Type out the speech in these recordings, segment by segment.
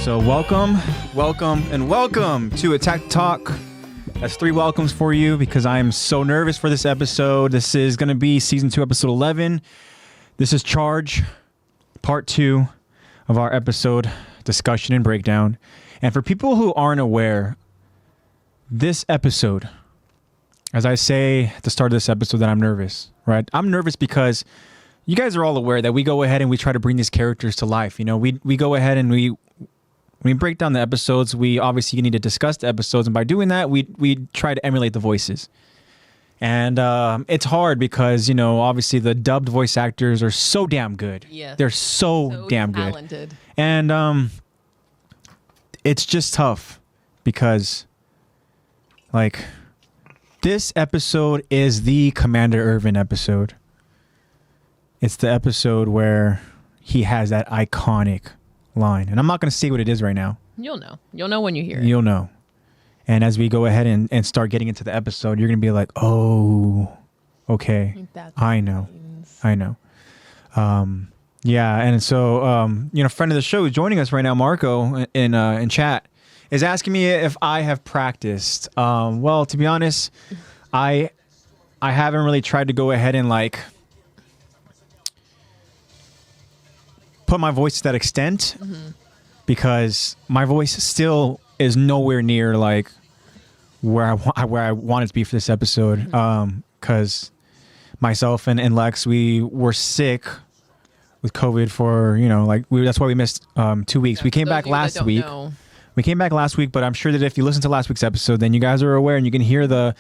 So welcome to Attack Talk. That's 3 welcomes for you because I am so nervous for this episode. This is going to be Season 2, Episode 11. This is Charge, Part 2 of our episode discussion and breakdown. And for people who aren't aware, this episode, as I say at the start of this episode that I'm nervous, right? I'm nervous because you guys are all aware that we go ahead and we try to bring these characters to life. You know, we go ahead and when we break down the episodes, we obviously need to discuss the episodes. And by doing that, we try to emulate the voices. And it's hard because, you know, obviously the dubbed voice actors are so damn good. Yes. They're so damn talented. Good. And it's just tough because, like, this episode is the Commander Irvin episode. It's the episode where he has that iconic line. And I'm not going to say what it is right now. You'll know. You'll know when you hear it. You'll know. And as we go ahead and start getting into the episode, you're going to be like, oh, okay. I know. Yeah. And so, you know, friend of the show who's joining us right now, Marco, in chat, is asking me if I have practiced. Well, to be honest, I haven't really tried to go ahead and like put my voice to that extent because my voice still is nowhere near like where I want it to be for this episode. Because myself and Lex, we were sick with COVID for, you know, like that's why we missed 2 weeks. Yeah, we came back last week. We came back last week, but I'm sure that if you listen to last week's episode, then you guys are aware and you can hear the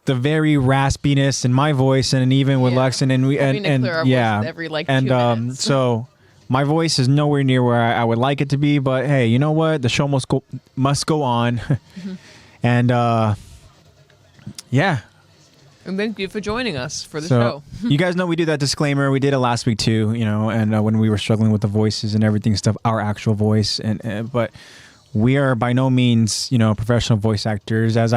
very raspiness in my voice, and even with Lex and every like 2 minutes. So my voice is nowhere near where I would like it to be, but hey, you know what? The show must go on. And yeah. And thank you for joining us for the show. You guys know we do that disclaimer. We did it last week too, you know, and when we were struggling with the voices and everything stuff, our actual voice, and but we are by no means, you know, professional voice actors. As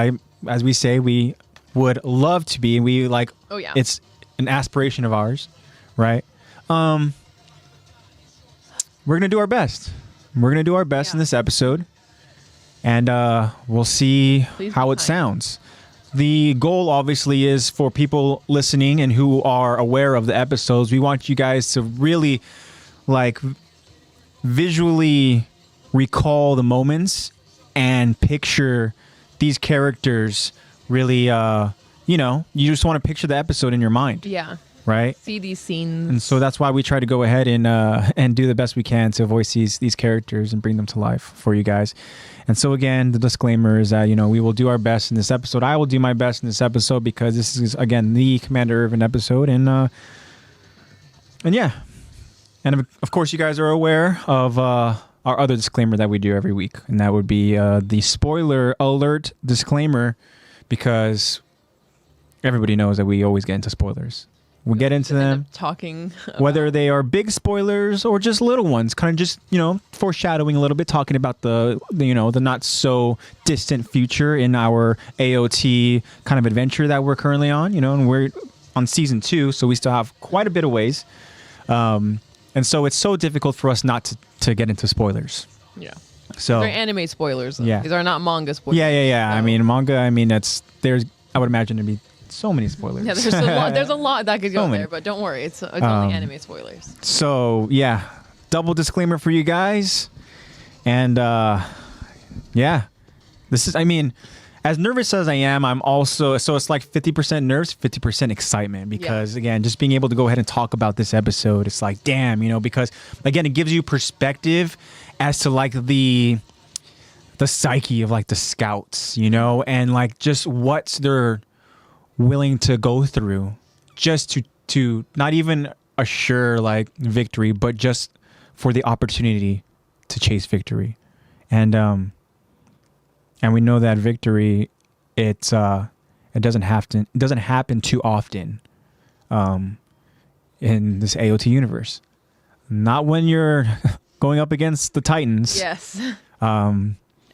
we say, we would love to be, and we like. Oh yeah. It's an aspiration of ours, right? We're gonna do our best. We're gonna do our best in this episode, and we'll see how it sounds. The goal obviously is for people listening and who are aware of the episodes. We want you guys to really like visually recall the moments and picture these characters really, you know, you just want to picture the episode in your mind. Yeah. Right? See these scenes. And so that's why we try to go ahead and do the best we can to voice these characters and bring them to life for you guys. And so again, the disclaimer is that, you know, we will do our best in this episode. I will do my best in this episode because this is, again, the Commander Irvin episode. And yeah. And of course, you guys are aware of our other disclaimer that we do every week. And that would be the spoiler alert disclaimer, because everybody knows that we always get into spoilers. We'll get into them, talking whether they are big spoilers or just little ones, kind of just, you know, foreshadowing a little bit, talking about the you know, the not so distant future in our AOT kind of adventure that we're currently on, you know, and we're on Season 2, so we still have quite a bit of ways. And so it's so difficult for us not to get into spoilers. Yeah. So they're anime spoilers. Though. Yeah. These are not manga spoilers. Yeah. So. I mean, manga, I would imagine there'd be so many spoilers. Yeah, there's a lot that could go there, but don't worry, it's only anime spoilers. So yeah, double disclaimer for you guys, and yeah, this is. I mean, as nervous as I am, I'm also so it's like 50% nerves, 50% excitement because again, just being able to go ahead and talk about this episode, it's like damn, you know, because again, it gives you perspective as to like the psyche of like the scouts, you know, and like just what they're willing to go through just to not even assure like victory, but just for the opportunity to chase victory. And we know that victory, it doesn't happen too often in this AOT universe. Not when you're going up against the Titans. Yes.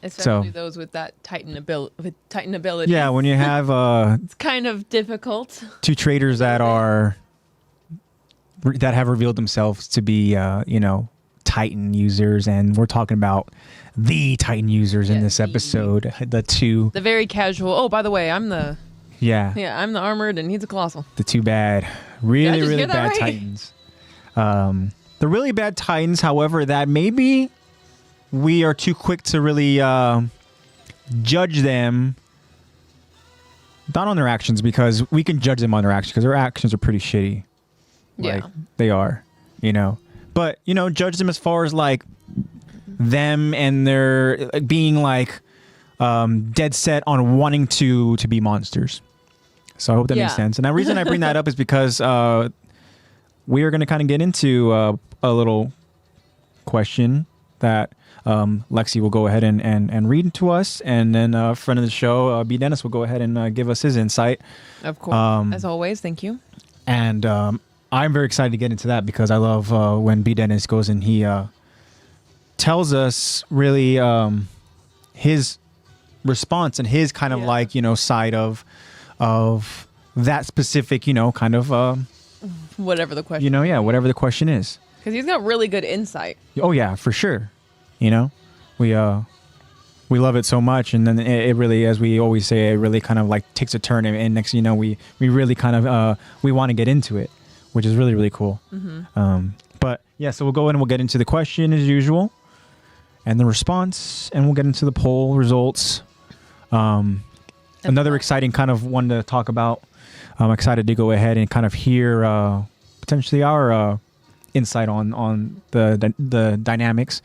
Especially those with that Titan ability. Yeah, when you have it's kind of difficult. Two traitors that have revealed themselves to be Titan users, and we're talking about the Titan users in this episode. The very casual. Oh, by the way, I'm the I'm the armored, and he's a colossal. The two bad, really bad Titans. The really bad Titans, however, that maybe we are too quick to really judge them. Not on their actions, because we can judge them on their actions, because their actions are pretty shitty. Like, they are, But, judge them as far as, like, them and their being, like, dead set on wanting to be monsters. So I hope that makes sense. And the reason I bring that up is because we are going to kind of get into a little question that Lexi will go ahead and read to us, and then a friend of the show, B. Dennis, will go ahead and give us his insight. Of course, as always. Thank you. And I'm very excited to get into that, because I love when B. Dennis goes and he tells us really his response and his kind of like side of that specific kind of whatever the question. Whatever the question is. Because he's got really good insight. Oh yeah, for sure. We love it so much, and then it really, as we always say, it really kind of like takes a turn, and next we really kind of we want to get into it, which is really, really cool. But yeah, so we'll go in and we'll get into the question as usual, and the response, and we'll get into the poll results. Another exciting kind of one to talk about. I'm excited to go ahead and kind of hear potentially our insight on the dynamics.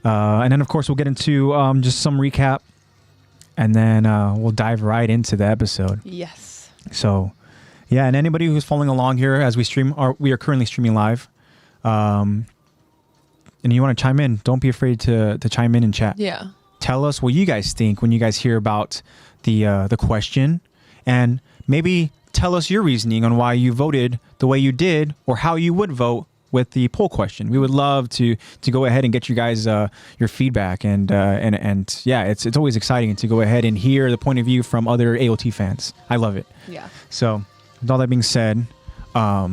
And then, of course, we'll get into just some recap, and then we'll dive right into the episode. Yes. So, yeah, and anybody who's following along here as we stream, we are currently streaming live, and you want to chime in, don't be afraid to chime in chat. Yeah. Tell us what you guys think when you guys hear about the question, and maybe tell us your reasoning on why you voted the way you did, or how you would vote with the poll question. We would love to go ahead and get you guys your feedback, and yeah, it's always exciting to go ahead and hear the point of view from other AOT fans. I love it. Yeah. So with all that being said, yeah,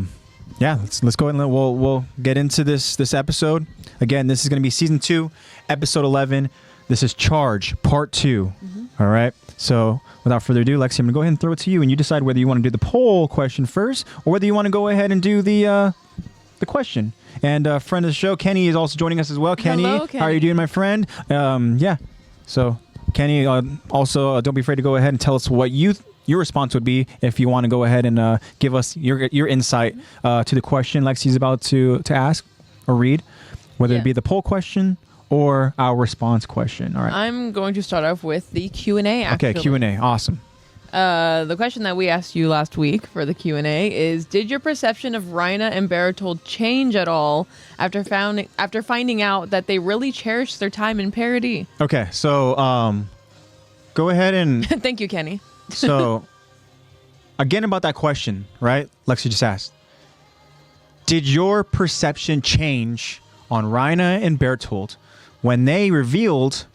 let's go ahead and we'll get into this episode. Again, this is going to be season 2, episode 11. This is Charge Part 2. All right. So without further ado, Lexi, I'm gonna go ahead and throw it to you, and you decide whether you want to do the poll question first, or whether you want to go ahead and do the question. And a friend of the show, Kenny, is also joining us as well. Kenny, hello, Kenny. How are you doing, my friend? Yeah. So Kenny, also don't be afraid to go ahead and tell us what your response would be if you want to go ahead and give us your insight to the question Lexi's about to ask or read, whether it be the poll question or our response question. All right. I'm going to start off with the Q&A, actually. Okay, Q&A. Awesome. The question that we asked you last week for the Q&A is, did your perception of Rhina and Bertold change at all after finding out that they really cherished their time in parody? Okay, so go ahead and... Thank you, Kenny. So, again about that question, right? Lexi just asked. Did your perception change on Rhina and Bertold when they revealed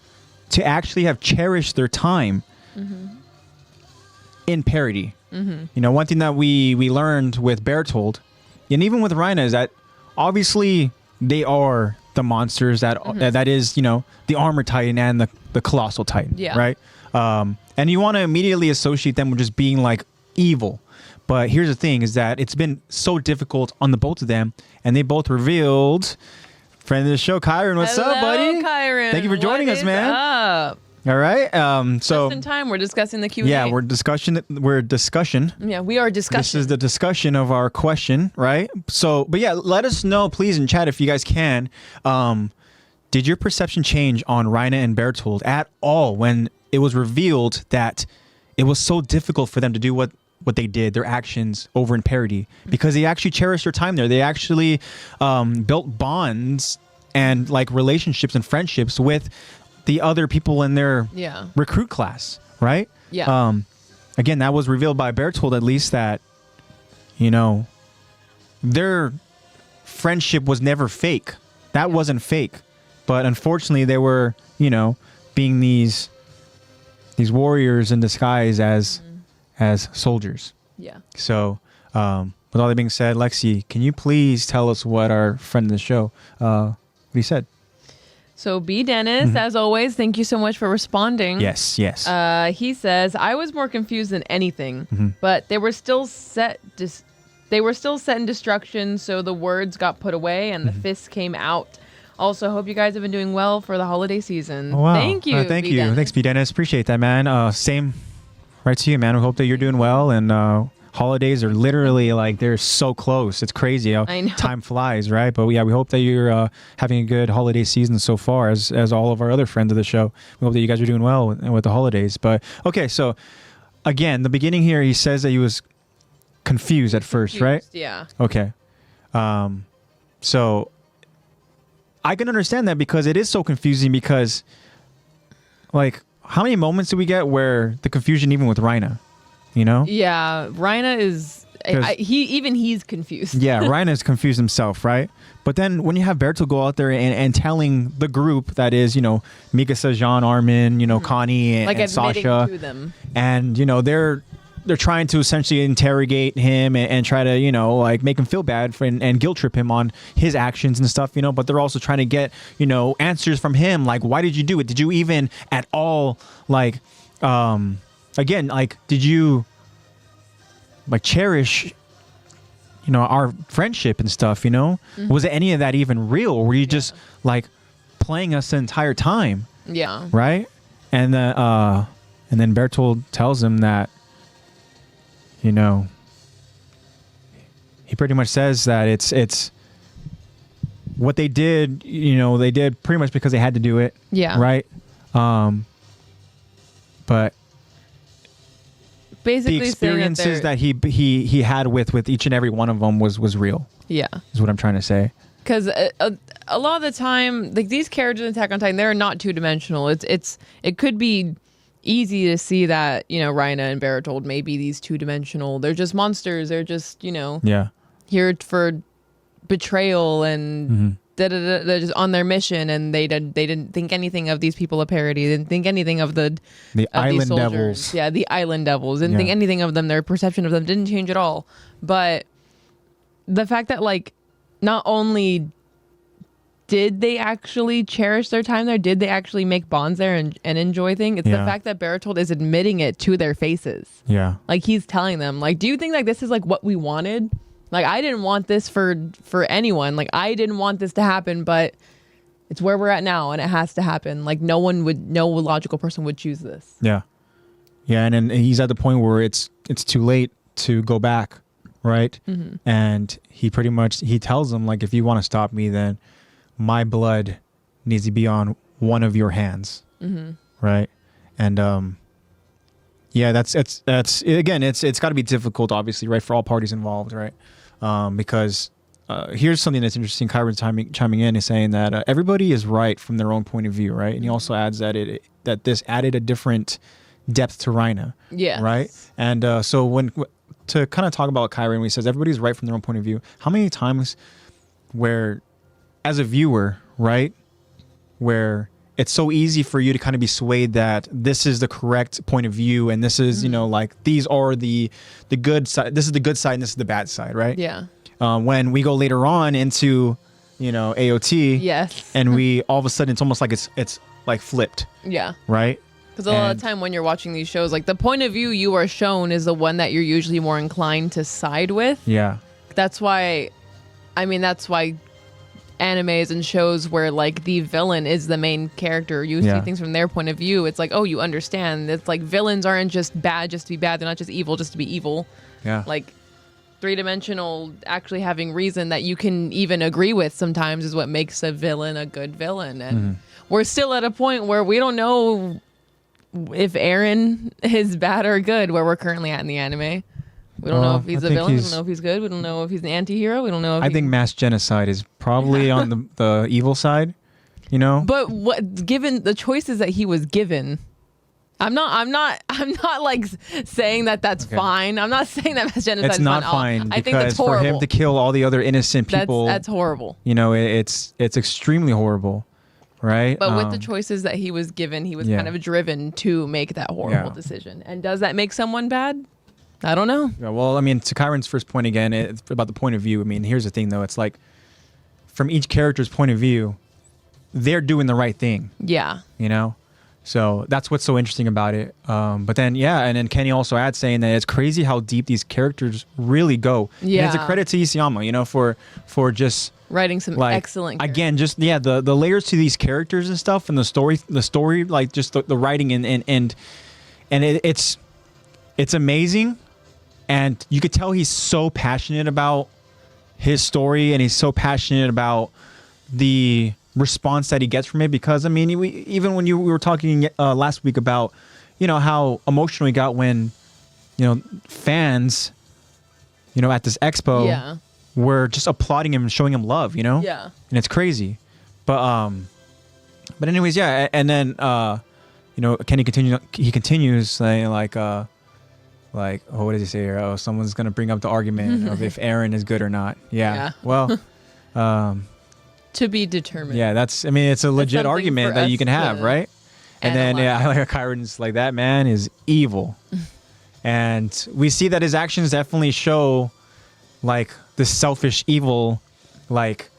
to actually have cherished their time in parody? One thing that we learned with Bertold, and even with Rhina, is that obviously they are the monsters that is, the armor titan and the colossal titan, right? And you want to immediately associate them with just being like evil. But here's the thing, is that it's been so difficult on the both of them, and they both revealed... Friend of the show, Kyron. What's up, buddy? Kyron. Thank you for joining us, man. Up? All right. So just in time, we're discussing the Q&A. Yeah, we're discussion. Yeah, we are discussing. This is the discussion of our question, right? So, but yeah, let us know, please, in chat if you guys can. Did your perception change on Rhina and Bertold at all when it was revealed that it was so difficult for them to do what they did, their actions over in parody, because they actually cherished their time there. They actually built bonds and like relationships and friendships with the other people in their recruit class, right? Yeah. Again, that was revealed by Bertold, at least, that, their friendship was never fake. That wasn't fake. But unfortunately, they were, being these warriors in disguise as soldiers. Yeah. So, with all that being said, Lexi, can you please tell us what our friend of the show, he said. So B. Dennis, as always, thank you so much for responding. Yes. He says, I was more confused than anything, but they were still set in destruction, so the words got put away and the fists came out. Also, hope you guys have been doing well for the holiday season. Oh, wow. Thank you. Thank B. you. Dennis. Thanks, B. Dennis. Appreciate that, man. Same right to you, man. We hope that you're doing well. And holidays are literally like they're so close. It's crazy how I know. time flies, right? But yeah, we hope that you're having a good holiday season so far, as all of our other friends of the show. We hope that you guys are doing well with the holidays. But okay, so again, the beginning here, he says that he was confused at first, right? Yeah. Okay. So I can understand that because it is so confusing because, like, how many moments do we get where the confusion even with Rhina, you know? Yeah, Rhina is... he's confused. Yeah, Rhina is confused himself, right? But then when you have Berto go out there and telling the group that is, you know, Mikasa, Jean, Armin, you know, Connie and, Like and admitting Sasha. to them. And, you know, they're trying to essentially interrogate him and try to, you know, like make him feel bad and guilt trip him on his actions and stuff, you know, but they're also trying to get, you know, answers from him. Like, why did you do it? Did you even at all, like, again, like, did you like cherish, you know, our friendship and stuff, you know? Was it any of that even real? Or were you just like playing us the entire time? Yeah. Right? And then Bertold tells him that, you know, he pretty much says that it's what they did, you know, they did pretty much because they had to do it. Yeah. Right? But Basically the experiences that he had with each and every one of them was real. Yeah. Is what I'm trying to say. Because a lot of the time, like these characters in Attack on Titan, they're not two-dimensional. It could be easy to see that, you know, Rhina and Bertold may be these two-dimensional. They're just monsters. They're just, you know, here for betrayal and they're just on their mission, and they didn't think anything of these people a parody. They didn't think anything of the Island these Devils. Yeah, the Island Devils. Didn't think anything of them. Their perception of them didn't change at all. But the fact that, like, not only did they actually cherish their time there, did they actually make bonds there and enjoy things? It's the fact that Bertold is admitting it to their faces. Yeah. Like, he's telling them, like, do you think like this is like what we wanted? Like, I didn't want this for anyone. Like, I didn't want this to happen, but it's where we're at now and it has to happen. Like, no logical person would choose this. Yeah. Yeah, and then he's at the point where it's too late to go back, right? And he tells them, like, if you want to stop me, then my blood needs to be on one of your hands, right? And yeah, that's again, it's got to be difficult, obviously, right, for all parties involved, right? Because here's something that's interesting. Kyron chiming in is saying that everybody is right from their own point of view, right? And he also adds that that this added a different depth to Rhina, right? And so when to kind of talk about Kyron, when he says everybody's right from their own point of view, how many times where as a viewer, right, where it's so easy for you to kind of be swayed that this is the correct point of view and this is, you know, like these are the good side, this is the good side and this is the bad side, right? Yeah. When we go later on into, you know, AOT, and we all of a sudden it's almost like it's like flipped. Yeah. Right? Because a lot of the time when you're watching these shows, like the point of view you are shown is the one that you're usually more inclined to side with. Yeah. That's why animes and shows where like the villain is the main character, you see things from their point of view. It's like, oh, you understand. It's like villains aren't just bad just to be bad. They're not just evil just to be evil. Yeah. Like three-dimensional actually having reason that you can even agree with sometimes is what makes a villain a good villain. And we're still at a point where we don't know if Eren is bad or good where we're currently at in the anime. We don't know if he's a villain. We don't know if he's good. We don't know if he's an anti-hero. We don't know if I think mass genocide is probably on the evil side, you know? But given the choices that he was given, I'm not like saying that that's fine. I'm not saying that mass genocide is fine. It's not fine I think that's horrible. For him to kill all the other innocent people, that's horrible. You know, it's extremely horrible, right? But with the choices that he was given, he was kind of driven to make that horrible decision. And does that make someone bad? I don't know. Yeah, well, I mean, to Kyron's first point again, it's about the point of view. I mean, here's the thing, though. It's like, from each character's point of view, they're doing the right thing. Yeah. You know, so that's what's so interesting about it. But then, and then Kenny also adds saying that it's crazy how deep these characters really go. Yeah. And it's a credit to Isayama, you know, for just writing some like, excellent characters. again, just the layers to these characters and stuff, and the story, like just the writing and it's amazing, and you could tell he's so passionate about his story, and he's so passionate about the response that he gets from it. Because I mean, even when we were talking last week about, you know, how emotional he got when, you know, fans, you know, at this expo were just applauding him and showing him love, you know? Yeah. And it's crazy. But anyways, yeah, and then you know, Kenny continues saying like, oh, what does he say here? Oh, someone's gonna bring up the argument of if Eren is good or not. Yeah. Well, to be determined. yeah, it's a legit argument that you can have, right? And then I like Kyron's like, that man is evil. And we see that his actions definitely show like the selfish evil like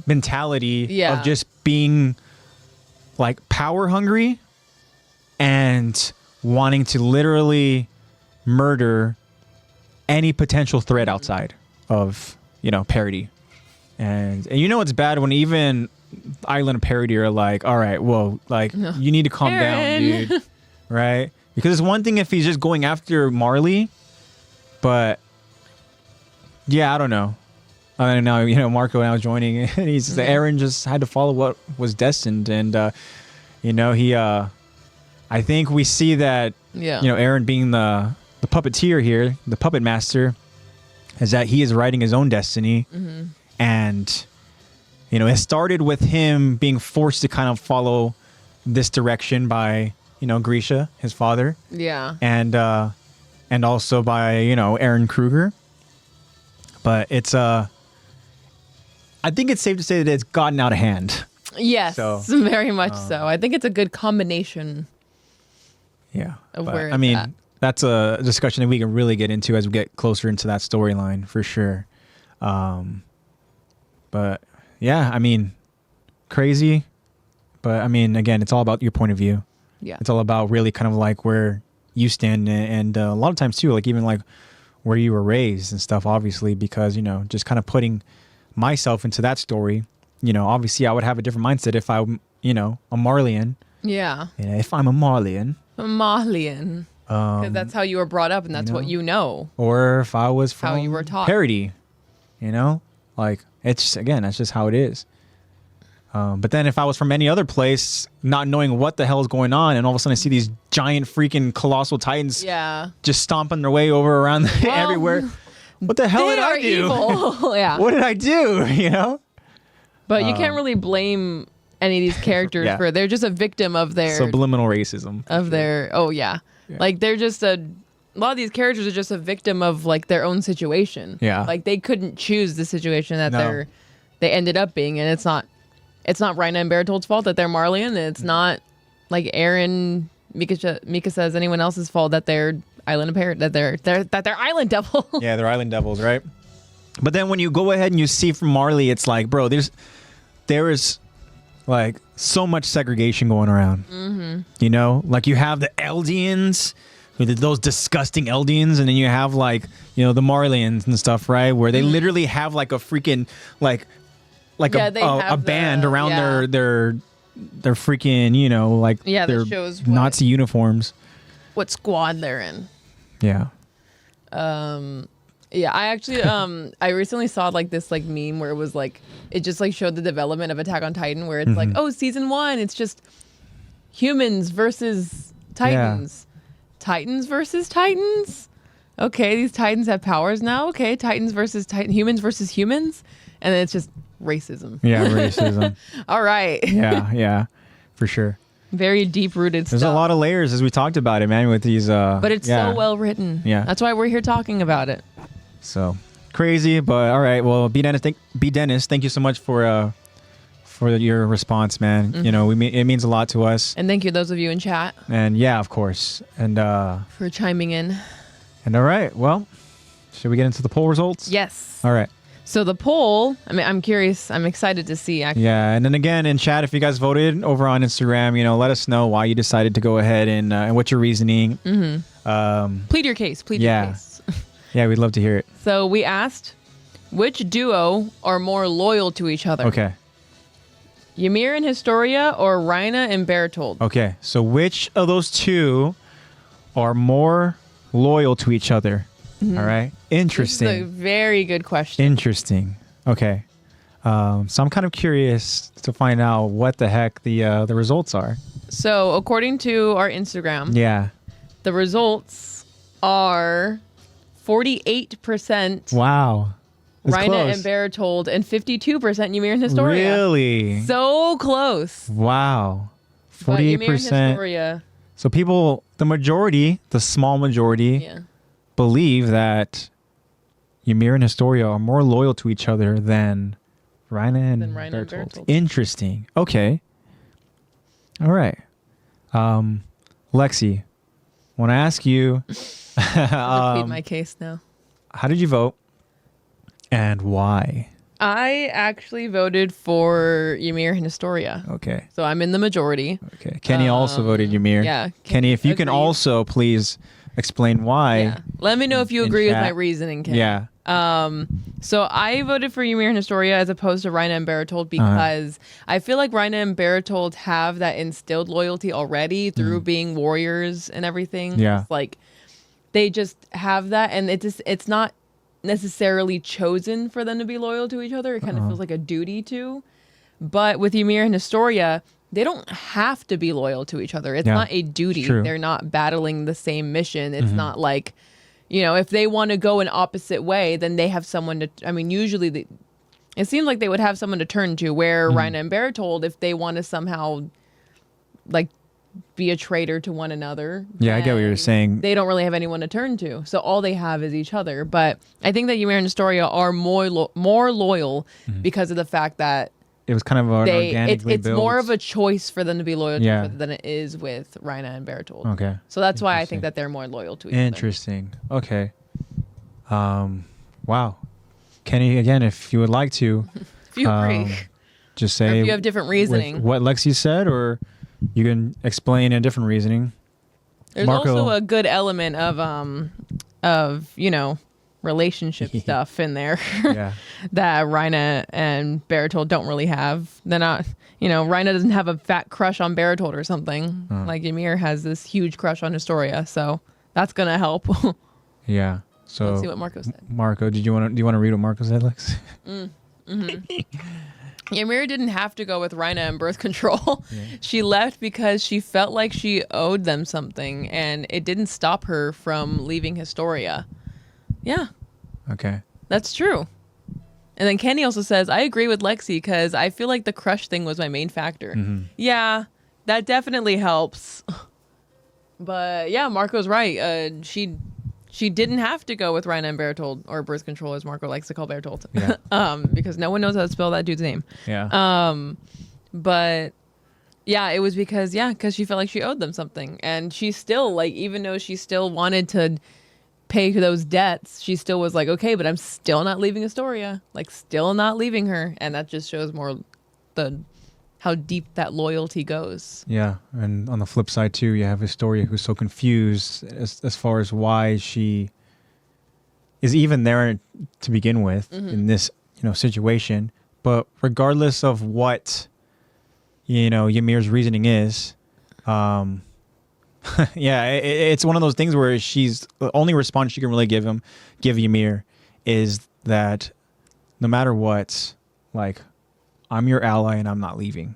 mentality of just being like power hungry and wanting to literally murder any potential threat outside of, you know, parody. And you know it's bad when even Island of Parody are like, all right, well, like you need to calm down, dude. Right? Because it's one thing if he's just going after Marley, but yeah, I don't know. I don't know, you know, Marco now joining and he's just Eren just had to follow what was destined. And you know, he I think we see that you know, Eren being the puppeteer here, the puppet master, is that he is writing his own destiny. And you know, it started with him being forced to kind of follow this direction by, you know, Grisha, his father. Yeah. And also by, you know, Eren Kruger. But it's I think it's safe to say that it's gotten out of hand. Yes, So, very much so. I think it's a good combination. Yeah. Of but, where I mean, it's at. that's a discussion that we can really get into as we get closer into that storyline for sure. But yeah, I mean, crazy. But I mean, again, it's all about your point of view. Yeah. It's all about really kind of like where you stand, and a lot of times too, like even like where you were raised and stuff, obviously, because, you know, just kind of putting myself into that story, you know, obviously I would have a different mindset if I'm, you know, a Marleyan. Yeah. Yeah, if I'm a Marleyan. A Mahlian. Because that's how you were brought up and that's what you know. Or if I was from How you were taught. Parody, you know, like it's just, again, that's just how it is. But then if I was from any other place, not knowing what the hell is going on, and all of a sudden I see these giant freaking colossal titans just stomping their way over around everywhere. What the hell did I do? Evil. Yeah. What did I do? You know? But you can't really blame any of these characters for, they're just a victim of their subliminal racism. Of their like they're just a lot of these characters are just a victim of like their own situation. Yeah. Like they couldn't choose the situation that they ended up being, and it's not Reina and Berthold's fault that they're Marleyan. It's not like Eren, Mika says anyone else's fault that they're Island of Parrot, that they're Island Devil. Yeah, they're Island Devils, right? But then when you go ahead and you see from Marley, it's like, bro, there is like so much segregation going around. Mm-hmm. You know, like you have the Eldians, those disgusting Eldians, and then you have like, you know, the Marleyans and stuff, right? Where they literally have like a freaking like a band around their freaking, you know, like their shows Nazi uniforms. What squad they're in. Yeah. Yeah, I actually I recently saw like this like meme where it was like it just like showed the development of Attack on Titan, where it's like, oh, season 1, it's just humans versus Titans. Yeah. Titans versus Titans? Okay, these Titans have powers now. Okay, Titans versus humans versus humans. And then it's just racism. Yeah, racism. All right. Yeah, for sure. Very deep-rooted stuff. There's a lot of layers, as we talked about it, man, with these... but it's so well written. Yeah. That's why we're here talking about it. So, crazy, but all right. Well, B. Dennis, thank you so much for your response, man. Mm-hmm. You know, it means a lot to us. And thank you those of you in chat. And yeah, of course. And for chiming in. And all right, well, should we get into the poll results? Yes. All right. So the poll, I mean, I'm curious. I'm excited to see, actually. Yeah, and then again in chat, if you guys voted over on Instagram, let us know why you decided to go ahead and what's your reasoning. Plead your case. Plead your case. Yeah, we'd love to hear it. So we asked, which duo are more loyal to each other? Okay. Ymir and Historia or Reina and Bertold? Okay, so which of those two are more loyal to each other? All right. Interesting. This is a very good question. Interesting. Okay. So I'm kind of curious to find out what the heck the results are. So according to our Instagram, Yeah. the results are 48% Wow. That's Reina close. and Bertold and 52% Ymir and Historia. Really? So close. Wow. But Ymir and 48%. Historia, So people, the majority, the small majority, yeah. believe that Ymir and Historia are more loyal to each other than Reina and Bertold. Interesting. Okay. All right. Lexi, want to ask you, Plead my case now. how did you vote and why? I actually voted for Ymir and Historia. Okay. So I'm in the majority. Okay. Kenny also voted Ymir. Yeah. Kenny, if you can agreed. also please explain why. Yeah. Let me know if you in agree with chat. my reasoning, Ken. Yeah. So I voted for Ymir and Historia as opposed to Reina and Bertold because I feel like Reina and Bertold have that instilled loyalty already through being warriors and everything. Yeah. It's like they just have that, and it's not necessarily chosen for them to be loyal to each other. It kind of feels like a duty to. But with Ymir and Historia, they don't have to be loyal to each other. It's not a duty. True. They're not battling the same mission. It's not like, if they want to go an opposite way, then they have someone to, usually it seems like they would have someone to turn to, where Reina and Bertold, if they want to somehow like be a traitor to one another. Yeah, I get what you're saying. They don't really have anyone to turn to. So all they have is each other. But I think that Ymir and Historia are more loyal because of the fact that It was kind of an organically it's built. more of a choice for them to be loyal to Yeah. each other than it is with Reina and Bertold. Okay. So that's why I Interesting. think that they're more loyal to each other. Interesting. Okay. Wow. Kenny, again, if you would like to, If you agree. just Or say if you have different reasoning. with what Lexi said, or you can explain a different reasoning. There's Marco- also a good element of relationship stuff in there Yeah. that Reina and Bertold don't really have. They're not, Reina doesn't have a fat crush on Bertold or something. Like Ymir has this huge crush on Historia, so that's gonna help. Yeah. So Let's see what Marco said. Marco, do you want to read what Marco said, Lex? Ymir didn't have to go with Reina and birth control. She left because she felt like she owed them something, and it didn't stop her from leaving Historia. Yeah, Okay. that's true. And then Kenny also says, I agree with Lexi because I feel like the crush thing was my main factor. Yeah, that definitely helps. But yeah, Marco's right. She didn't have to go with Reina and Bertold, or birth control as Marco likes to call Bertold. Yeah. Because no one knows how to spell that dude's name. Yeah. But yeah, it was because she felt like she owed them something. And she still, like, even though she still wanted to pay those debts, she still was like, okay, but I'm still not leaving Astoria. Like, still not leaving her. And that just shows more how deep that loyalty goes. Yeah, and on the flip side too, you have Historia who's so confused as far as why she is even there to begin with in this situation. But regardless of what Ymir's reasoning is, it's one of those things where she's the only response she can really give Ymir is that no matter what, like, I'm your ally and I'm not leaving.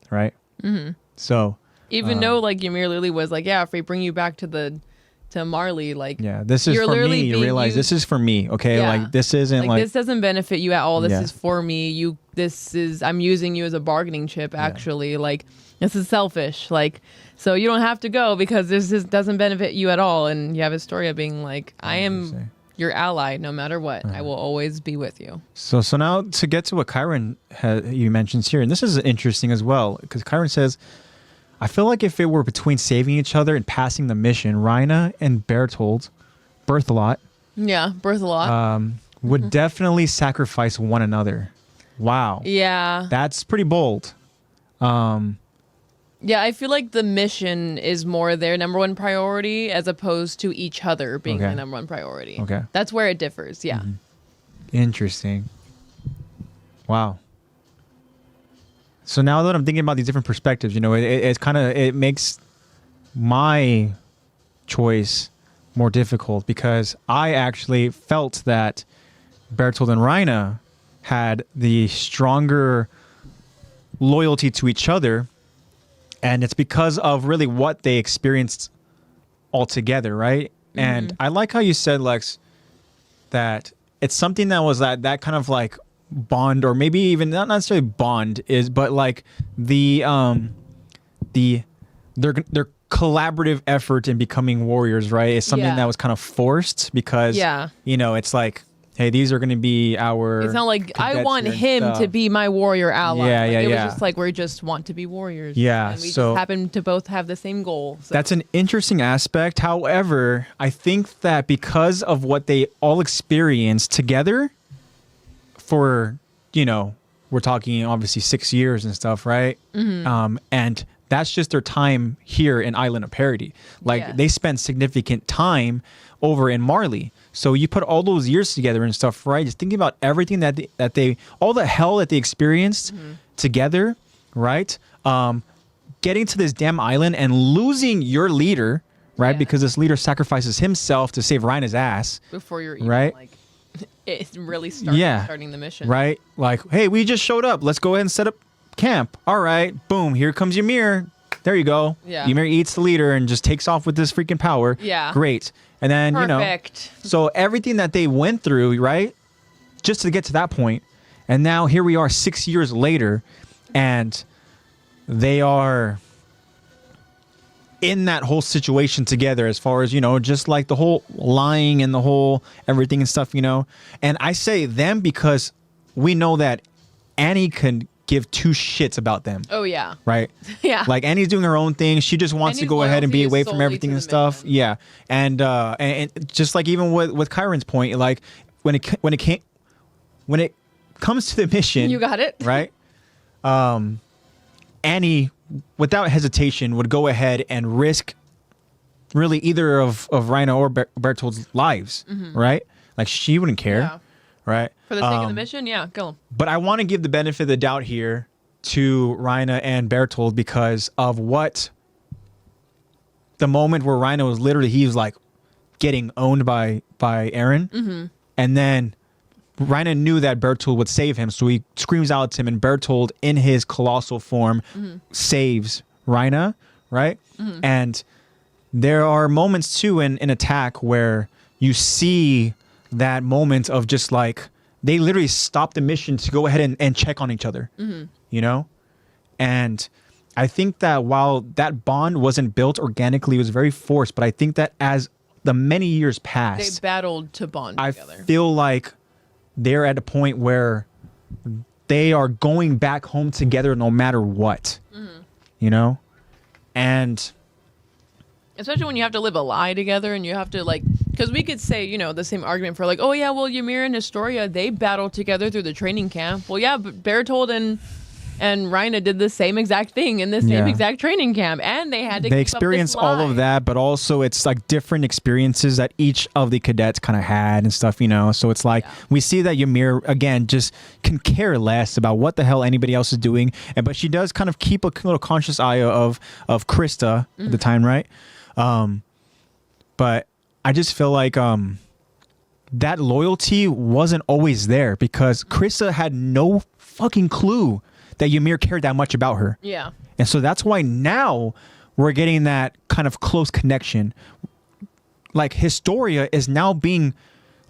Right? Mm-hmm. So even though, like, Ymir literally was like, yeah, if they bring you back to Marley, like, yeah, this is you're for literally me. You being realize used- this is for me. Okay. Yeah. Like, this isn't this doesn't benefit you at all. This Yeah. is for me. I'm using you as a bargaining chip, actually. Like, this is selfish. Like, so you don't have to go because this doesn't benefit you at all. And you have Historia being like, I am your ally no matter what. I will always be with you. So now to get to what Kyron you mentions here, and this is interesting as well, because Kyron says, I feel like if it were between saving each other and passing the mission, Reina and Bertholdt Yeah, birth a lot. would definitely sacrifice one another. Wow. Yeah. That's pretty bold. Yeah, I feel like the mission is more their number one priority as opposed to each other being Okay. the number one priority. Okay. That's where it differs. Yeah. Interesting. Wow. So now that I'm thinking about these different perspectives, it's kind of, it makes my choice more difficult because I actually felt that Bertold and Reina had the stronger loyalty to each other, and it's because of really what they experienced all together, right? And I like how you said, Lex, that it's something that was that kind of like bond, or maybe even not necessarily bond but like their collaborative effort in becoming warriors, right? Is something that was kind of forced because it's like, hey, these are going to be our. It's not like I cadets want here and him stuff. to be my warrior ally. Yeah, it yeah. was just like we just want to be warriors. Yeah, and we so- just happen to both have the same goal. So. That's an interesting aspect. However, I think that because of what they all experienced together for, we're talking obviously 6 years and stuff, right? And that's just their time here in Island of Parody. Like they spent significant time over in Marley. So you put all those years together and stuff, right? Just thinking about everything that they all the hell that they experienced together, right? Getting to this damn island and losing your leader, right? Because this leader sacrifices himself to save Reina's ass. Before you're even right? like it really starting the mission. Right? Like, hey, we just showed up. Let's go ahead and set up camp. All right. Boom. Here comes Ymir. There you go. Yeah. Ymir eats the leader and just takes off with this freaking power. Yeah. Great. And then, Perfect. So everything that they went through, right? Just to get to that point. And now here we are 6 years later, and they are in that whole situation together as far as, just like the whole lying and the whole everything and stuff, And I say them because we know that Annie can give two shits about them. Oh yeah. Right? Yeah. Like Annie's doing her own thing. She just wants to Annie's go ahead and be loyalty is away from solely everything to and the stuff. mission. Yeah. And just like even with Kyron's point, like when it comes to the mission, You got it. right? Annie, without hesitation, would go ahead and risk really either of Reina or Bertold's lives, right? Like she wouldn't care, Yeah. right? For the sake of the mission, yeah, go. But I want to give the benefit of the doubt here to Reina and Bertold because of what the moment where Reina was literally, he was like getting owned by Eren. And then Reina knew that Bertold would save him. So he screams out to him, and Bertold in his colossal form saves Reina, right? And there are moments too in Attack where you see that moment of just like, they literally stop the mission to go ahead and check on each other, And I think that while that bond wasn't built organically, it was very forced. But I think that as the many years They passed, battled to bond I together. feel like they're at a point where they are going back home together no matter what, And Especially when you have to live a lie together and you have to because we could say, the same argument for oh yeah, well, Ymir and Historia, they battled together through the training camp. Well, yeah, but Bertold and Reina did the same exact thing in the same exact training camp, and they had to they keep experience up this all lie. of that, but also it's like different experiences that each of the cadets kind of had and stuff, So it's like we see that Ymir again just can care less about what the hell anybody else is doing, but she does kind of keep a little conscious eye of Krista at the time, right? But I just feel like that loyalty wasn't always there because Krista had no fucking clue that Ymir cared that much about her. Yeah. And so that's why now we're getting that kind of close connection. Like Historia is now being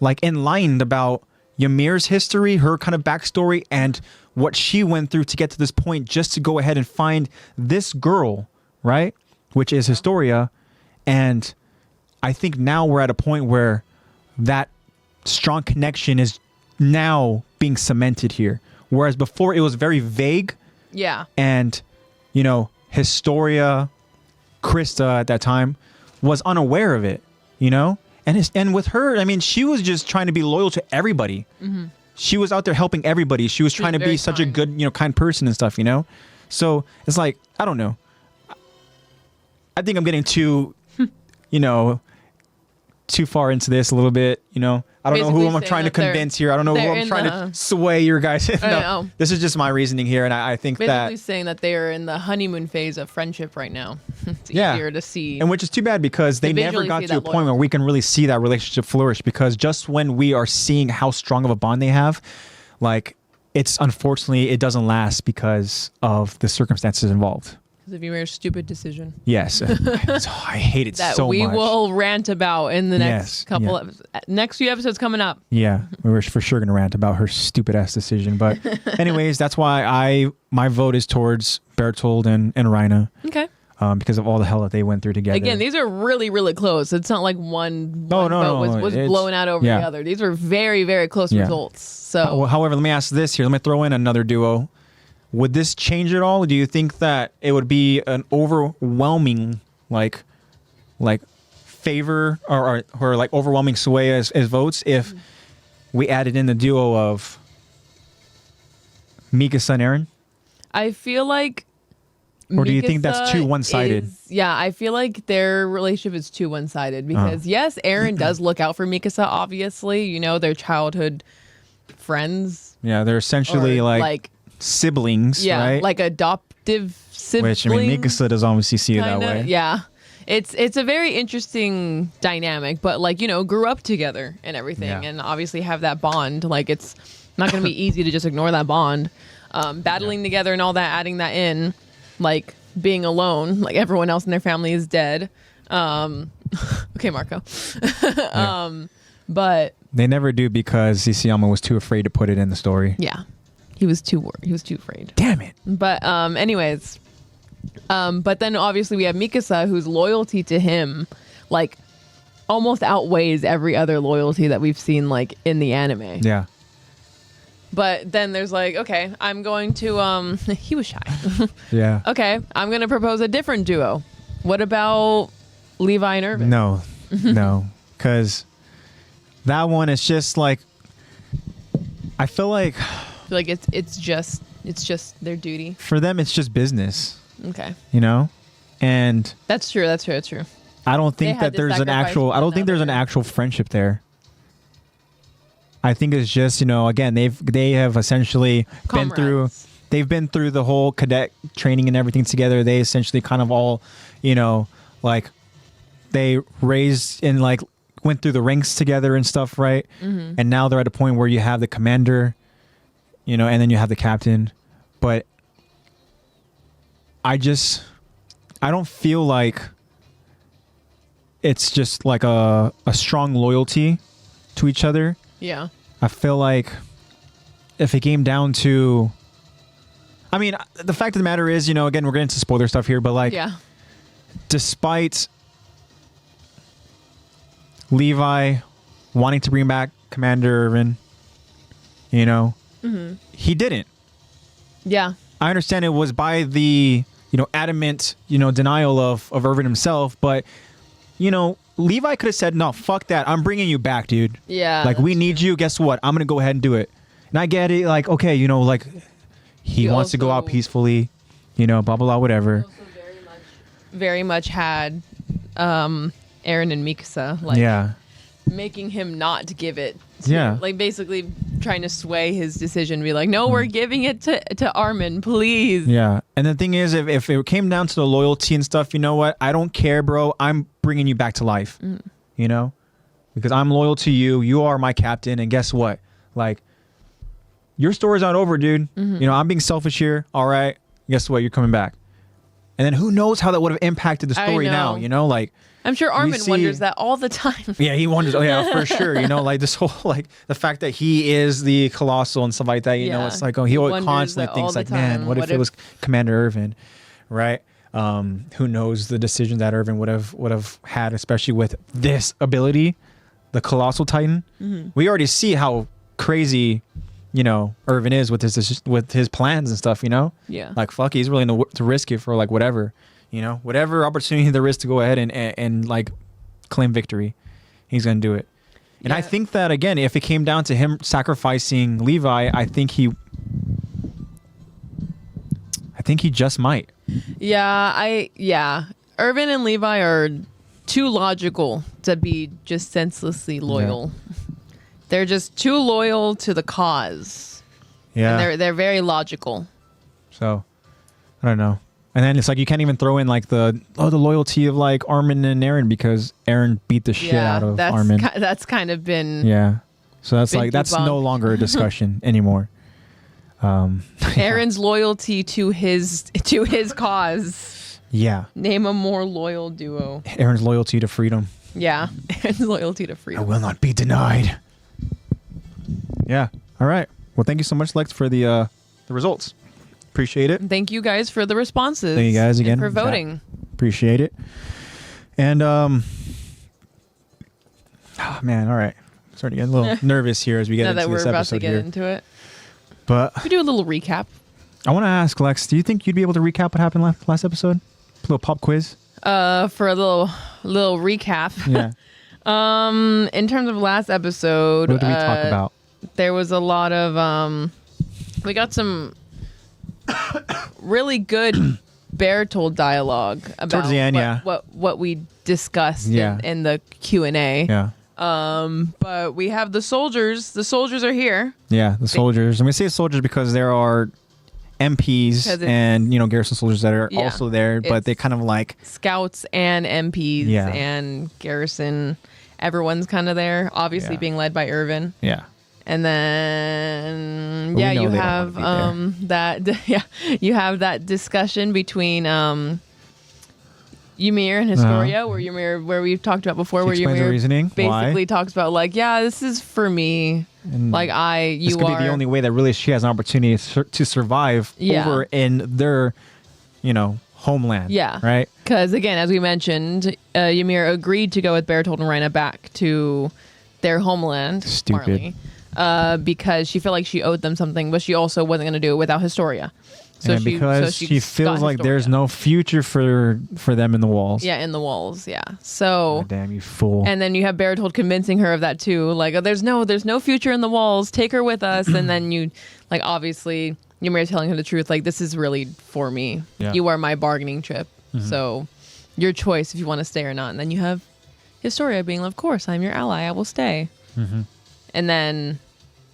like enlightened about Ymir's history, her kind of backstory, and what she went through to get to this point just to go ahead and find this girl, right? Which is Historia. And I think now we're at a point where that strong connection is now being cemented here. Whereas before it was very vague. Yeah. And, Historia, Krista at that time was unaware of it, And with her, I mean, she was just trying to be loyal to everybody. She was out there helping everybody. She was trying to be such a good, you know, kind person and stuff, you know? So it's like, I don't know. I think I'm getting too, you know, too far into this a little bit, you know? I don't know who I'm trying to convince here. I don't know who I'm trying to sway your guys. No, this is just my reasoning here, and I think basically saying that they are in the honeymoon phase of friendship right now. It's easier to see. And which is too bad because they never got to a point where we can really see that relationship flourish, because just when we are seeing how strong of a bond they have, like, it's unfortunately, it doesn't last because of the circumstances involved. Because if you made a stupid decision. Yes. I hate it that so much. We will rant about in the next couple of next few episodes coming up. Yeah, we were for sure going to rant about her stupid ass decision. But anyways, that's why my vote is towards Bertold and Reina. Okay. Because of all the hell that they went through together. Again, these are really, really close. It's not like one vote was blown out over the other. These were very, very close results. So, however, let me ask this here. Let me throw in another duo. Would this change at all? Do you think that it would be an overwhelming like favor or like overwhelming sway as votes if we added in the duo of Mikasa and Eren? I feel like or do you think that's too one-sided? Yeah, I feel like their relationship is too one-sided because yes, Eren does look out for Mikasa, obviously. You know, they're childhood friends. Yeah, they're essentially like siblings, right? Like adoptive siblings. Which, I mean, Mikasa does obviously see it that way. Yeah. It's a very interesting dynamic, but like, you know, grew up together and everything and obviously have that bond. Like, it's not going to be easy to just ignore that bond. Battling together and all that, adding that in, like being alone, like everyone else in their family is dead. Okay, Marco. But they never do because Isayama was too afraid to put it in the story. Yeah. He was too afraid. Damn it. But anyways, but then obviously we have Mikasa, whose loyalty to him like almost outweighs every other loyalty that we've seen like in the anime. Yeah. But then there's like, okay, I'm going to he was shy. Yeah. Okay, I'm going to propose a different duo. What about Levi and Irvin? No, because that one is just like, I feel like it's just their duty. For them, it's just business. Okay. You know? And That's true. I don't think that there's an actual friendship there. I think it's just, you know, again, they have essentially been through the whole cadet training and everything together. They essentially kind of all, you know, like they raised and like went through the ranks together and stuff, right? Mm-hmm. And now they're at a point where you have the commander, you know, and then you have the captain. But I don't feel like it's just like a strong loyalty to each other. Yeah. I feel like if it came down to, I mean, the fact of the matter is, you know, again, we're getting into spoiler stuff here, but like, despite Levi wanting to bring back Commander Irvin, you know, he didn't. Yeah. I understand it was by the, you know, adamant, you know, denial of Irvin himself, but, you know, Levi could have said, no, fuck that. I'm bringing you back, dude. Yeah. Like, we need you. Guess what? I'm going to go ahead and do it. And I get it. Like, okay, you know, like, he wants to go out peacefully, you know, blah, blah, blah, whatever. He also very much had Eren and Mikasa, like, making him not give it. Like, basically trying to sway his decision, be like, no, we're giving it to Armin, please. Yeah. And the thing is, if it came down to the loyalty and stuff, you know what? I don't care, bro. I'm bringing you back to life, you know, because I'm loyal to you. You are my captain. And guess what? Like, your story's not over, dude. You know, I'm being selfish here. All right. Guess what? You're coming back. And then who knows how that would have impacted the story now, you know, like. I'm sure Armin wonders that all the time. Yeah, he wonders. Oh, yeah, for sure. You know, like this whole, like the fact that he is the Colossal and stuff like that, you know, it's like, oh, he constantly thinks like, man, what if it was Commander Irvin, right? Who knows the decision that Irvin would have had, especially with this ability, the Colossal Titan. We already see how crazy, you know, Irvin is with his plans and stuff, you know? Yeah. Like, fuck, he's willing to risk it for like whatever. You know, whatever opportunity there is to go ahead and like claim victory, he's going to do it. And I think that, again, if it came down to him sacrificing Levi, I think he just might. Yeah. Irvin and Levi are too logical to be just senselessly loyal. Yeah. They're just too loyal to the cause. Yeah. And they're very logical. So, I don't know. And then it's like you can't even throw in like the loyalty of like Armin and Eren because Eren beat the shit out of Armin. That's kind of been So that's like that's no longer a discussion anymore. Eren's loyalty to his cause. Yeah. Name a more loyal duo. Eren's loyalty to freedom. Yeah. Eren's loyalty to freedom. I will not be denied. Yeah. All right. Well, thank you so much, Lex, for the results. Appreciate it. Thank you guys for the responses. Thank you guys again for voting. Appreciate it. And man, all right. Starting to get a little nervous here as we get into this episode. Now that we're about to get into it. But we do a little recap. I want to ask Lex, do you think you'd be able to recap what happened last episode? A little pop quiz. For a little recap. Yeah. In terms of last episode, what did we talk about? There was a lot of we got some really good Bertold dialogue about towards the end, what we discussed in the Q&A. Yeah. But we have the soldiers. The soldiers are here. Yeah, the soldiers. And we say soldiers because there are MPs and garrison soldiers that are also there, but they kind of like scouts and MPs and garrison. Everyone's kind of there, obviously being led by Irvin. Yeah. And then you have you have that discussion between Ymir and Historia, where we've talked about before, where Ymir basically talks about like, this is for me. And like this could be the only way that really she has an opportunity to survive over in their, homeland. Yeah. Right. Because again, as we mentioned, Ymir agreed to go with Bertold and Rhaina back to their homeland. Stupid. Marley, because she felt like she owed them something, but she also wasn't going to do it without Historia. So she feels like there's no future for them in the walls. Yeah, in the walls. Yeah. So God damn, you fool. And then you have Bertold convincing her of that too. Like, there's no future in the walls. Take her with us. And then you, like, obviously Ymir telling her the truth. Like, this is really for me. Yeah. You are my bargaining chip. Mm-hmm. So your choice if you want to stay or not. And then you have Historia being like, of course, I'm your ally. I will stay. Mm-hmm. And then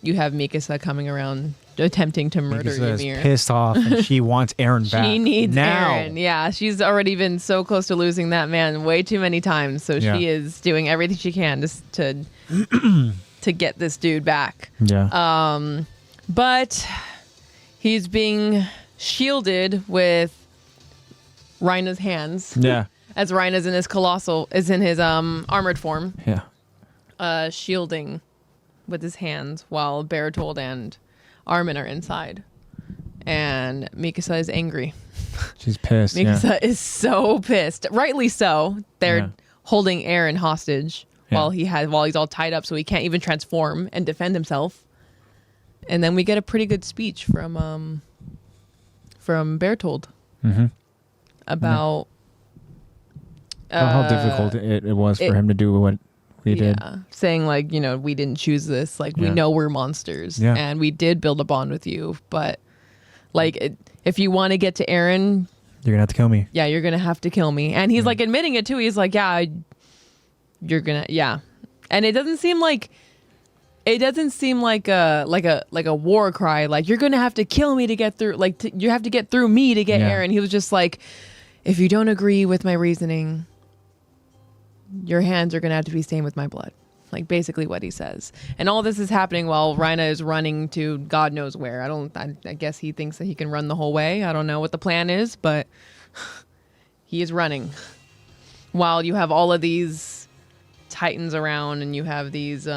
you have Mikasa coming around attempting to murder Ymir. Is pissed off and she wants Eren back. She needs now. Eren. Yeah, she's already been so close to losing that man way too many times. So she is doing everything she can to get this dude back. Yeah. But he's being shielded with Rhaina's hands. Yeah. As Rhaina's in his armored form. Yeah. Shielding with his hands while Bertold and Armin are inside. And Mikasa is angry. She's pissed. Mikasa is so pissed. Rightly so. They're holding Eren hostage while he's all tied up so he can't even transform and defend himself. And then we get a pretty good speech from Bertold about how difficult it was for him to do what we did. Saying like, we didn't choose this. Like, we know we're monsters and we did build a bond with you. But like, if you want to get to Eren, you're gonna have to kill me. Yeah, you're gonna have to kill me. And he's like admitting it too. He's like, you're gonna, And it doesn't seem like a war cry. Like, you're gonna have to kill me to get through. Like, you have to get through me to get Eren. He was just like, if you don't agree with my reasoning, your hands are going to have to be stained with my blood. Like, basically what he says. And all this is happening while Rhaina is running to God knows where. I guess he thinks that he can run the whole way. I don't know what the plan is, but he is running. While you have all of these titans around and you have these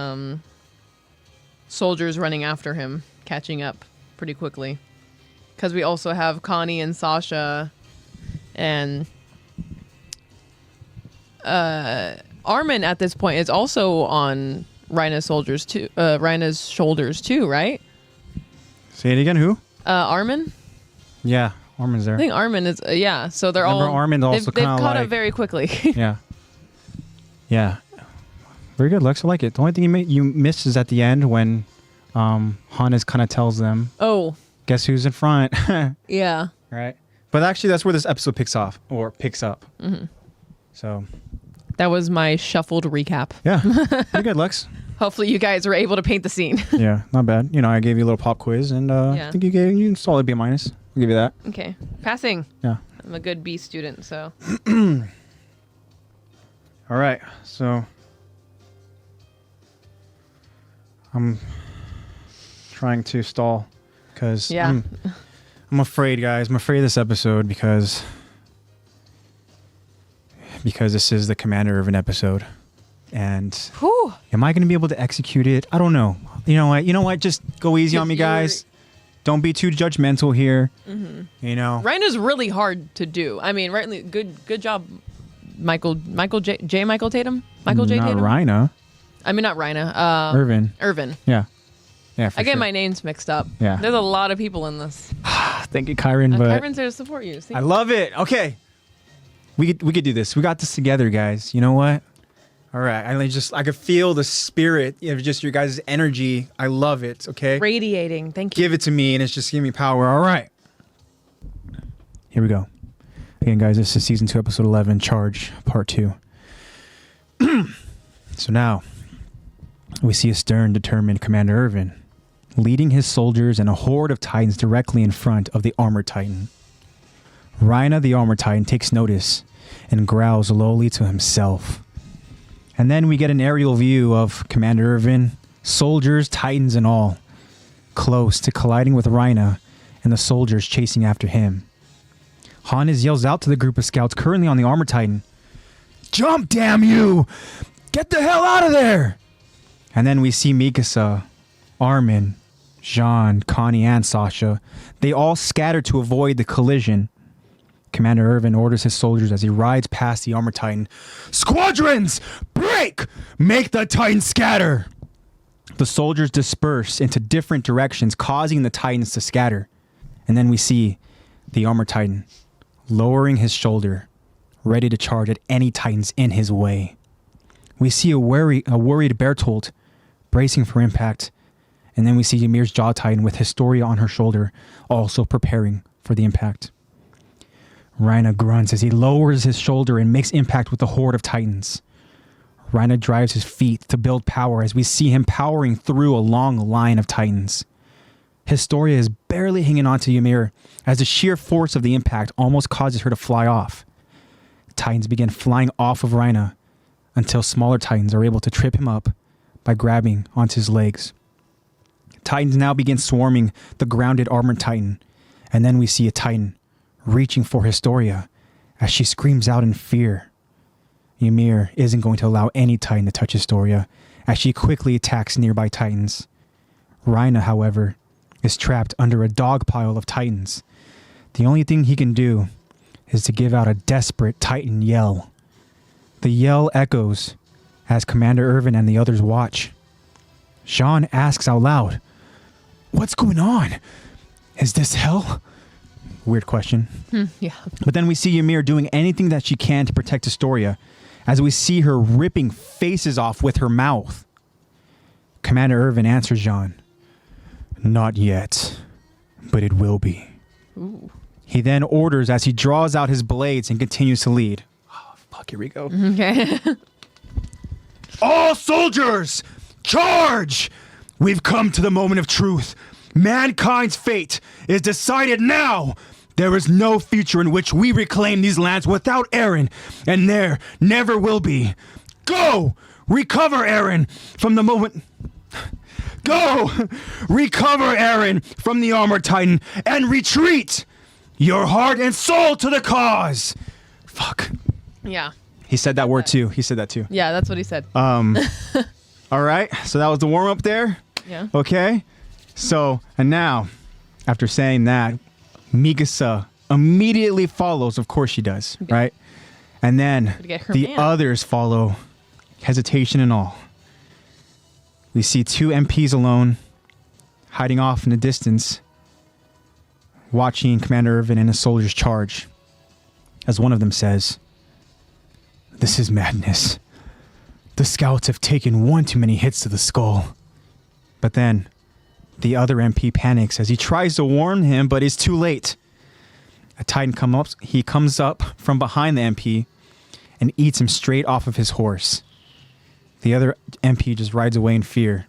soldiers running after him, catching up pretty quickly. Because we also have Connie and Sasha and Armin at this point is also on Rhaina's shoulders too, right? Say it again. Who? Armin. Yeah, Armin's there. I think Armin is. So they're Armin also they've caught up very quickly. Yeah. Very good, Lex. I like it. The only thing you missed is at the end when Hannes kind of tells them, Oh. guess who's in front? Yeah. Right? But actually, that's where this episode picks up. Mm-hmm. So. That was my shuffled recap. Yeah. Pretty good, Lex. Hopefully you guys were able to paint the scene. Yeah, not bad. You know, I gave you a little pop quiz, and I think you solid B-. I'll give you that. Okay. Passing. Yeah. I'm a good B student, so. All right. So I'm trying to stall because I'm afraid, guys. I'm afraid of this episode because this is the Commander Irvin episode. And am I going to be able to execute it? I don't know. You know what? Just go easy on me, guys. Don't be too judgmental here. Mm-hmm. You know, Rhina's really hard to do. I mean, good job, Michael J. Tatum. Michael J. Tatum. Not Rhina. I mean, not Rhina. Irvin. Yeah. Yeah. I get my names mixed up. Yeah. There's a lot of people in this. Thank you, Kyron. But Kyron's there to support you. See? I love it. Okay. We could do this. We got this together, guys. You know what? All right. I could feel the spirit of just your guys' energy. I love it. Okay. Radiating. Thank you. Give it to me, and it's just giving me power. All right. Here we go. Again, guys, this is season 2, episode 11, Charge, part 2. So now we see a stern, determined Commander Irvin leading his soldiers and a horde of Titans directly in front of the armored Titan. Rhina, the armored Titan, takes notice and growls lowly to himself. And then we get an aerial view of Commander Irvin, soldiers, Titans, and all, close to colliding with Rhina and the soldiers chasing after him. Hannes yells out to the group of scouts currently on the armored Titan, "Jump, damn you! Get the hell out of there!" And then we see Mikasa, Armin, Jean, Connie, and Sasha. They all scatter to avoid the collision. Commander Irvin orders his soldiers as he rides past the armored Titan, "Squadrons, break! Make the Titan scatter!" The soldiers disperse into different directions, causing the Titans to scatter. And then we see the armored Titan lowering his shoulder, ready to charge at any Titans in his way. We see a worried Bertolt bracing for impact, and then we see Ymir's Jaw Titan with Historia on her shoulder, also preparing for the impact. Rhina grunts as he lowers his shoulder and makes impact with the horde of Titans. Rhina drives his feet to build power as we see him powering through a long line of Titans. Historia is barely hanging on to Ymir as the sheer force of the impact almost causes her to fly off. Titans begin flying off of Rhina until smaller Titans are able to trip him up by grabbing onto his legs. Titans now begin swarming the grounded armored Titan, and then we see a Titan reaching for Historia as she screams out in fear. Ymir isn't going to allow any Titan to touch Historia as she quickly attacks nearby Titans. Rhina, however, is trapped under a dog pile of Titans. The only thing he can do is to give out a desperate Titan yell. The yell echoes as Commander Irvin and the others watch. Jean asks out loud, "What's going on? Is this hell?" Weird question. Yeah. But then we see Ymir doing anything that she can to protect Historia as we see her ripping faces off with her mouth. Commander Irvin answers Jean, "Not yet, but it will be." Ooh. He then orders as he draws out his blades and continues to lead. Oh, fuck, here we go. Okay. "All soldiers, charge! We've come to the moment of truth. Mankind's fate is decided now. There is no future in which we reclaim these lands without Eren, and there never will be. Go! Recover Eren from the moment... Go! Recover Eren from the armored Titan and retreat! Your heart and soul to the cause!" Fuck. Yeah. He said that word too. Yeah, that's what he said. All right. So that was the warm up there. Yeah. Okay. So, and now, after saying that, Mikasa immediately follows. Of course she does, Okay. right? And then Get her the man. others follow, hesitation and all. We see 2 MPs alone, hiding off in the distance, watching Commander Irvin and his soldiers charge. As one of them says, "This is madness. The scouts have taken one too many hits to the skull. But then the other MP panics as he tries to warn him, but it's too late. A Titan comes up from behind the MP and eats him straight off of his horse. The other MP just rides away in fear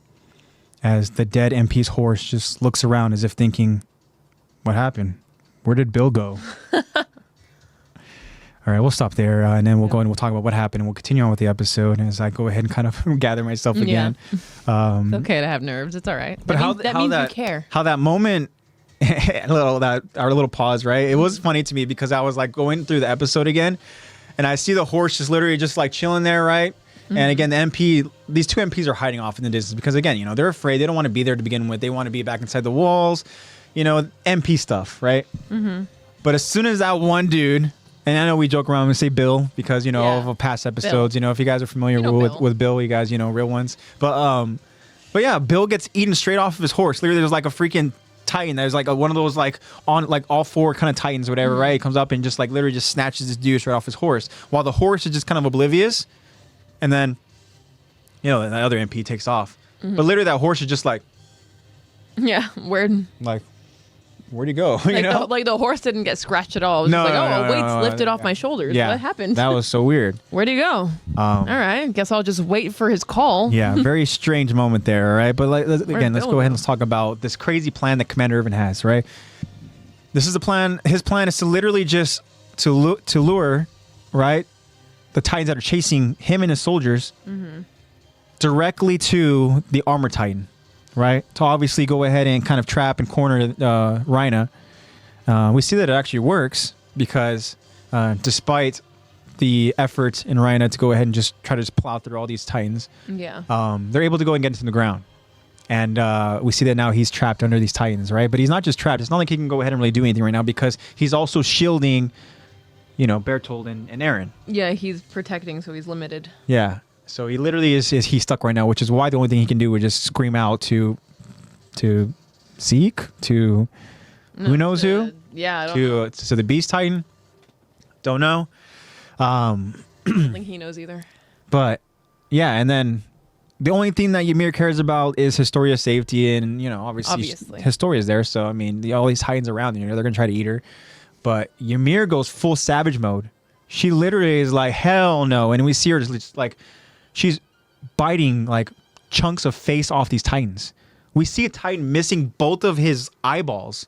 as the dead MP's horse just looks around as if thinking, what happened? Where did Bill go? All right, we'll stop there, and then we'll go and we'll talk about what happened, and we'll continue on with the episode as I go ahead and kind of gather myself again. It's okay to have nerves. It's all right. But that means you care. How that moment, our little pause, right? It was funny to me because I was like going through the episode again, and I see the horse just literally just like chilling there, right? Mm-hmm. And again, these two MPs are hiding off in the distance because again, you know, they're afraid. They don't want to be there to begin with. They want to be back inside the walls, you know, MP stuff, right? Mm-hmm. But as soon as that one dude. And I know we joke around and say Bill because, you know, of past episodes, Bill. You know, if you guys are familiar with Bill, you guys, you know, real ones. But yeah, Bill gets eaten straight off of his horse. Literally, there's like a freaking Titan. There's like one of those like on like all four kind of Titans or whatever, right? He comes up and just like literally just snatches this dude straight off his horse while the horse is just kind of oblivious. And then, you know, the other MP takes off. Mm-hmm. But literally that horse is just like. Yeah, weird. Like. Where'd he go? Like, the horse didn't get scratched at all. It was just like, weight's lifted off my shoulders. Yeah, what happened? That was so weird. Where'd he go? All right. Guess I'll just wait for his call. Yeah, very strange moment there, all right? But let's go ahead and let's talk about this crazy plan that Commander Irvin has, right? This is the plan. His plan is to literally just to lure, right, the Titans that are chasing him and his soldiers directly to the Armor Titan. Right, to obviously go ahead and kind of trap and corner Rhina. We see that it actually works because despite the effort in Rhina to go ahead and just try to plow through all these Titans, they're able to go and get into the ground. And we see that now he's trapped under these Titans, right? But he's not just trapped. It's not like he can go ahead and really do anything right now because he's also shielding, you know, Bertold and Eren. Yeah, he's protecting, so he's limited. Yeah. So he literally he's stuck right now, which is why the only thing he can do is just scream out to Zeke, who knows who? Yeah, I don't know. To the Beast Titan. Don't know. I don't think he knows either. But yeah, and then the only thing that Ymir cares about is Historia's safety, and you know, obviously. Historia's there, so I mean, all these Titans around, you know, they're gonna try to eat her. But Ymir goes full savage mode. She literally is like, hell no, and we see her just like. She's biting like chunks of face off these Titans. We see a Titan missing both of his eyeballs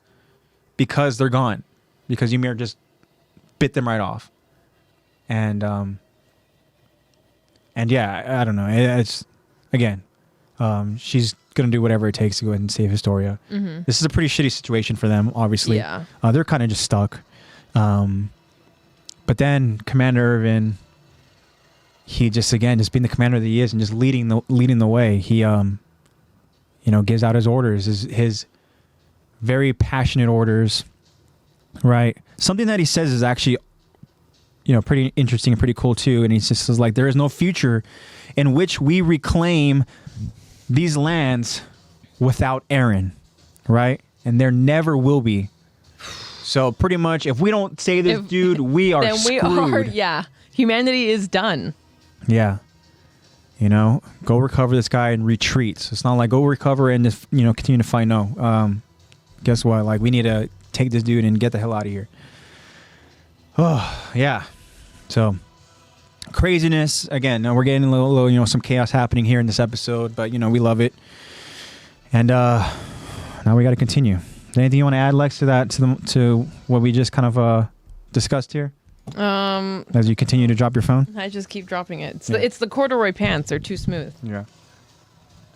because they're gone. Because Ymir just bit them right off. And yeah, I don't know. It's again, she's gonna do whatever it takes to go ahead and save Historia. Mm-hmm. This is a pretty shitty situation for them, obviously. Yeah. They're kind of just stuck. But then Commander Irvin. He just being the commander that he is and just leading the way. He you know, gives out his orders, his very passionate orders, right? Something that he says is actually, you know, pretty interesting and pretty cool too. And he just says like, there is no future in which we reclaim these lands without Eren, right? And there never will be. So pretty much, if we don't say this, dude, we are screwed. Humanity is done. Yeah. You know, go recover this guy and retreat. So it's not like go recover and just, you know, continue to fight. No. Guess what? Like, we need to take this dude and get the hell out of here. Oh, yeah. So, craziness. Again, we're getting a little, you know, some chaos happening here in this episode, but, you know, we love it. And now we got to continue. Is there anything you want to add, Lex, to that, to what we just kind of discussed here? As you continue to drop your phone, I just keep dropping it. It's the corduroy pants; they're too smooth. Yeah.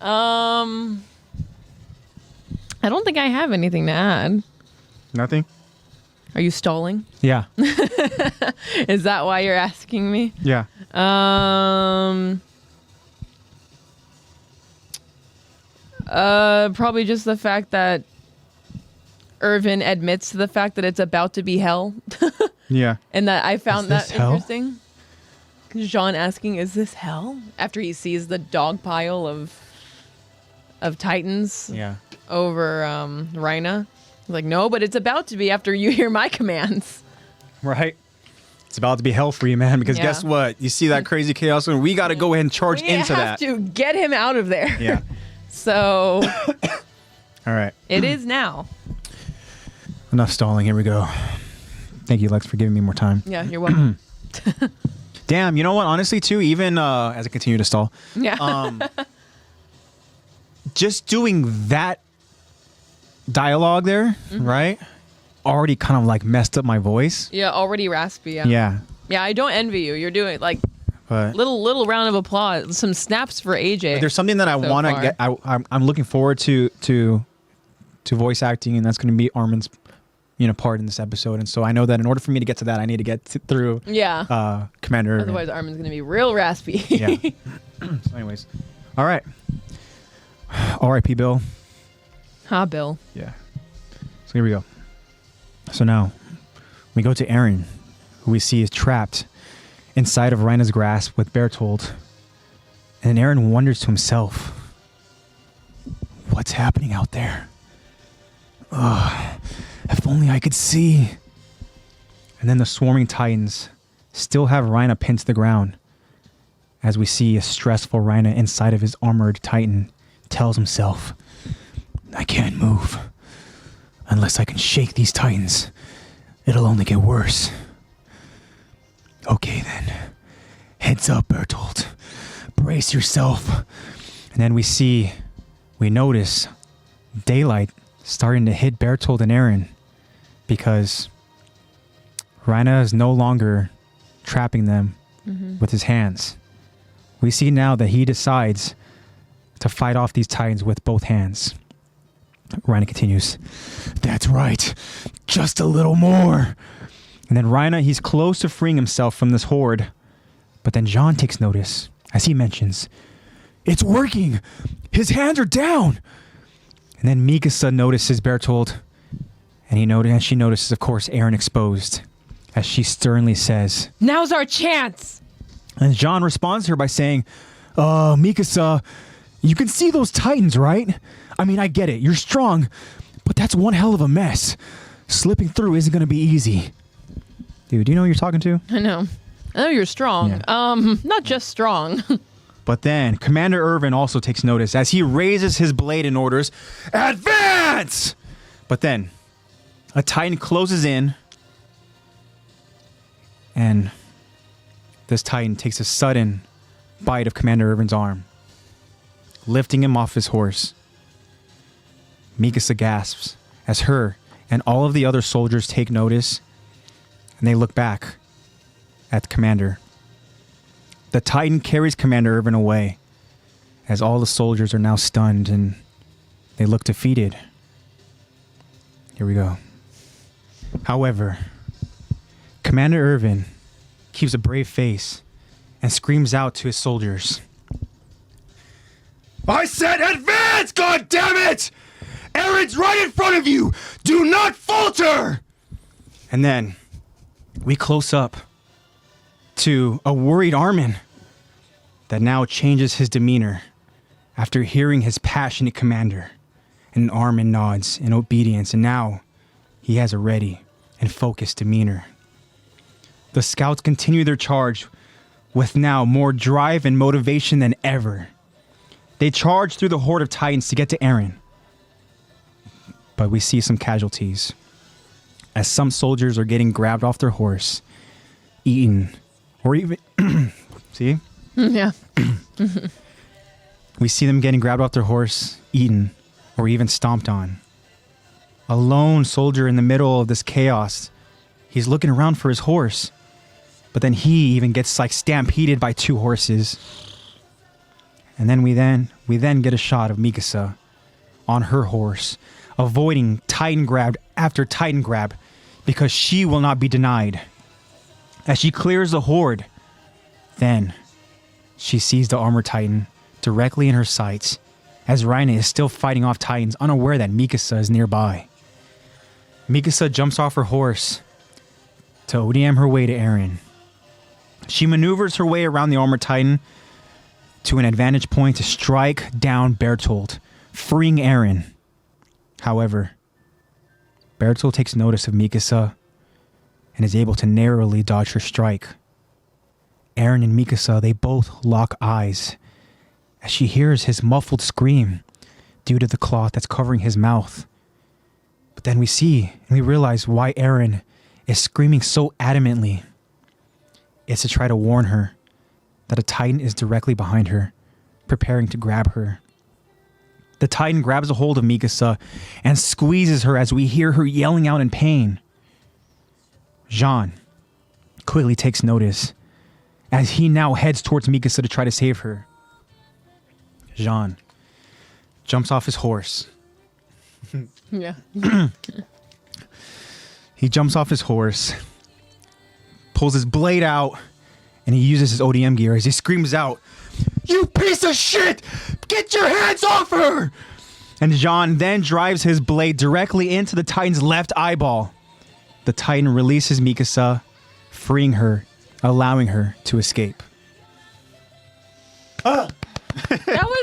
I don't think I have anything to add. Nothing. Are you stalling? Yeah. Is that why you're asking me? Yeah. Probably just the fact that Irvin admits to the fact that it's about to be hell. Yeah. And that I found that interesting. Jean asking, is this hell? After he sees the dog pile of Titans over Rhina. He's like, no, but it's about to be after you hear my commands. Right. It's about to be hell for you, man, because Yeah. guess what? You see that crazy chaos, and we got to go ahead and charge We into have that. to get him out of there. Yeah. So All right. it is now. Enough stalling. Here we go. Thank you, Lex, for giving me more time. Yeah, you're welcome. Damn, you know what? Honestly, too, even as I continue to stall, Yeah. just doing that dialogue there, right? Already kind of like messed up my voice. Yeah, already raspy. Yeah. Yeah. Yeah, I don't envy you. You're doing like But little round of applause, some snaps for AJ. there's something that I so want to far. get. I'm looking forward to voice acting, and that's going to be Armin's, part in this episode. And so I know that in order for me to get to that, I need to get through Yeah. Commander Irvin. Otherwise, Armin's gonna be real raspy. Yeah. So anyways, all right. R.I.P. Bill. Ha, Bill. Yeah. So here we go. So now we go to Aaron, who we see is trapped inside of Rhina's grasp with Bertold. And Aaron wonders to himself, what's happening out there? If only I could see. And then the swarming titans still have Rhina pinned to the ground, as we see a stressful Rhina inside of his armored titan tells himself, I can't move. Unless I can shake these titans, it'll only get worse. Okay then. Heads up, Bertold. Brace yourself. And then we notice daylight starting to hit Bertold and Aaron, because Rhina is no longer trapping them with his hands. We see now that he decides to fight off these titans with both hands. Rhina continues, that's right, just a little more. And then Rhina, he's close to freeing himself from this horde, but then John takes notice as he mentions, it's working, his hands are down. And then Mikasa notices Bertold, and she notices, of course, Aaron exposed, as she sternly says, Now's our chance. and John responds to her by saying, Mikasa, you can see those titans, right? I mean, I get it. You're strong, but that's one hell of a mess. Slipping through isn't going to be easy. Dude, do you know who you're talking to? I know you're strong. Yeah. Not just strong. But then Commander Irvin also takes notice as he raises his blade and orders, advance! But then a titan closes in, and this titan takes a sudden bite of Commander Irvin's arm, lifting him off his horse. Mikasa gasps as her and all of the other soldiers take notice, and they look back at the commander. The titan carries Commander Irvin away, as all the soldiers are now stunned and they look defeated. Here we go. However, Commander Irvin keeps a brave face and screams out to his soldiers, I said advance, goddammit! Aaron's right in front of you! Do not falter! And then we close up to a worried Armin that now changes his demeanor after hearing his passionate commander. And Armin nods in obedience, and now he has a ready and focused demeanor. The scouts continue their charge with now more drive and motivation than ever. They charge through the horde of titans to get to Aaron. But we see some casualties, as some soldiers are getting grabbed off their horse, eaten, or even... see? Yeah. We see them getting grabbed off their horse, eaten, or even stomped on. A lone soldier in the middle of this chaos, he's looking around for his horse, but then he even gets like stampeded by two horses. And then we then get a shot of Mikasa on her horse, avoiding Titan grab after Titan grab, because she will not be denied. As she clears the horde, then she sees the armor Titan directly in her sights, as Rhina is still fighting off Titans, unaware that Mikasa is nearby. Mikasa jumps off her horse to ODM her way to Aaron. She maneuvers her way around the armor Titan to an advantage point to strike down Bertold, freeing Aaron. However, Bertold takes notice of Mikasa and is able to narrowly dodge her strike. Eren and Mikasa, they both lock eyes as she hears his muffled scream due to the cloth that's covering his mouth. But then we see and we realize why Eren is screaming so adamantly. It's to try to warn her that a Titan is directly behind her, preparing to grab her. The Titan grabs a hold of Mikasa and squeezes her as we hear her yelling out in pain. Jean quickly takes notice as he now heads towards Mikasa to try to save her. Jean jumps off his horse. Yeah. He jumps off his horse, pulls his blade out, and he uses his ODM gear as he screams out, "You piece of shit! Get your hands off her!" And Jean then drives his blade directly into the Titan's left eyeball. The Titan releases Mikasa, freeing her, allowing her to escape. That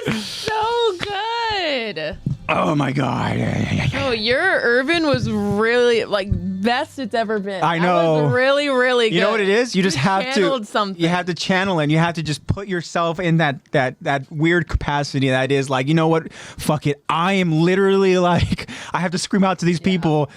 was so good. Oh my god. Oh, your Irvin was really like best it's ever been. I know. That was really, really good. You know what it is? You just have channeled to something. You have to channel and you have to just put yourself in that weird capacity that is like, you know what? Fuck it. I am literally like, I have to scream out to these people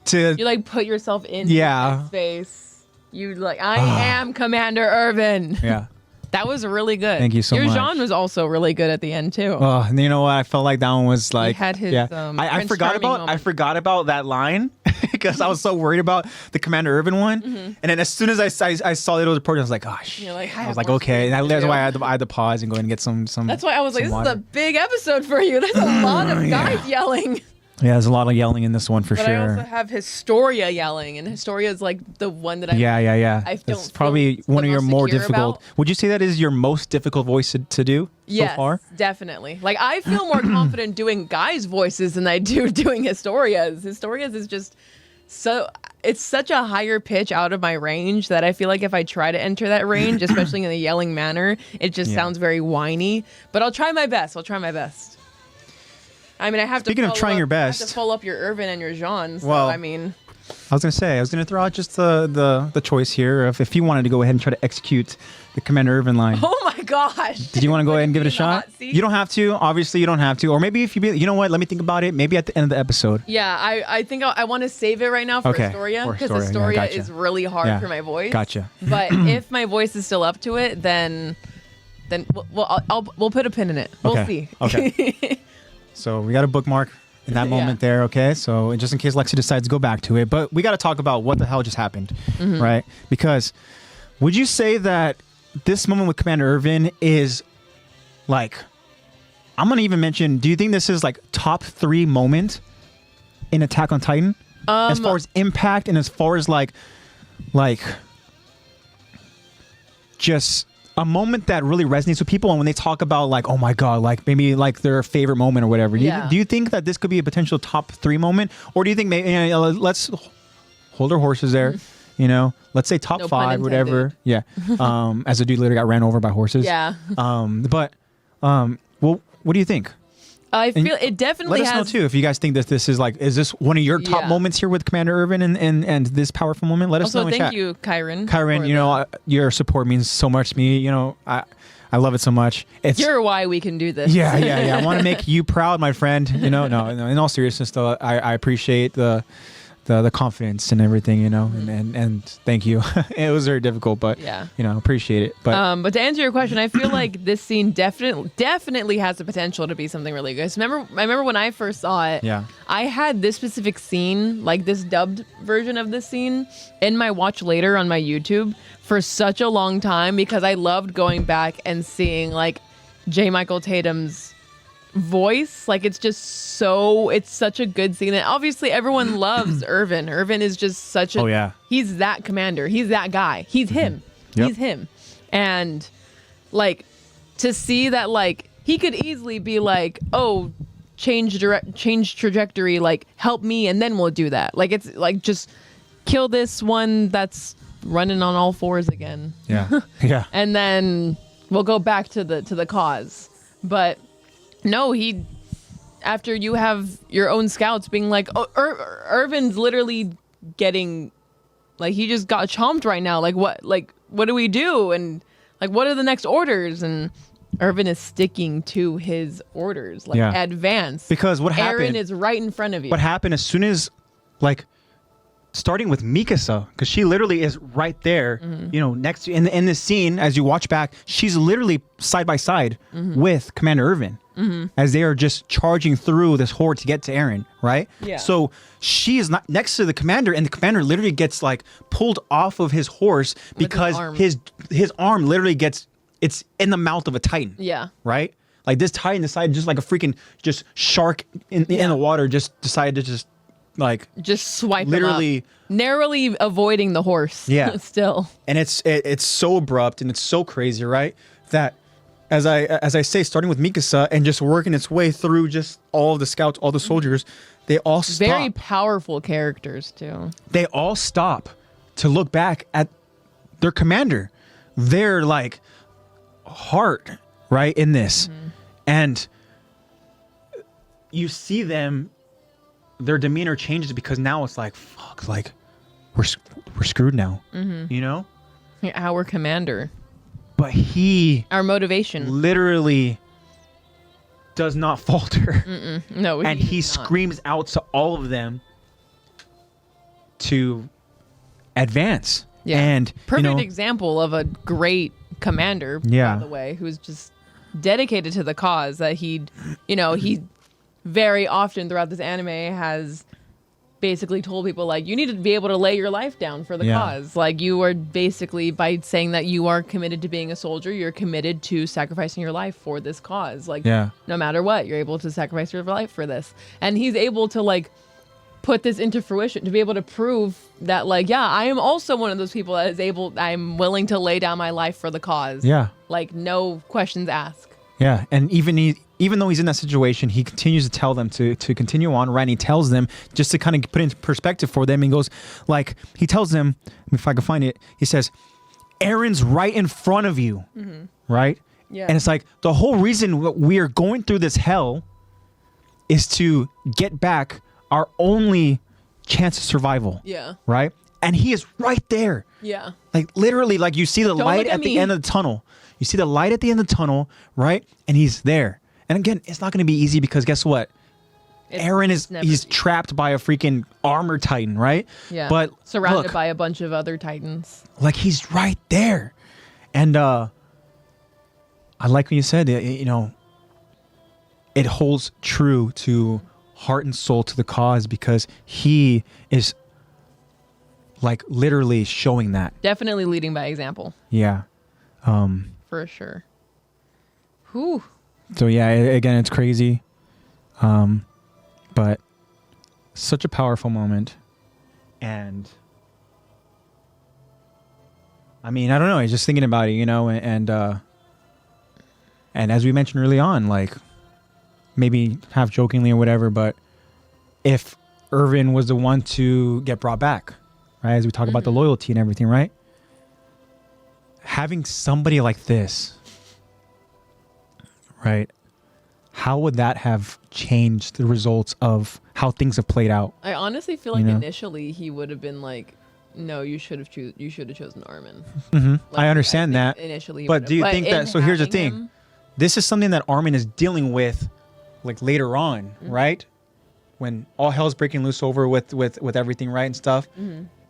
to You like put yourself in Yeah. space. You like, I am Commander Irvin. Yeah. That was really good. Thank you so Your much. Jean was also really good at the end too. Oh, and you know what? I felt like that one was like, had his, I Prince forgot Charming about moment. that line because I was so worried about the Commander Irvin one. And then as soon as I saw it was reported, I was like, gosh. You're like, I I have was like, more okay. screens And to that's do. why I had to pause and go and get some. That's why I was like, some this water. is a big episode for you. There's a lot of guys yelling. Yeah, there's a lot of yelling in this one for But sure. I also have Historia yelling, and Historia is like the one that I Yeah. I don't It's probably feel one the of your most more secure difficult. about. Would you say that is your most difficult voice to do yes, so far? definitely. Like I feel more confident doing guys' voices than I do doing Historia's. Historia's is just so it's such a higher pitch out of my range that I feel like if I try to enter that range, especially in a yelling manner, it just sounds very whiny. But I'll try my best. I mean, I have Speaking to. of trying your I have best, to follow up your Irvin and your Jean. So, Well- I mean, I was gonna throw out just the choice here of if you wanted to go ahead and try to execute the Commander Irvin line. oh my gosh! Did you want to go ahead and give it a Putting me in the shot? hot seat? You don't have to. Obviously, you don't have to. Or maybe if you know what? Let me think about it. Maybe at the end of the episode. Yeah, I think I want to save it right now for Okay, Historia for because Historia, Historia yeah, gotcha. is really hard Yeah, for my voice. Gotcha. But if my voice is still up to it, then we'll put a pin in it. We'll Okay, see. okay. So we got a bookmark in that moment there, okay? So just in case Lexi decides to go back to it, but we got to talk about what the hell just happened, right? Because would you say that this moment with Commander Irvin is like, I'm going to even mention, do you think this is like top 3 moment in Attack on Titan? As far as impact and as far as like just a moment that really resonates with people, and when they talk about like, oh my god, like maybe like their favorite moment or whatever. Yeah. Do you think that this could be a potential top 3 moment, or do you think maybe let's hold our horses there? You know, let's say top No pun 5, whatever. Yeah. As a dude later got ran over by horses. Yeah. But well, what do you think? I feel it definitely Let us know has. too if you guys think that this is like, is this one of your top Yeah. moments here with Commander Irvin and this powerful moment? Let us know Also, in thank chat. you, Kyron. Kyron, for you know, your support means so much to me. You know, I love it so much. It's You're why we can do this. yeah. I want to make you proud, my friend. You know, no, in all seriousness, though, I appreciate the confidence and everything. You know, and thank you. It was very difficult, but Yeah. you know, appreciate it. But But to answer your question, I feel like this scene definitely has the potential to be something really good. So I remember when I first saw it. Yeah. I had this specific scene, like this dubbed version of this scene, in my watch later on my YouTube for such a long time because I loved going back and seeing like J. Michael Tatum's voice. Like it's such a good scene. And obviously everyone loves Irvin. Irvin is just such a Oh, yeah. he's that commander. He's that guy. He's him. Yep. He's him. And like to see that like he could easily be like, oh, change trajectory, like help me and then we'll do that. Like it's like just kill this one that's running on all 4s again. yeah, yeah. And then we'll go back to the cause. But no, after you have your own scouts being like, oh, Irvin's literally getting Like, he just got chomped right now. Like, what do we do? And like, what are the next orders? And Irvin is sticking to his orders, like advance. Because what happened? Eren is right in front of you. What happened as soon as, like, starting with Mikasa, because she literally is right there, you know, next to in this scene. As you watch back, she's literally side by side with Commander Irvin as they are just charging through this horde to get to Eren, right? Yeah. So she is not next to the commander, and the commander literally gets like pulled off of his horse because his arm literally gets. It's in the mouth of a titan. Yeah. Right? Like, this titan decided, just like a freaking just shark in the water, just decided to just swipe literally him up. Narrowly avoiding the horse. Yeah. Still. And it's so abrupt and it's so crazy, right? That as I say, starting with Mikasa and just working its way through just all of the scouts, all the soldiers, they all stop. Very powerful characters too. They all stop to look back at their commander. They're like heart, right, in this. And you see them, their demeanor changes because now it's like, fuck, like we're screwed now, you know? Our commander. But our motivation literally does not falter. No, and he screams out to all of them to advance. Yeah. And perfect example of a great commander, by the way, who's just dedicated to the cause. That he very often throughout this anime has basically told people, like, you need to be able to lay your life down for the cause. Like, you are basically, by saying that you are committed to being a soldier, you're committed to sacrificing your life for this cause. Like, no matter what, you're able to sacrifice your life for this. And he's able to, like, put this into fruition, to be able to prove that, like, I am also one of those people that is able, I'm willing to lay down my life for the cause. Yeah. Like, no questions asked. Yeah. And even though he's in that situation, he continues to tell them to continue on, right? And he tells them, just to kind of put into perspective for them, he goes, like, he tells them, if I can find it, he says, Eren's right in front of you, right? Yeah. And it's like, the whole reason we are going through this hell is to get back our only chance of survival. Yeah. Right? And he is right there. Yeah. Like, literally, like, you see the light at the end of the tunnel. You see the light at the end of the tunnel, right? And he's there. And again, it's not going to be easy because guess what? Eren he's trapped by a freaking armor titan, right? Yeah. But surrounded by a bunch of other titans. Like, he's right there. And I like when you said, you know, it holds true to heart and soul to the cause because he is, like, literally showing that. Definitely leading by example. Yeah. For sure. Whew. So yeah, again, it's crazy. But such a powerful moment. And I mean, I don't know, I was just thinking about it, you know, and as we mentioned early on, like, maybe half jokingly or whatever, but if Irvin was the one to get brought back, right? As we talk about the loyalty and everything, right? Having somebody like this, right? How would that have changed the results of how things have played out? I honestly feel like initially he would have been like, no, you should have chosen Armin. Like, I understand that. Initially, but do you think that, so here's the thing. This is something that Armin is dealing with, like, later on, right? When all hell's breaking loose over with everything, right, and stuff.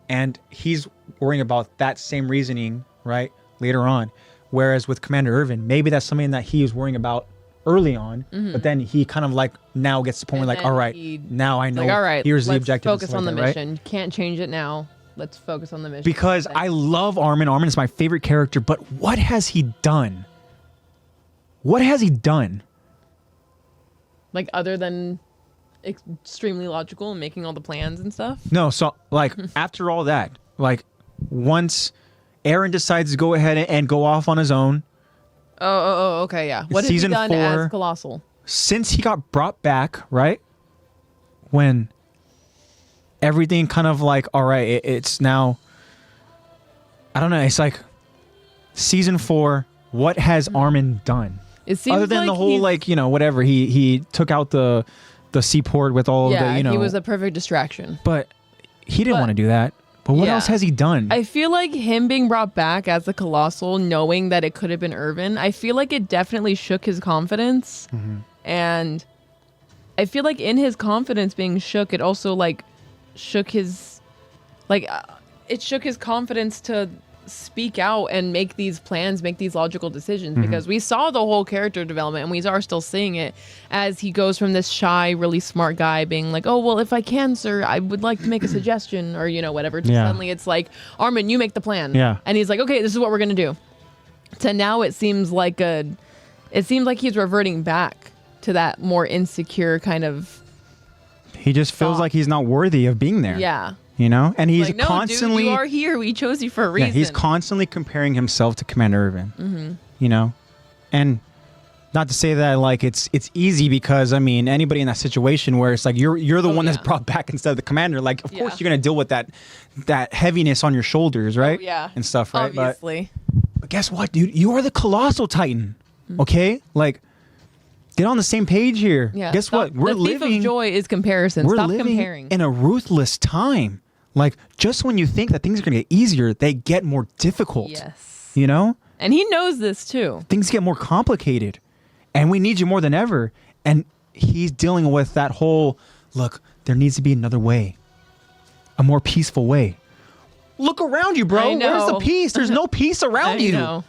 And he's worrying about that same reasoning, right, later on. Whereas with Commander Irvin, maybe that's something that he was worrying about early on, but then he kind of, like, now gets to the point where, like, all right, now I know, like, all right, here's the objective. Focus on the mission. Right? Can't change it now. Let's focus on the mission. Because I love Armin. Armin is my favorite character, but what has he done? What has he done? Like, other than extremely logical and making all the plans and stuff? No, so, like, after all that, like, once Eren decides to go ahead and go off on his own. Oh, okay, yeah. What has he done as Colossal? Since he got brought back, right? When everything kind of, like, all right, it's now, I don't know, it's like season 4, what has Armin done? It seems other than like the whole, like, you know, whatever, he took out the seaport with all of the, you know. He was a perfect distraction. But he didn't want to do that. But what else has he done? I feel like him being brought back as the Colossal, knowing that it could have been Irvin, I feel like it definitely shook his confidence. And I feel like in his confidence being shook, it also like shook his, it shook his confidence to speak out and make these plans, make these logical decisions, because we saw the whole character development, and we are still seeing it as he goes from this shy, really smart guy being like, oh, well, if I can, sir, I would like to make a suggestion, or, you know, whatever. Suddenly it's like, Armin, you make the plan. And he's like, okay, this is what we're going to do. So now it seems like he's reverting back to that more insecure kind of. He just feels like he's not worthy of being there. Yeah. You know, and he's like, no, constantly. Dude, you are here. We chose you for a reason. Yeah, he's constantly comparing himself to Commander Irvin. You know, and not to say that like it's easy, because I mean anybody in that situation where it's like you're the one that's brought back instead of the commander. Like of course you're gonna deal with that heaviness on your shoulders, right? And stuff, right? Obviously. But guess what, dude? You are the colossal titan. Okay, like. Get on the same page here. Yeah, guess what? We're living. The thief of joy is comparison. Stop comparing. In a ruthless time. Like, just when you think that things are going to get easier, they get more difficult. Yes. You know? And he knows this too. Things get more complicated. And we need you more than ever. And he's dealing with that whole, look, there needs to be another way. A more peaceful way. Look around you, bro. Where's the peace? There's no peace around you. Know.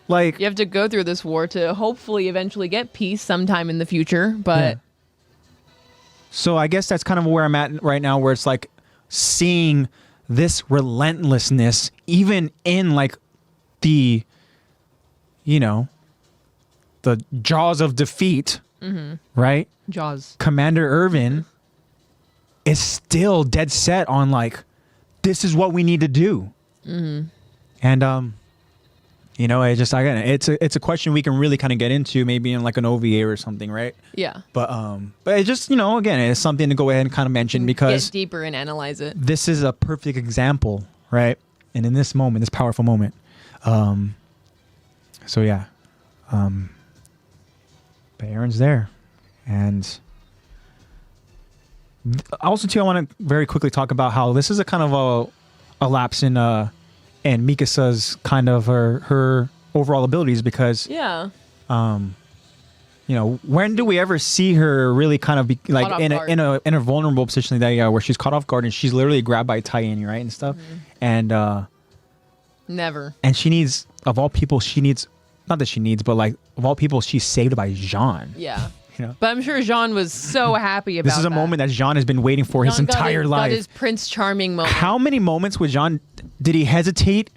Like, you have to go through this war to hopefully eventually get peace sometime in the future. But yeah. So I guess that's kind of where I'm at right now, where it's like seeing this relentlessness even in like the, you know, the jaws of defeat, right? Jaws. Commander Irvin is still dead set on like, this is what we need to do. And, you know, it's a question we can really kind of get into maybe in like an OVA or something, right? Yeah. But it just, you know, again, it's something to go ahead and kind of mention, because get deeper and analyze it. This is a perfect example, right? And in this moment, this powerful moment. So yeah. But Aaron's there. And also too, I want to very quickly talk about how this is a kind of a lapse in Mikasa's kind of her overall abilities, because yeah, you know, when do we ever see her really kind of be like in a vulnerable position like that, where she's caught off guard and she's literally grabbed by a Titan, right, and stuff, and never. And she needs, of all people, not that she needs, but like of all people, she's saved by Jean. Yeah. You know? But I'm sure Jean was so happy about this is a moment that Jean has been waiting for his entire life. Got his Prince Charming moment. How many moments with Jean did he hesitate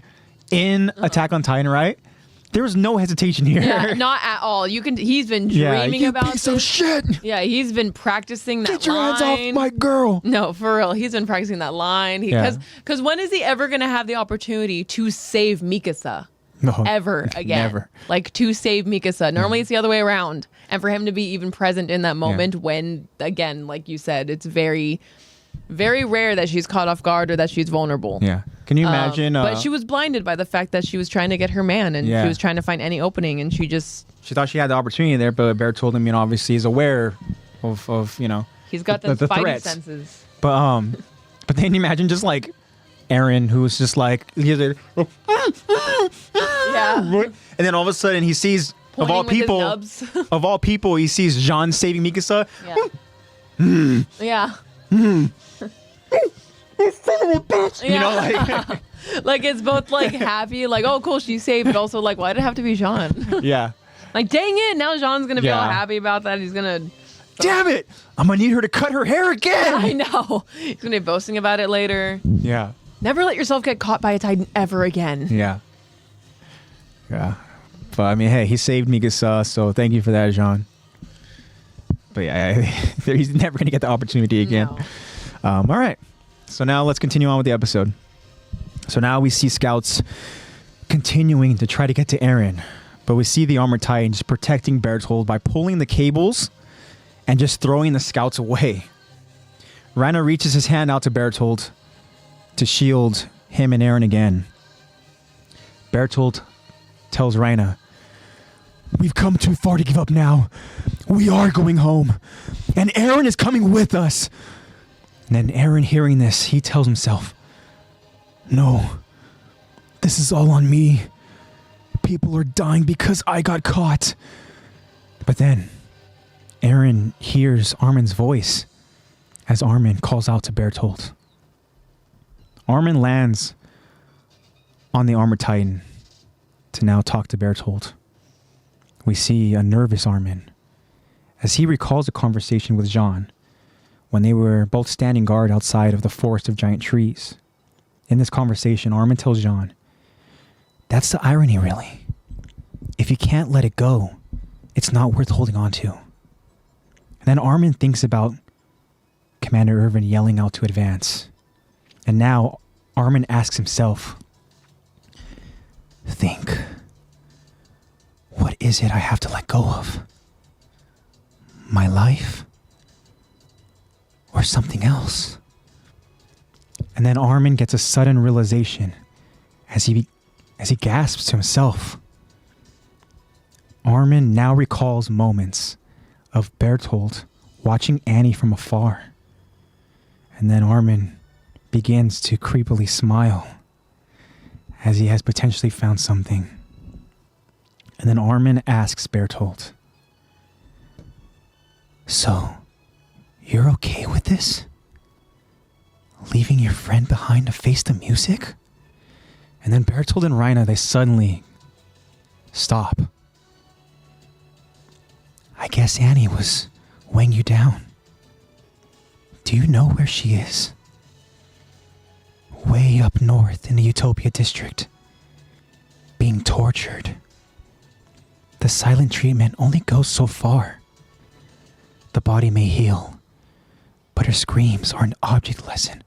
in Attack on Titan, right? There was no hesitation here. Yeah, not at all. He's been dreaming about piece of shit. Yeah, he's been practicing that line. Get your hands off my girl. No, for real. He's been practicing that line. Because when is he ever going to have the opportunity to save Mikasa? No, ever again. Never. Like, to save Mikasa. Normally it's the other way around. And for him to be even present in that moment when, again, like you said, it's very, very rare that she's caught off guard or that she's vulnerable. Yeah. Can you imagine? But she was blinded by the fact that she was trying to get her man, and she was trying to find any opening, and she thought she had the opportunity there, but Bear told him, you know, obviously he's aware of you know, he's got the spidey threats. Senses. But then you imagine just like Eren, who was just like, yeah. And then all of a sudden he sees, of all people, he sees Jean saving Mikasa. Yeah. You know, like like it's both like happy, like, oh cool, she's saved, but also like, why did it have to be Jean? Yeah. Like, dang it, now Jean's gonna be all happy about that. He's gonna, damn it, I'm gonna need her to cut her hair again. I know. He's gonna be boasting about it later. Yeah. Never let yourself get caught by a Titan ever again. Yeah. Yeah. But I mean, hey, he saved Mikasa, so thank you for that, Jean. But yeah, he's never gonna get the opportunity again. No. All right. So now let's continue on with the episode. So now we see scouts continuing to try to get to Eren, but we see the armored Titan just protecting Bertold by pulling the cables and just throwing the scouts away. Reiner reaches his hand out to Bertold to shield him and Eren again. Bertold tells Reiner, "We've come too far to give up now. We are going home, and Eren is coming with us." And then Eren, hearing this, he tells himself, No, this is all on me. People are dying because I got caught. But then, Eren hears Armin's voice as Armin calls out to Bertolt. Armin lands on the armored titan to now talk to Bertolt. We see a nervous Armin as he recalls a conversation with Jean when they were both standing guard outside of the forest of giant trees. In this conversation, Armin tells Jean, "That's the irony, really. If you can't let it go, it's not worth holding on to." And then Armin thinks about Commander Irvin yelling out to advance. And now Armin asks himself, "Think, what is it I have to let go of? My life? Or something else?" And then Armin gets a sudden realization as he gasps to himself. Armin now recalls moments of Bertolt watching Annie from afar. And then Armin begins to creepily smile as he has potentially found something. And then Armin asks Bertolt, "So, you're okay with this? Leaving your friend behind to face the music?" And then Bertolt and Reina, they suddenly stop. "I guess Annie was weighing you down. Do you know where she is?" "Way up north in the Utopia district, being tortured. The silent treatment only goes so far. The body may heal, but her screams are an object lesson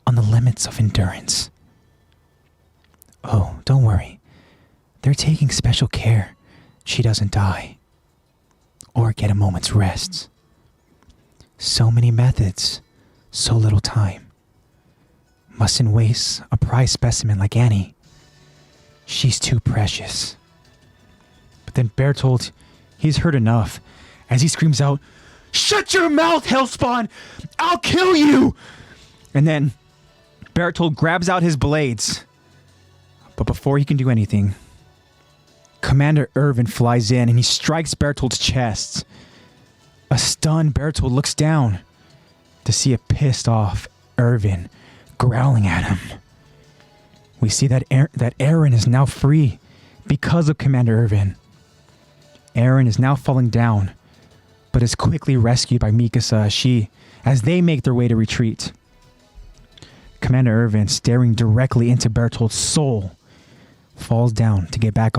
on the limits of endurance. Oh, don't worry. They're taking special care she doesn't die or get a moment's rest. So many methods, so little time. Mustn't waste a prize specimen like Annie. She's too precious." But then Bertolt, he's heard enough as he screams out, "Shut your mouth, Hellspawn! I'll kill you!" And then Bertolt grabs out his blades. But before he can do anything, Commander Irvin flies in and he strikes Bertolt's chest. A stunned Bertolt looks down to see a pissed off Irvin growling at him. We see that Eren is now free because of Commander Irvin. Eren is now falling down, but is quickly rescued by Mikasa as they make their way to retreat. Commander Irvin, staring directly into Bertolt's soul, falls down to get back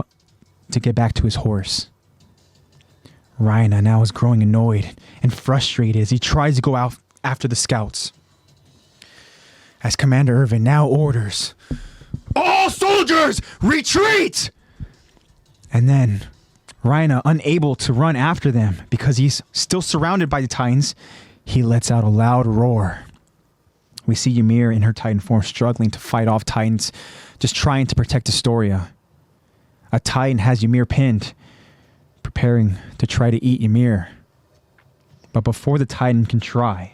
to his horse. Reina now is growing annoyed and frustrated as he tries to go out after the scouts. As Commander Irvin now orders, "All soldiers, retreat!" And then Reina, unable to run after them because he's still surrounded by the Titans, he lets out a loud roar. We see Ymir in her Titan form struggling to fight off Titans, just trying to protect Astoria. A Titan has Ymir pinned, preparing to try to eat Ymir. But before the Titan can try,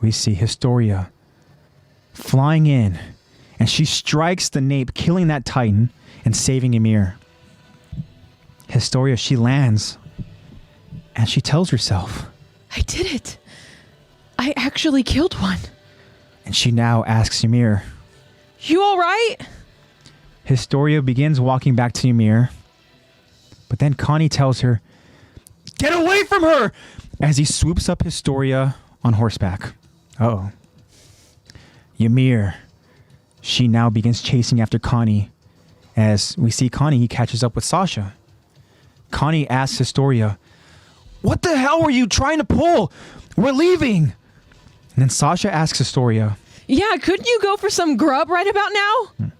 we see Historia flying in, and she strikes the nape, killing that Titan and saving Ymir. Historia, she lands, and she tells herself, "I did it. I actually killed one." And she now asks Ymir, "You all right?" Historia begins walking back to Ymir, but then Connie tells her, "Get away from her!" as he swoops up Historia on horseback. Uh-oh. Ymir, she now begins chasing after Connie. As we see Connie, he catches up with Sasha. Connie asks Historia, "What the hell were you trying to pull? We're leaving!" And then Sasha asks Historia, "Yeah, couldn't you go for some grub right about now?"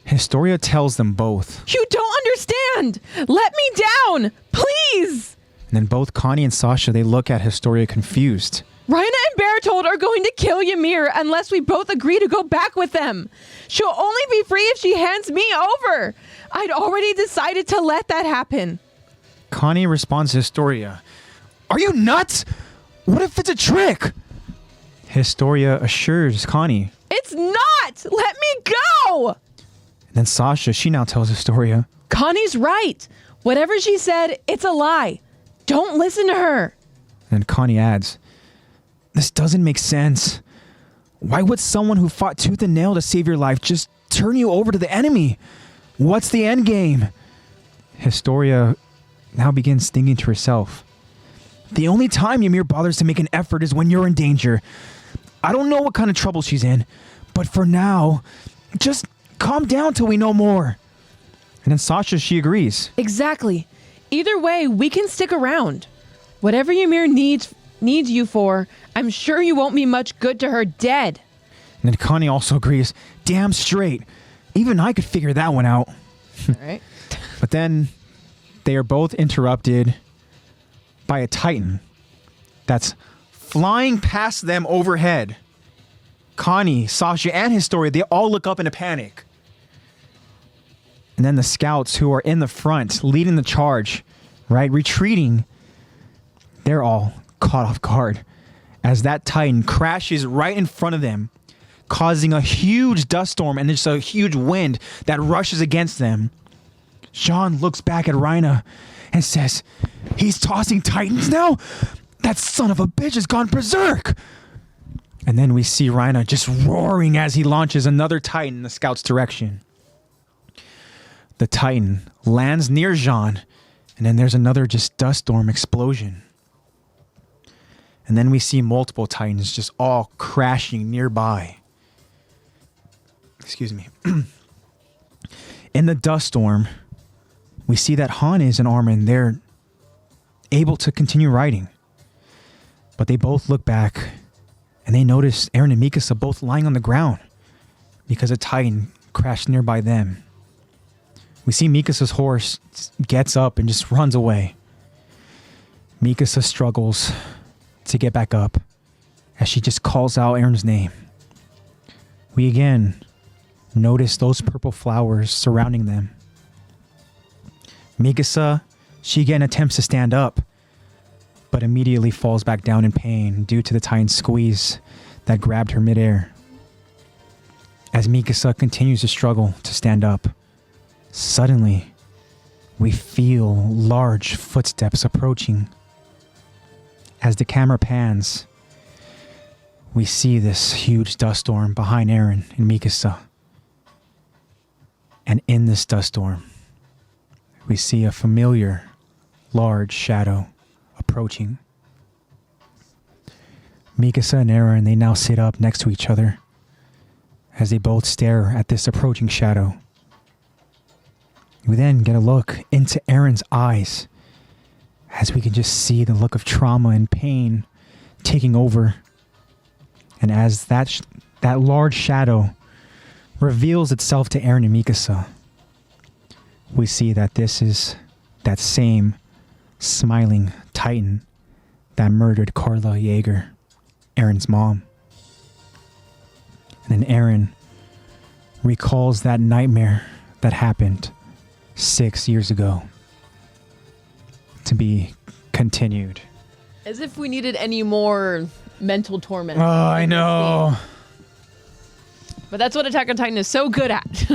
Historia tells them both. "You don't understand! Let me down! Please!" And then both Connie and Sasha, they look at Historia confused. "Reina and Bertolt are going to kill Ymir unless we both agree to go back with them. She'll only be free if she hands me over. I'd already decided to let that happen." Connie responds to Historia, "Are you nuts? What if it's a trick?" Historia assures Connie, It's not! Let me go! And then Sasha, she now tells Historia. Connie's right. Whatever she said, it's a lie. Don't listen to her. And Connie adds, this doesn't make sense. Why would someone who fought tooth and nail to save your life just turn you over to the enemy? What's the end game? Historia now begins thinking to herself. The only time Ymir bothers to make an effort is when you're in danger. I don't know what kind of trouble she's in, but for now, just calm down till we know more. And then Sasha, she agrees. Exactly. Either way, we can stick around. Whatever Ymir needs you for, I'm sure you won't be much good to her dead. And then Connie also agrees. Damn straight. Even I could figure that one out. All right. But then they are both interrupted by a Titan that's flying past them overhead. Connie, Sasha, and Historia, they all look up in a panic. And then the scouts who are in the front, leading the charge, right, retreating, they're all caught off guard as that Titan crashes right in front of them, causing a huge dust storm and just a huge wind that rushes against them. Jean looks back at Rhina and says, he's tossing Titans now? That son of a bitch has gone berserk! And then we see Rhina just roaring as he launches another Titan in the scout's direction. The Titan lands near Jean, and then there's another just dust storm explosion. And then we see multiple Titans just all crashing nearby. Excuse me. In the dust storm, we see that Hannes and Armin, they're able to continue riding. But they both look back and they notice Eren and Mikasa both lying on the ground because a Titan crashed nearby them. We see Mikasa's horse gets up and just runs away. Mikasa struggles to get back up as she just calls out Eren's name. We again notice those purple flowers surrounding them. Mikasa, she again attempts to stand up, but immediately falls back down in pain due to the Titan's squeeze that grabbed her midair. As Mikasa continues to struggle to stand up, suddenly we feel large footsteps approaching. As the camera pans, we see this huge dust storm behind Eren and Mikasa. And in this dust storm, we see a familiar, large shadow approaching. Mikasa and Eren, they now sit up next to each other as they both stare at this approaching shadow. We then get a look into Eren's eyes as we can just see the look of trauma and pain taking over. And as that large shadow reveals itself to Eren and Mikasa, we see that this is that same smiling Titan that murdered Carla Yeager, Eren's mom. And then Eren recalls that nightmare that happened 6 years ago to be continued. As if we needed any more mental torment. Oh, I know. But that's what Attack on Titan is so good at.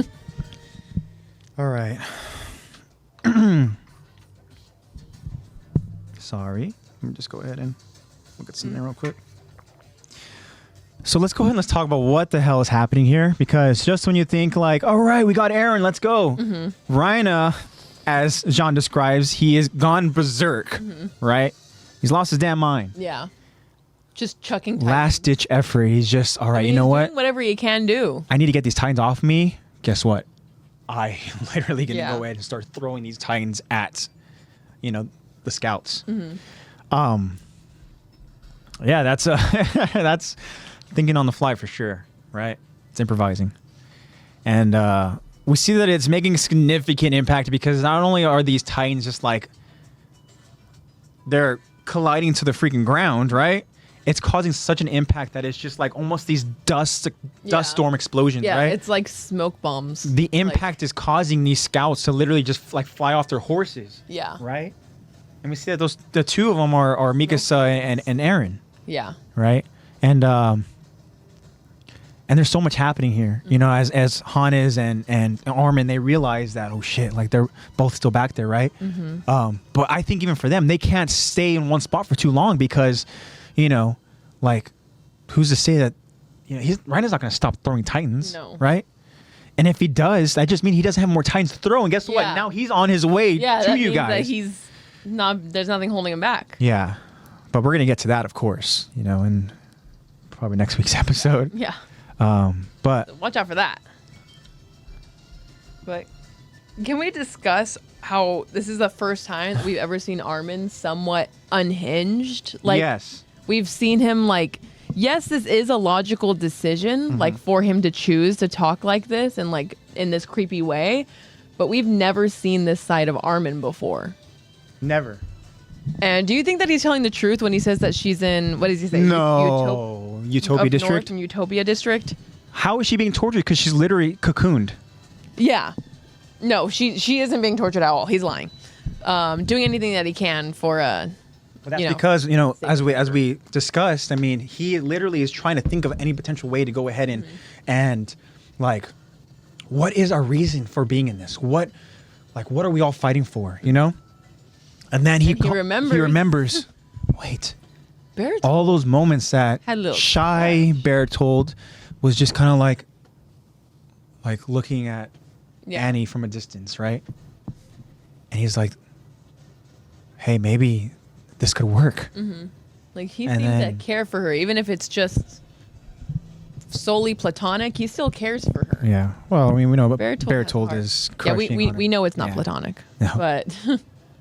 All right. Sorry. Let me just go ahead and look at something real quick. So let's go ahead and let's talk about what the hell is happening here. Because just when you think like, all right, we got Eren, let's go. Rhina, as Jean describes, he is gone berserk, right? He's lost his damn mind. Yeah. Just chucking Titans. Last ditch effort. He's just, all right, you know what? Whatever he can do. I need to get these Titans off me. Guess what? I literally gonna go ahead and start throwing these Titans at, the scouts. Yeah, that's that's thinking on the fly for sure, right? It's improvising. And we see that it's making a significant impact because not only are these Titans just like, they're colliding to the freaking ground, right? It's causing such an impact that it's just like almost these dust storm explosions, right? Yeah, it's like smoke bombs. The impact is causing these scouts to literally just like fly off their horses. Yeah. Right? And we see that the two of them are Mikasa and Eren. Yeah. Right? And And there's so much happening here, you know, as Hannes and Armin, they realize that, oh shit, like they're both still back there, right? But I think even for them, they can't stay in one spot for too long because, you know, like, who's to say that, you know, Reina's not going to stop throwing Titans, right? And if he does, that just means he doesn't have more Titans to throw. And guess what? Now he's on his way to you guys. That he's not. There's nothing holding him back. Yeah, but we're gonna get to that, of course. You know, in probably next week's episode. Yeah. But watch out for that. But can we discuss how this is the first time that we've ever seen Armin somewhat unhinged? Like, yes, we've seen him like. Yes, this is a logical decision, like for him to choose to talk like this and like in this creepy way, but we've never seen this side of Armin before. Never. And do you think that he's telling the truth when he says that she's in, what does he say? No, Utopia District. In Utopia District. How is she being tortured? Because she's literally cocooned. Yeah. No, she isn't being tortured at all. He's lying. Doing anything that he can for But that's because, you know, as we discussed, I mean, he literally is trying to think of any potential way to go ahead and like, what is our reason for being in this? What are we all fighting for, you know? And then he remembers, wait, Bertold. all those moments that shy Bertold was just kind of like looking at Annie from a distance, right? And he's like, hey, maybe this could work. Like he seems to care for her, even if it's just solely platonic. He still cares for her. Yeah. Well, I mean, we know, but Bertold is crushing. Yeah, we know it's not platonic, but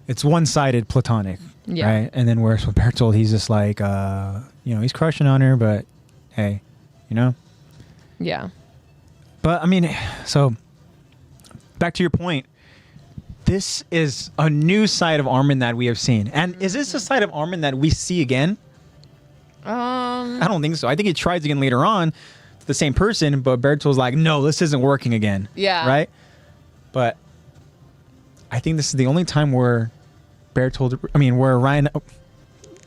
it's one-sided platonic, right? And then whereas with Bertold, he's just like, you know, he's crushing on her, but hey, you know. Yeah. But I mean, so back to your point. This is a new side of Armin that we have seen. And is this a side of Armin that we see again? I don't think so. I think he tries again later on to the same person, but Bertold's like, no, this isn't working again. Yeah. Right? But I think this is the only time where where Ryan... Oh,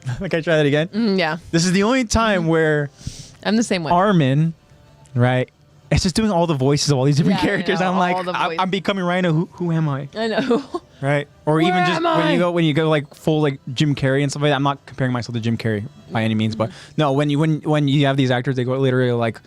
can I try that again? Yeah. This is the only time where... I'm the same way. Armin, right? It's just doing all the voices of all these different characters. I'm like, I'm becoming Rhino. Who am I? I know. Right? Or even just when you go like full like Jim Carrey and stuff like that. I'm not comparing myself to Jim Carrey by any means, but no, when you have these actors, they go literally like,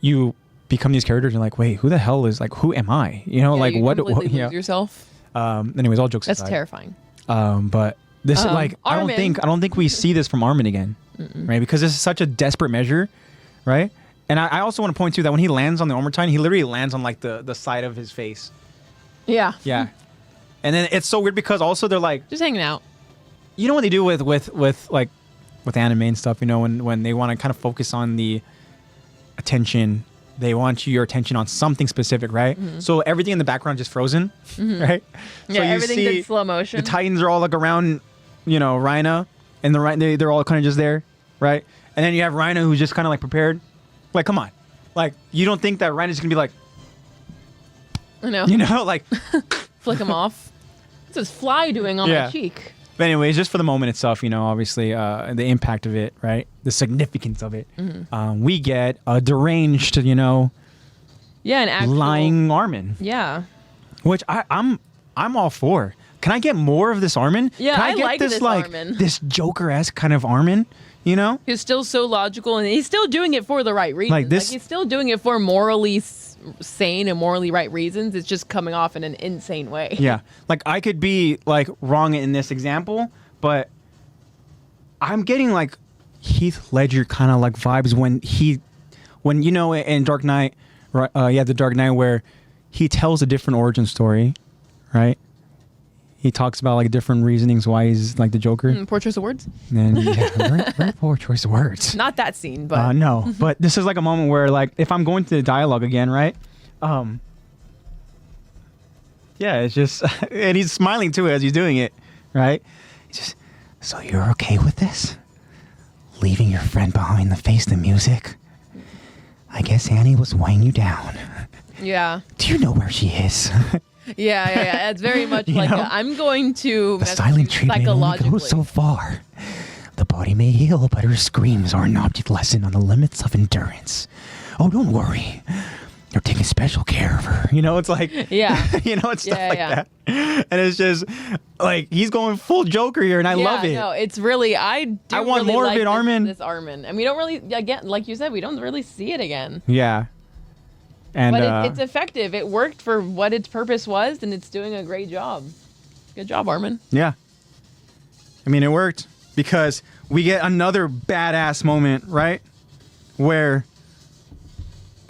you become these characters and like, wait, who the hell is like, who am I? You know, like you what? Lose You know? yourself. Anyways, all jokes aside. That's terrifying. But this is like, Armin. I don't think we see this from Armin again, right? Because this is such a desperate measure, right? And I also want to point to that when he lands on the armor titan, he literally lands on like the side of his face. Yeah. Yeah. And then it's so weird because also they're like just hanging out. You know what they do with anime and stuff, you know, when they want to kind of focus on the attention, they want your attention on something specific, right? So everything in the background just frozen, right? Yeah, so everything's in slow motion. The Titans are all like around, you know, Rhina, and they're all kind of just there, right? And then you have Rhina who's just kind of like prepared. Like, come on. Like, you don't think that Rhina's going to be like... I know. You know, like... Flick him off. What's this fly doing on my cheek? But anyways, just for the moment itself, you know, obviously, the impact of it, right? The significance of it. We get a deranged, you know... Yeah, an actual... lying Armin. Yeah. Which I'm all for. Can I get more of this Armin? Yeah, Can I get like this Armin. This Joker-esque kind of Armin? You know, he's still so logical, and he's still doing it for the right reasons. Like this, he's still doing it for morally sane and morally right reasons. It's just coming off in an insane way. Yeah, like I could be like wrong in this example, but I'm getting like Heath Ledger kind of like vibes when you know in Dark Knight, the Dark Knight where he tells a different origin story, right? He talks about like different reasonings why he's like the Joker. Poor choice of words. And very poor choice of words. Not that scene, but no. But this is like a moment where like if I'm going to the dialogue again, right? Yeah, it's just and he's smiling too as he's doing it, right? It's just, so you're okay with this? Leaving your friend behind to face the music? I guess Annie was weighing you down. Yeah. Do you know where she is? Yeah. It's very much like I'm going to the silent treatment only goes so far. The body may heal, but her screams are an object lesson on the limits of endurance. oh, don't worry. They're taking special care of her. You know, it's like, Yeah. you know, it's stuff like that. And it's just like, he's going full Joker here, and I love it. No, it's really, I want really more like of it, Armin. This Armin. And we don't really, again, like you said, we don't really see it again. Yeah. And, but it's effective. It worked for what its purpose was, and it's doing a great job. Good job, Armin. Yeah. I mean, it worked because we get another badass moment, right? Where,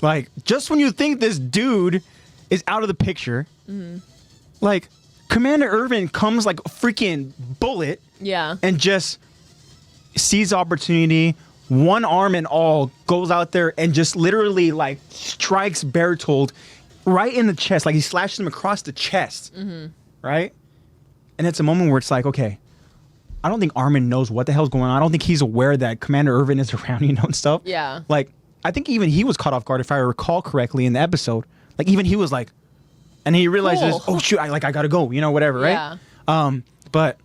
like, just when you think this dude is out of the picture, like, Commander Irvin comes like a freaking bullet Yeah. and just sees opportunity. One arm and all goes out there and just literally like strikes Bertold right in the chest. Like he slashes him across the chest. Right? And it's a moment where it's like, okay, I don't think Armin knows what the hell's going on. I don't think he's aware that Commander Irvin is around, you know, and stuff. Yeah. Like, I think even he was caught off guard, if I recall correctly in the episode. Like, even he was like, and he realizes, oh shoot, I gotta go, you know, whatever, right? Yeah. But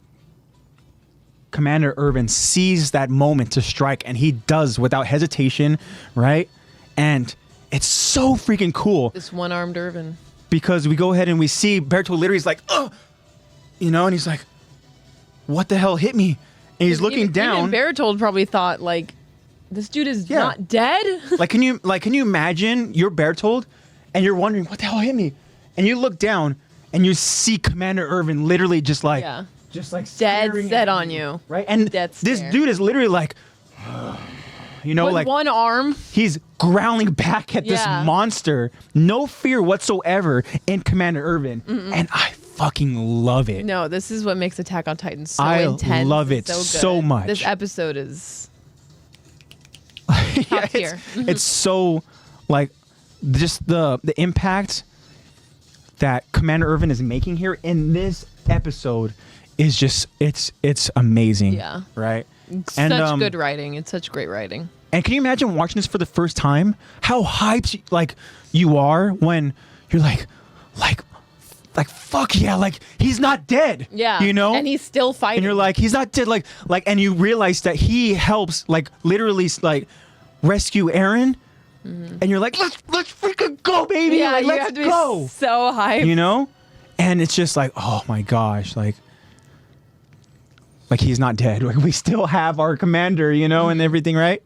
Commander Irvin sees that moment to strike, and he does without hesitation, right? And it's so freaking cool This one-armed Irvin. because we go ahead and we see Bertold literally is like, oh, you know, and he's like, what the hell hit me? And he's looking down. Even Bertold probably thought, like, this dude is not dead? Like, can you imagine you're Bertold and you're wondering what the hell hit me? And you look down and you see Commander Irvin literally just like, just like dead staring set at on you. right? And Dead this stare. dude is literally like, you know, With like one arm. he's growling back at this Yeah. monster, no fear whatsoever in Commander Irvin, and I fucking love it. No, this is what makes Attack on Titan so I intense. love it and so good. much. This episode is Yeah, top tier. it's so like just the impact that Commander Irvin is making here in this episode is just it's amazing. Yeah. Right. such good writing. It's such great writing. And can you imagine watching this for the first time? How hyped like you are when you're like fuck yeah, like he's not dead. Yeah. You know? And he's still fighting. And you're like, he's not dead, like and you realize that he helps like literally like rescue Eren. And you're like, let's freaking go, baby. yeah, like, you let's have to go. be so hyped. You know? And it's just like, oh my gosh, like he's not dead. Like we still have our commander, you know, and everything, right?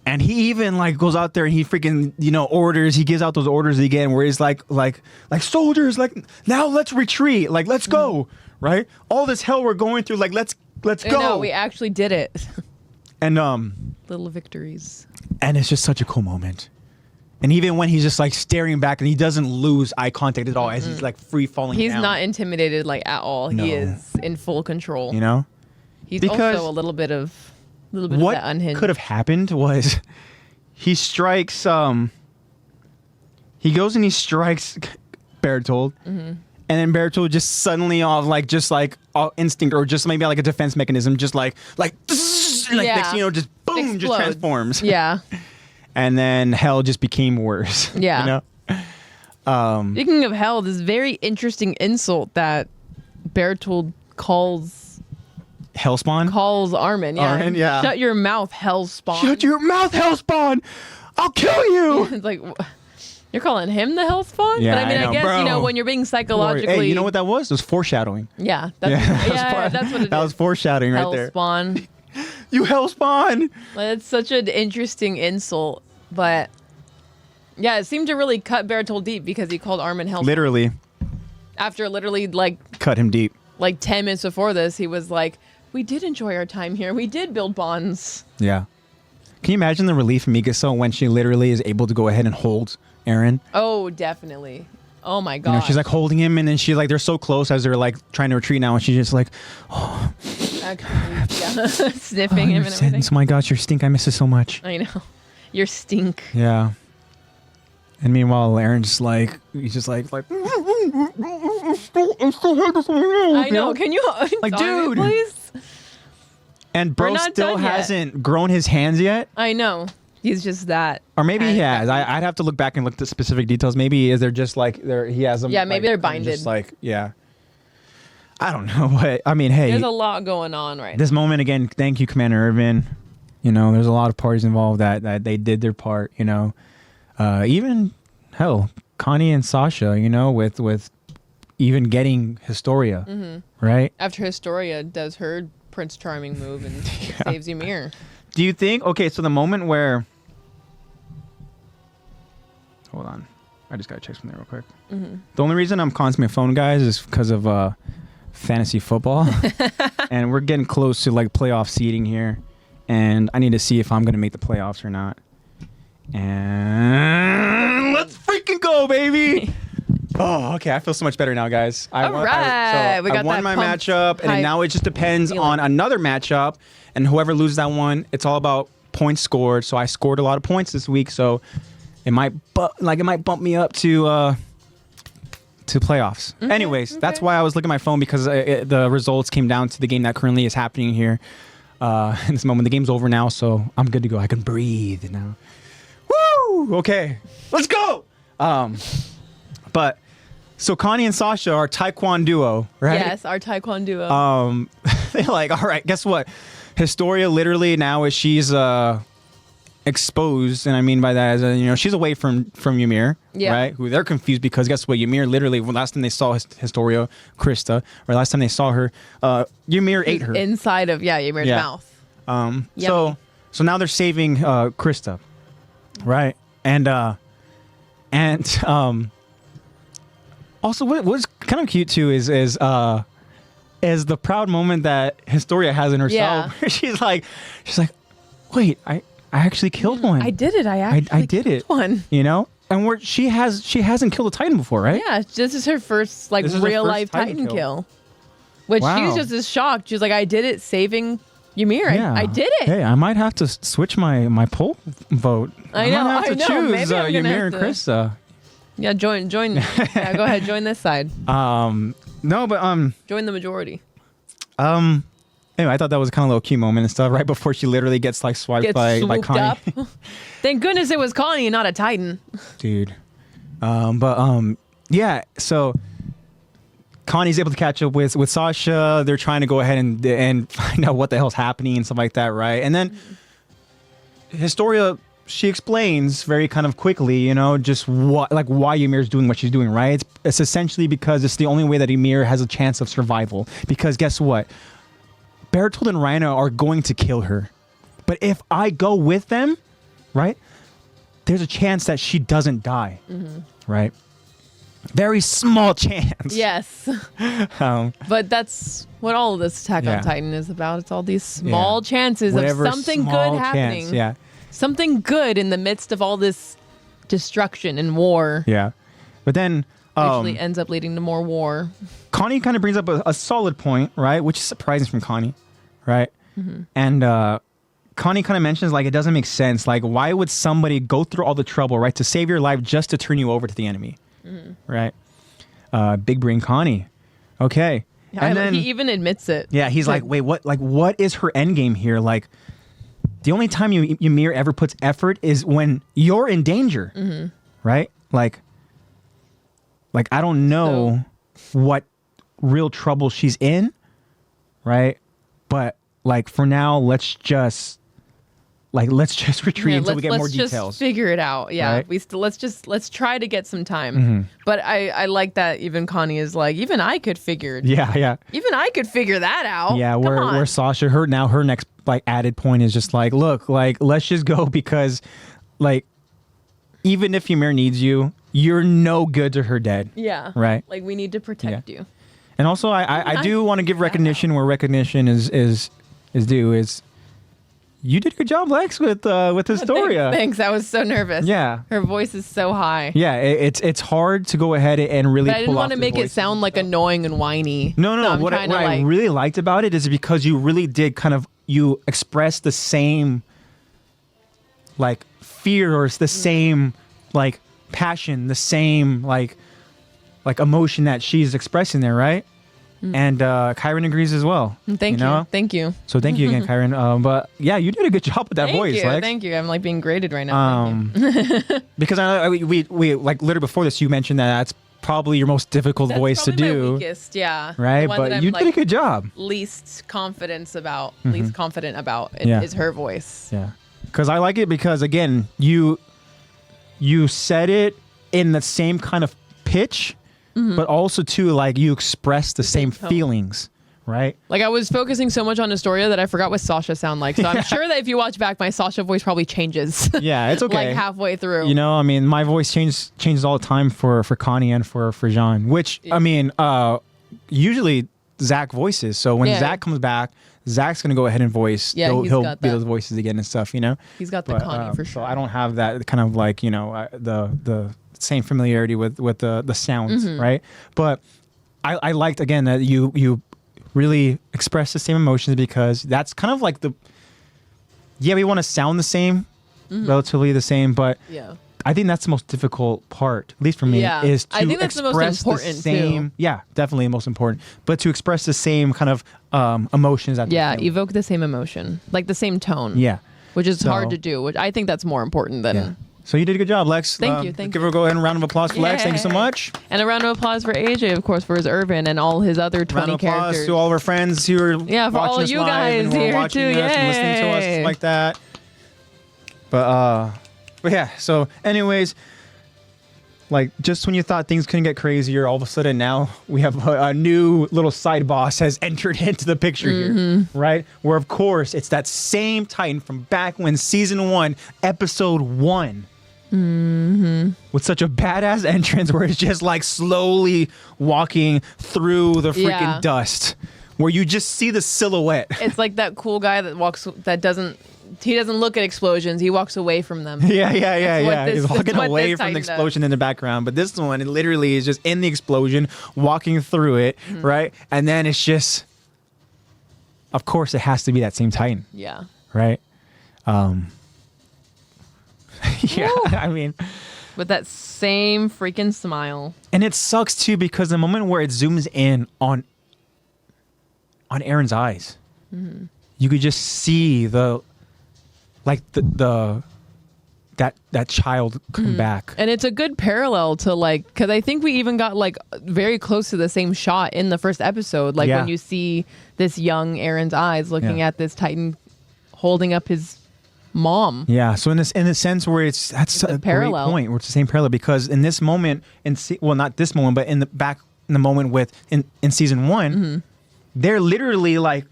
And he even like goes out there and he freaking, you know, orders. He gives out those orders again where he's like soldiers, like now let's retreat, like let's go, right? All this hell we're going through, like let's go. No, we actually did it. And Little victories. and it's just such a cool moment. And even when he's just like staring back and he doesn't lose eye contact at all as he's like free falling He's down. not intimidated like at all. No. He is in full control. You know? He's Because also a little bit of What that unhinged. could have happened was he strikes he goes and he strikes Bertold. And then Bertold just suddenly off instinct or just maybe like a defense mechanism just like Yeah. next, you know, just boom, just Explodes. transforms. Yeah. And then hell just became worse. Yeah. You know? Speaking of hell, this very interesting insult that Bertold calls Hellspawn? Armin. Yeah. Armin, yeah. Shut your mouth, hellspawn. Shut your mouth, Hellspawn! I'll kill you! It's like, you're calling him the hellspawn? Yeah, but I mean, I I know, guess, bro. you know, when you're being psychologically. Hey, you know what that was? It was foreshadowing. Yeah. That's, that's what it is. That was foreshadowing right there. Hellspawn. You Hellspawn! It's such an interesting insult, but yeah, it seemed to really cut Bertold deep because he called Armin hellspawn. Literally. After literally like Cut him deep. 10 minutes before this, he was like, we did enjoy our time here. We did build bonds. Yeah. Can you imagine the relief in Mikasa when she literally is able to go ahead and hold Eren? Oh, definitely. Oh my god. You know, she's like holding him and then she's like, they're so close as they're like trying to retreat now and she's just like, actually, yeah. Sniffing him and everything. Oh my gosh, your stink, I miss it so much. I know. Your stink. Yeah. And meanwhile, Eren's just like, he's just like I know. Can you Like, sorry, dude. please? And We're bro not still done yet. hasn't grown his hands yet. I know. He's just that. Or maybe he And- has. I'd have to look back and look at the specific details. Maybe is there just like he has them. Yeah, maybe like, they're binded. Just like yeah. I don't know. But I mean, hey, There's a lot going on right this moment again. Thank you, Commander Irvin. You know, there's a lot of parties involved that they did their part. You know, even hell, Connie and Sasha. You know, with even getting Historia, right? After Historia does her Prince Charming move and saves Ymir. Do you think? Okay, so the moment where, hold on, I just gotta check something real quick. The only reason I'm calling my phone, guys, is because of fantasy football, and we're getting close to like playoff seeding here, and I need to see if I'm gonna make the playoffs or not. And let's freaking go, baby! Oh, okay. I feel so much better now, guys. All right, I won my matchup, and now it just depends on another matchup, and whoever loses that one, it's all about points scored. So I scored a lot of points this week, so it might bump me up to playoffs. Anyways, that's why I was looking at my phone, because the results came down to the game that currently is happening here. In this moment, the game's over now, so I'm good to go. I can breathe now. Woo! Okay, let's go. But so Connie and Sasha are Taekwondo duo, right? Yes, our Taekwondo duo. They're like, all right, guess what? Historia literally now is she's exposed, and I mean by that is she's away from Ymir, right? Who they're confused because guess what? Ymir literally last time they saw Historia, Krista, or last time they saw her, Ymir ate her inside of Ymir's mouth. So now they're saving Krista, right? And also, what's kind of cute too is the proud moment that Historia has in herself. Yeah. she's like, wait, I actually killed one. I did it. I did killed one. You know, and she hasn't killed a Titan before, right? Yeah, this is her first real life Titan kill. Which she was just as shocked. She was like, I did it, saving Ymir. I did it. Hey, I might have to switch my poll vote. I know. might have to choose Ymir and Krista. Yeah, join. Yeah, go ahead, join this side. No, but join the majority. Anyway, I thought that was kind of a little cute moment and stuff right before she literally gets swiped by Connie. Up. Thank goodness it was Connie and not a Titan. Dude. Yeah, so Connie's able to catch up with Sasha. They're trying to go ahead and find out what the hell's happening and stuff like that, right? And then Historia, she explains very kind of quickly, just why Ymir's doing what she's doing, right? It's essentially because it's the only way that Ymir has a chance of survival. Because guess what? Bertold and Reina are going to kill her. But if I go with them, right, there's a chance that she doesn't die, right? Very small chance. Yes. But that's what all of this Attack on Titan is about. It's all these small chances of something good happening. Yeah. Something good in the midst of all this destruction and war. Yeah. But then actually ends up leading to more war. Connie kind of brings up a solid point, right? Which is surprising from Connie, right? And Connie kind of mentions it doesn't make sense. Why would somebody go through all the trouble, right, to save your life just to turn you over to the enemy? Right? Big brain Connie. Okay. Yeah, and then he even admits it. Yeah, he's like, wait, what? What is her end game here? The only time Ymir ever puts effort is when you're in danger, right? I don't know what real trouble she's in, right? But for now, let's just retreat until we get more details. Let's just figure it out. Yeah, right? Let's try to get some time. But I like that even Connie is like, even I could figure. Yeah. Even I could figure that out. Yeah, where Sasha, her next added point is just look, let's just go because even if Ymir needs you, you're no good to her dead. Yeah. Right. We need to protect you. And also, I do want to give recognition where recognition is due. Is you did a good job, Lex, with Historia. Thanks. I was so nervous. Yeah. Her voice is so high. Yeah, it's hard to go ahead and really. But I didn't want to make it sound annoying and whiny. No. So what I really liked about it is because you really did you express the same fear or the same passion, the same emotion that she's expressing there, right? And Kyron agrees as well. Thank you. Thank you. So thank you again, Kyron. But yeah, you did a good job with that voice. Thank you. I'm being graded right now. Because we literally before this, you mentioned that that's probably your most difficult That's voice to probably my do. weakest, yeah. Right? The one that But I'm, you did a good job. least confident about Yeah. is her voice. Yeah. Because I like it because, again, you said it in the same kind of pitch, but also, too, like, you express the same tone. feelings, right? Like, I was focusing so much on Astoria that I forgot what Sasha sound like. So I'm sure that if you watch back, my Sasha voice probably changes. Yeah, it's okay. Like halfway through. You know, I mean, my voice changes all the time for Connie and for Jean, which, I mean, usually Zach voices. So when Zach comes back, Zach's going to go ahead and voice. Yeah, he'll be those voices again and stuff, you know? He's got the Connie for sure. So I don't have that kind of like, you know, the same familiarity with the sounds, right? But I liked, again, that you really express the same emotions because that's kind of like we want to sound the same, relatively the same, but I think that's the most difficult part, at least for me, is to I think that's express the most important same. too. Yeah, definitely the most important. But to express the same kind of emotions. Evoke the same emotion, like the same tone. Yeah. Which is hard to do, which I think that's more important than... Yeah. So you did a good job, Lex. Thank you. Give her go ahead and round of applause for Lex. Thank you so much. And a round of applause for AJ, of course, for his Irvin and all his other 20 round of applause characters. to all of our friends who are for all watching us you live guys and who are here watching too. us and listening to us Yay. like that. But yeah. So, anyways, like just when you thought things couldn't get crazier, all of a sudden now we have a new little side boss has entered into the picture here, right? Where of course it's that same Titan from back when season 1, episode 1. With such a badass entrance where it's just like slowly walking through the freaking dust, where you just see the silhouette. It's like that cool guy that doesn't look at explosions. He walks away from them. Yeah. He's walking away this from the Titan explosion in the background. But this one, it literally is just in the explosion, walking through it, right? And then it's just, of course, it has to be that same Titan. Yeah. Right? Yeah, I mean... With that same freaking smile. And it sucks, too, because the moment where it zooms in on Aaron's eyes, you could just see that child come back. And it's a good parallel to like, because I think we even got like very close to the same shot in the first episode. Like when you see this young Aaron's eyes looking at this Titan holding up his mom. Yeah. So in the sense where that's a parallel. Great point. Where it's the same parallel because in this moment, not this moment, but in the moment in season 1, they're literally like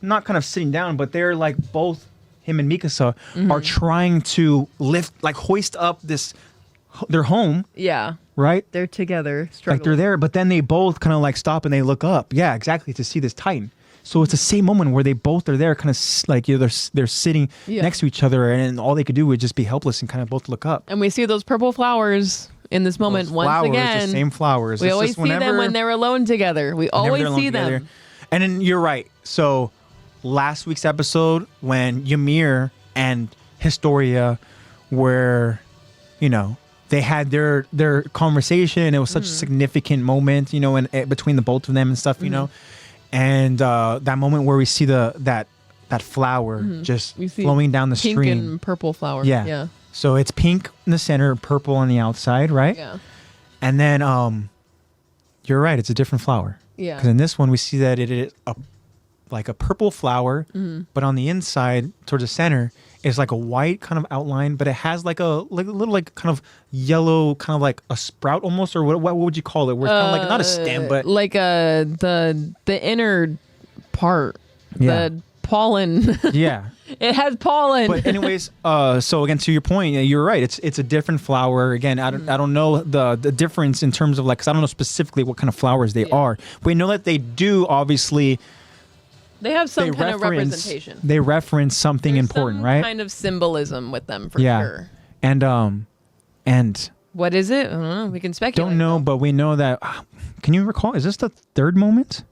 not kind of sitting down, but they're like both him and Mikasa are trying to hoist up their home. Yeah. Right? They're together. Like they're there, but then they both kind of like stop and they look up. Yeah, exactly. To see this Titan. So it's the same moment where they both are there, kind of like they're sitting next to each other, and all they could do would just be helpless and kind of both look up. And we see those purple flowers in this moment once again. The same flowers. We always see them when they're alone together. We always see them. And then you're right. So last week's episode, when Ymir and Historia were, they had their conversation. It was such a significant moment, and between the both of them and stuff, And that moment where we see that flower just flowing down the pink stream. Pink and purple flower. Yeah. Yeah. So it's pink in the center, purple on the outside, right? Yeah. And then you're right, it's a different flower. Yeah. Because in this one we see that it is a purple flower, but on the inside towards the center is like a white kind of outline, but it has like a little like kind of yellow, kind of like a sprout almost, or what would you call it? Where it's kind of like not a stem, but like the inner part, the pollen. Yeah. It has pollen. But anyways, so again, to your point, you're right. It's a different flower. Again, I don't know the difference in terms of like, because I don't know specifically what kind of flowers they are. We know that they do obviously. They have some kind of representation. They reference something important, right? Kind of symbolism with them for sure. And what is it? I don't know. We can speculate. Don't know, but we know that. Can you recall? Is this the third moment?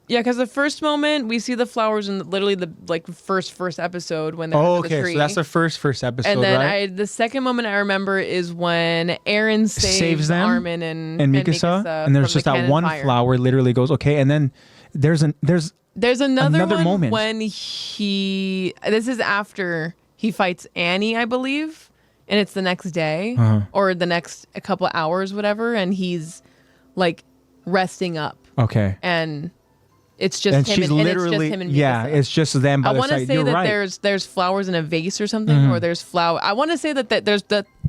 Yeah, because the first moment we see the flowers in literally the first episode when they're under the tree. So that's the first episode, and then right? The second moment I remember is when Aaron saves them, Armin and Mikasa, and there's just that one flower literally goes okay, and then there's another moment moment when this is after he fights Annie, I believe. and it's the next day or the next a couple of hours, whatever, and he's like resting up. Okay. And it's just And him she's and literally, it's just him and yeah, Mikasa. it's just them by I the want to side. say You're that right. there's flowers in a vase or something, or there's flower. I want to say that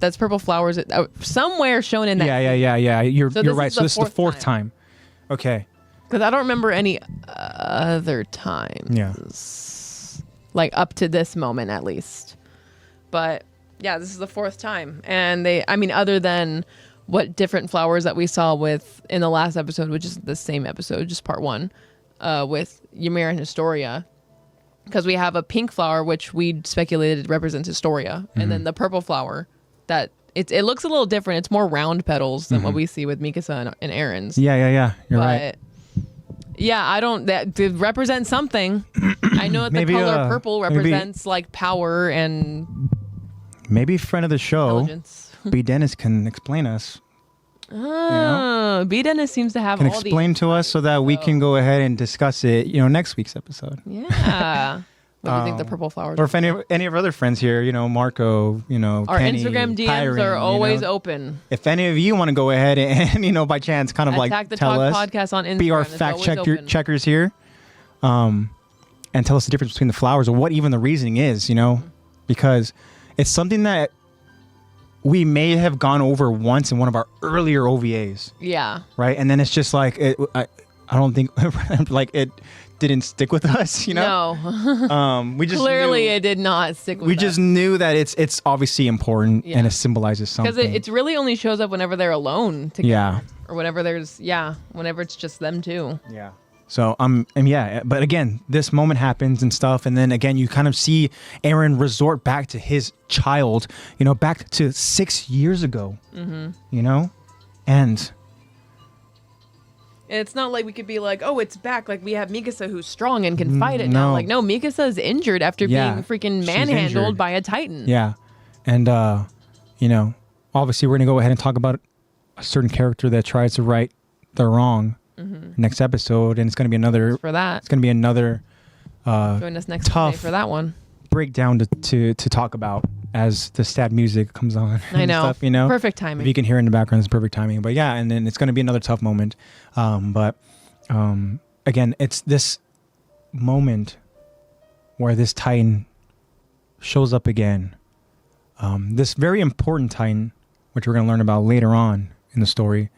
that's purple flowers somewhere shown in that. Yeah. You're So this right. is So the this is the fourth fourth time. Okay. Because I don't remember any other times. Yeah. Like up to this moment at least. But yeah, this is the fourth time. And other than what different flowers that we saw with in the last episode, which is the same episode, just part 1, with Ymir and Historia. Because we have a pink flower, which we speculated represents Historia. And then the purple flower that it looks a little different. It's more round petals than what we see with Mikasa and Aaron's. Yeah. You're right. Yeah, I don't. That to represent something. I know that the color purple represents like power and maybe friend of the show, intelligence. B. Dennis can explain us. B. Dennis seems to have Can all explain to us so that we can go ahead and discuss it. Next week's episode. Yeah. What do you think the purple flowers? Or if any of our other friends here, Marco, our Kenny, Instagram DMs Kyron, are always open. If any of you want to go ahead and by chance kind of Attack the tell Talk us, podcast on Instagram. be our It's fact always checkers here, and tell us the difference between the flowers or what even the reasoning is, because it's something that we may have gone over once in one of our earlier OVAs. Yeah. Right, and then it's just like I don't think like it didn't stick with us, No. we just Clearly knew, it did not stick with us. we just knew that it's obviously important and it symbolizes something. Because it really only shows up whenever they're alone together. Yeah. Or whenever whenever it's just them two. Yeah. So but again, this moment happens and stuff, and then again you kind of see Aaron resort back to his child, back to 6 years ago. And it's not like we could be like, oh, it's back. Like we have Mikasa who's strong and can fight it no. now. Like, no, Mikasa is injured after being freaking she's manhandled injured. by a Titan. Yeah. And, obviously we're going to go ahead and talk about a certain character that tries to right the wrong next episode. And it's going to be another, For that. it's going to be another Join us next tough Monday for that one. breakdown to talk about as the sad music comes on. I know. Stuff, Perfect If timing. you can hear in the background, it's perfect timing. But yeah, and then it's going to be another tough moment. But again, it's this moment where this Titan shows up again. This very important Titan, which we're going to learn about later on in the story.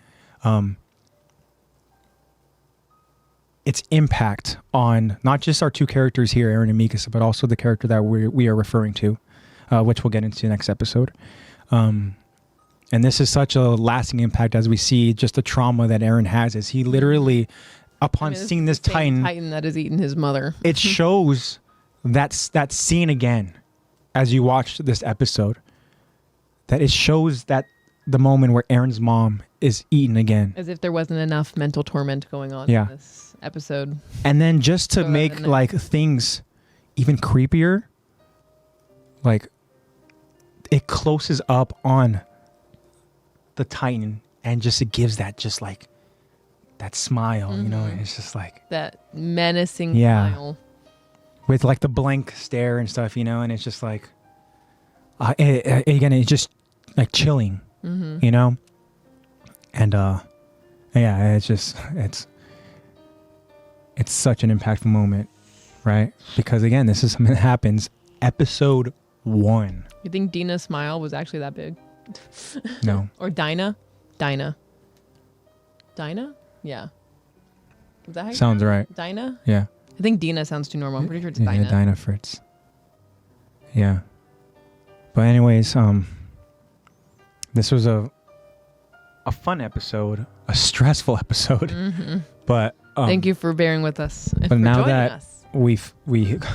Its impact on not just our two characters here, Aaron and Mikasa, but also the character that we are referring to, which we'll get into next episode. And this is such a lasting impact as we see just the trauma that Aaron has as he literally, upon seeing this the same Titan, Titan that has eaten his mother. it shows that scene again as you watch this episode, that it shows that the moment where Aaron's mom is eaten again. As if there wasn't enough mental torment going on in this episode. And then just to Go make ahead and- like things even creepier, like it closes up on the Titan and just it gives that just like that smile, and it's just like That menacing Yeah. smile. with like the blank stare and stuff, and it's just like again, it's just like chilling, and yeah, it's such an impactful moment, right? Because again, this is something that happens episode 1. You think Dina's smile was actually that big? No. Or Dinah? Dinah? Yeah. Is that how you Sounds pronounce right. it? Dinah? Yeah. I think Dina sounds too normal. I'm pretty sure it's Yeah, Dinah. Dinah Fritz. Yeah. But anyways, this was a fun episode, a stressful episode, but Thank you for bearing with us and but for now joining that us. we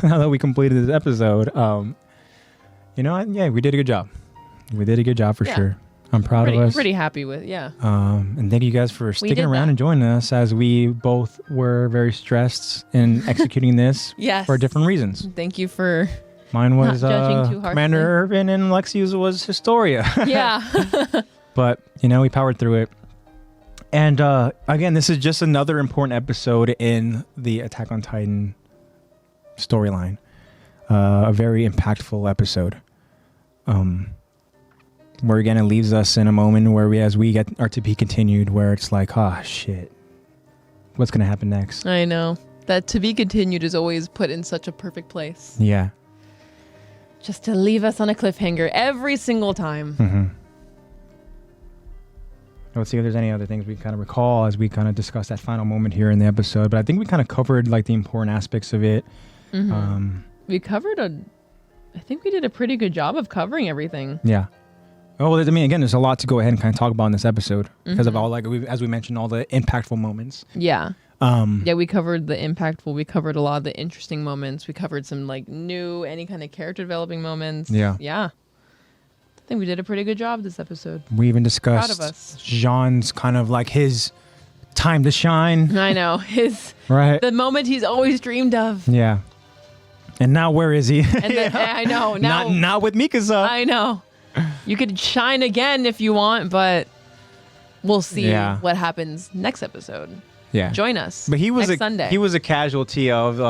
now that we completed this episode, we did a good job. We did a good job for Yeah. sure. I'm proud of us. Pretty happy with, yeah. And thank you guys for sticking did around that. and joining us as we both were very stressed in executing this Yes. for different reasons. Thank you for, Mine was judging too harshly. Commander Irvin, and Lexi's was Historia. yeah. But, we powered through it. And again, this is just another important episode in the Attack on Titan storyline. A very impactful episode. where again it leaves us in a moment where as we get our to be continued, where it's like, ah, shit, what's gonna happen next? I know that to be continued is always put in such a perfect place. Yeah. Just to leave us on a cliffhanger every single time. Mm-hmm. Let's see if there's any other things we kind of recall as we kind of discuss that final moment here in the episode. But I think we kind of covered like the important aspects of it. Mm-hmm. I think we did a pretty good job of covering everything. Yeah. Oh, I mean, again, there's a lot to go ahead and kind of talk about in this episode because of all, like, as we mentioned, all the impactful moments. Yeah. Yeah, we covered the impactful. We covered a lot of the interesting moments. We covered some like new, any kind of character developing moments. Yeah. Yeah. I think we did a pretty good job this episode. We even discussed Proud of us. Jean's kind of like his time to shine. I know. The moment he's always dreamed of. Yeah. And now where is he? And then, I know. Now, not with Mikasa. I know. You could shine again if you want, but we'll see what happens next episode. Yeah. Join us. But he was next Sunday. He was a casualty of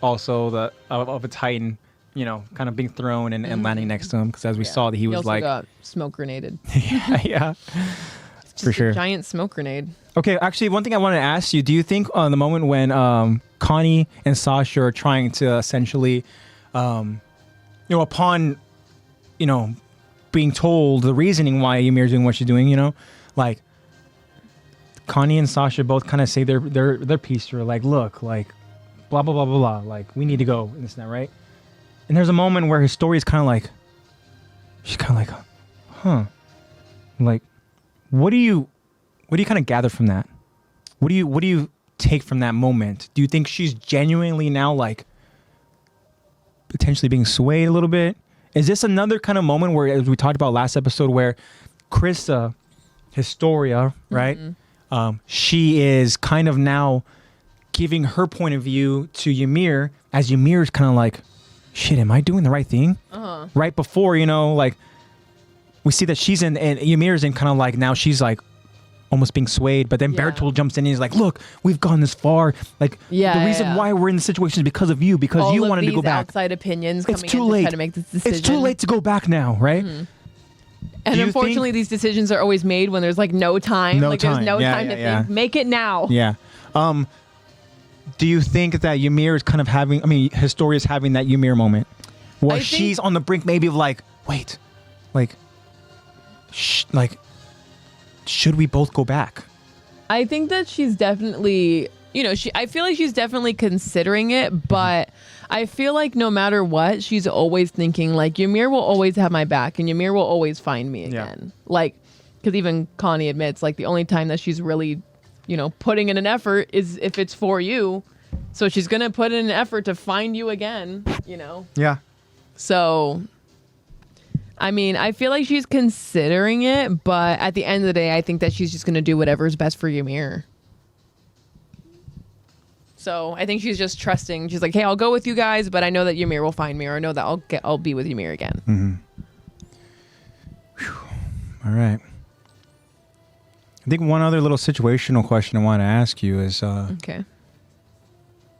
also of a Titan, you know, kind of being thrown and landing next to him, because as we saw that he was also like got smoke grenaded. yeah. Just for sure. A giant smoke grenade. Okay, actually, one thing I wanted to ask you: do you think the moment when Connie and Sasha are trying to essentially, upon, being told the reasoning why Ymir's doing what she's doing, like Connie and Sasha both kind of say their piece to her, like, look, like, blah blah blah blah blah, like, we need to go and this and that, right? And there's a moment where his story is kind of like, she's kind of like, huh, like, what do you kind of gather from that? What do you take from that moment? Do you think she's genuinely now like potentially being swayed a little bit? Is this another kind of moment where, as we talked about last episode, where Krista, Historia, right? Mm-hmm. She is kind of now giving her point of view to Ymir, as Ymir's kind of like, shit, am I doing the right thing? Right before, like, we see that she's in, and Ymir's in kind of like, now she's like almost being swayed, but then Bertold jumps in and he's like, look, we've gone this far. Like, the reason why we're in this situation is because of you, because all you wanted to go back. Outside opinions it's coming too in late. to try to make this decision. It's too late to go back now, right? Mm-hmm. And unfortunately, these decisions are always made when there's like no time. There's no time to think. Make it now. Yeah. Do you think that Ymir is kind of having, Historia's having that Ymir moment where she's on the brink maybe of like, wait, like, should we both go back? I think that she's definitely, I feel like she's definitely considering it, but I feel like no matter what, she's always thinking like, Ymir will always have my back and Ymir will always find me again. Yeah. Like, because even Connie admits, like, the only time that she's really, putting in an effort is if it's for you. So she's going to put in an effort to find you again, Yeah. So, I feel like she's considering it, but at the end of the day, I think that she's just going to do whatever's best for Ymir. So I think she's just trusting. She's like, hey, I'll go with you guys, but I know that Ymir will find me, or I know that I'll be with Ymir again. Mm-hmm. All right. I think one other little situational question I want to ask you is, okay.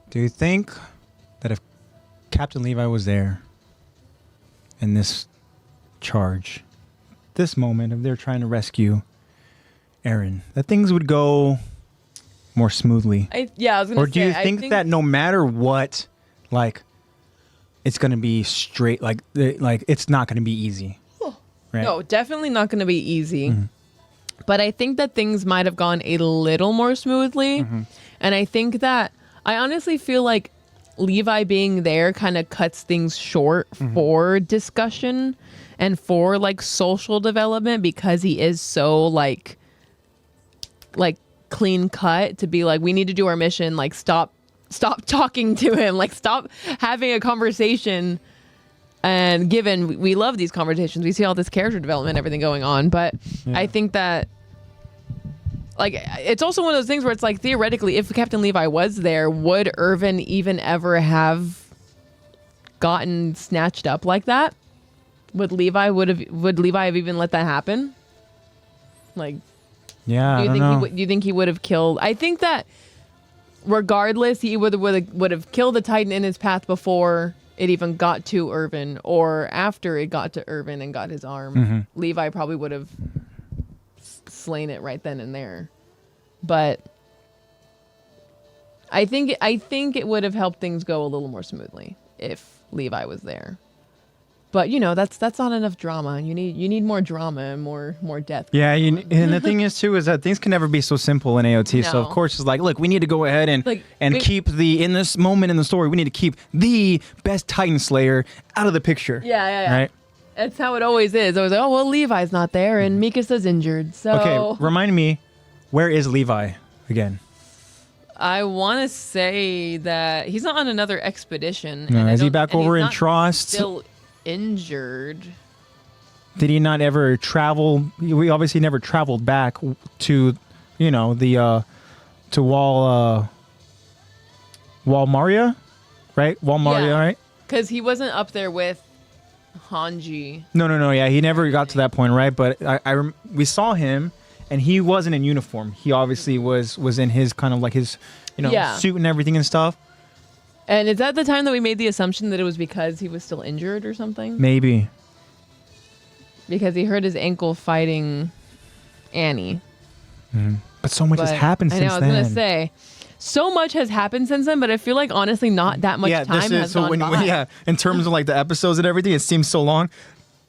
Do you think that if Captain Levi was there in this charge, this moment of they're trying to rescue Eren, that things would go more smoothly? I was gonna say. Or do you think that no matter what, like, it's gonna be straight, like it's not gonna be easy? Right? No, definitely not gonna be easy. Mm-hmm. But I think that things might have gone a little more smoothly, and I think that I honestly feel like Levi being there kind of cuts things short for discussion and for like social development, because he is so like clean cut to be like, we need to do our mission, like stop talking to him, like stop having a conversation. And given we love these conversations, we see all this character development, everything going on, but I think that like it's also one of those things where it's like, theoretically, if Captain Levi was there, would Irvin even ever have gotten snatched up like that? Would Levi have even let that happen? Like, yeah, do you think he would have killed? I think that regardless, he would have killed the Titan in his path before it even got to Irvin, or after it got to Irvin and got his arm, Levi probably would have slain it right then and there. But I think it would have helped things go a little more smoothly if Levi was there. But that's not enough drama. You need more drama and more death. Yeah, and the thing is too is that things can never be so simple in AOT. So No. of course it's like, look, we need to go ahead and keep in this moment in the story, we need to keep the best Titan Slayer out of the picture. Yeah. Right. That's how it always is. I was like, oh well, Levi's not there and Mikasa's injured. So Okay, remind me, where is Levi again? I want to say that he's not on another expedition. No, and is he back over he's in not Trost? Still injured. Did he not ever travel? We obviously never traveled back to, the to Walmaria, right? Walmaria, Yeah. right? Because he wasn't up there with Hanji. No. Yeah, he never got to that point, right? But we saw him, and he wasn't in uniform. He obviously was in his kind of like his, Yeah. suit and everything and stuff. And is that the time that we made the assumption that it was because he was still injured or something? Maybe. Because he hurt his ankle fighting Annie. But so much has happened since then. I was going to say, so much has happened since then, but I feel like honestly not that much time has gone by. In terms of like the episodes and everything, it seems so long.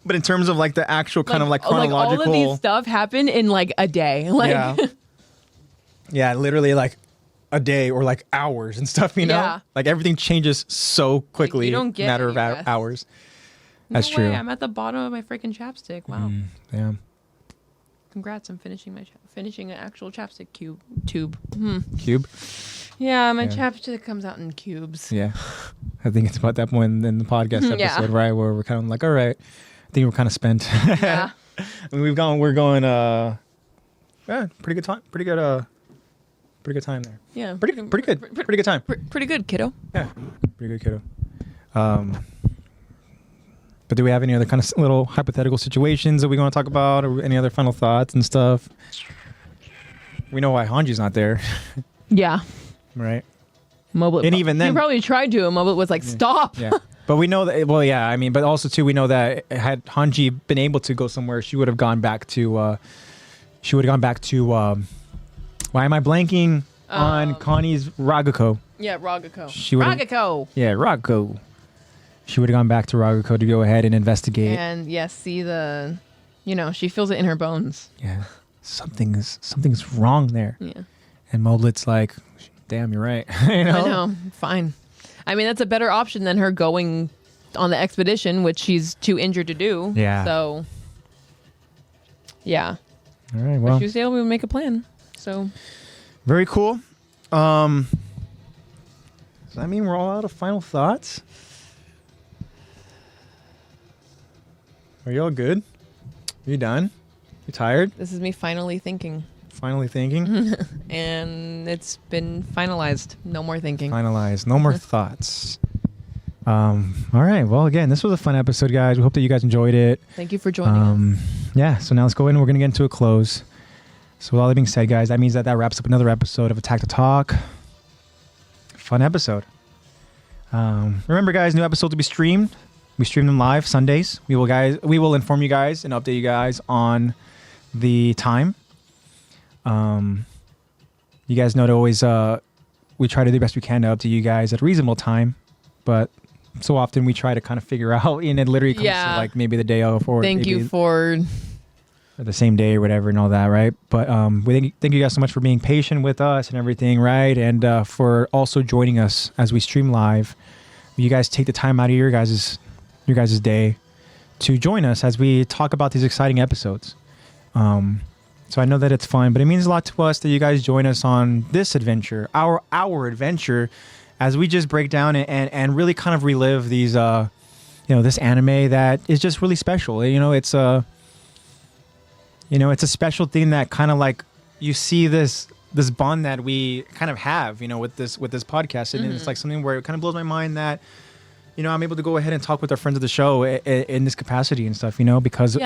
But in terms of like the actual kind of like chronological, all of these stuff happened in like a day. Yeah, literally like a day or like hours and stuff. Yeah. Like everything changes so quickly. you don't get matter of any rest. hours. No That's true. way, I'm at the bottom of my freaking chapstick. Wow. Yeah. Congrats, I'm finishing an actual chapstick tube. Cube. Yeah, my chapstick comes out in cubes. Yeah. I think it's about that point in the podcast episode, Yeah. right, where we're kind of like, all right, I think we're kind of spent. Yeah. I mean, we're going pretty good time. Pretty good time there. Yeah. Pretty good time. Pretty good, kiddo. Yeah. Pretty good, kiddo. But do we have any other kind of little hypothetical situations that we want to talk about, or any other final thoughts and stuff? We know why Hanji's not there, Yeah. right? Mobile. And even then- he probably tried to, and Mobile was like, "Stop." Yeah. But we know that. Well, yeah. I mean, but also too, we know that had Hanji been able to go somewhere, she would have gone back to. Why am I blanking on Connie's Ragako? Yeah, Ragako. She would've- Ragako. Yeah, Ragako. She would have gone back to Ragako to go ahead and investigate. And yes, see the, she feels it in her bones. Yeah, something's wrong there. Yeah. And Moblet's like, damn, you're right. I know. Fine. I mean, that's a better option than her going on the expedition, which she's too injured to do. Yeah. So, yeah. All right. Well, She was able to make a plan. So, very cool. Does that mean we're all out of final thoughts? Are you all good? Are you done? You tired? this is me finally thinking. Finally thinking? And it's been finalized. No more thinking. Finalized. No more thoughts. All right. Well, again, this was a fun episode, guys. We hope that you guys enjoyed it. Thank you for joining us. Yeah. So now let's go in and we're going to get into a close. So with all that being said, guys, that means that wraps up another episode of Attack to Talk. Fun episode. Remember, guys, new episodes will be streamed. We stream them live Sundays. We will inform you guys and update you guys on the time. You guys know to always we try to do the best we can to update you guys at a reasonable time, but so often we try to kind of figure out, and it literally comes to like maybe the day of, or Thank you for the same day or whatever and all that, right? But we thank you guys so much for being patient with us and everything, right? And for also joining us as we stream live. You guys take the time out of your guys' day to join us as we talk about these exciting episodes. So I know that it's fun, but it means a lot to us that you guys join us on this adventure, our adventure, as we just break down and really kind of relive these, this anime that is just really special. It's a special thing that kind of like you see this bond that we kind of have, with this podcast, and it's like something where it kind of blows my mind that, I'm able to go ahead and talk with our friends of the show in this capacity and stuff, because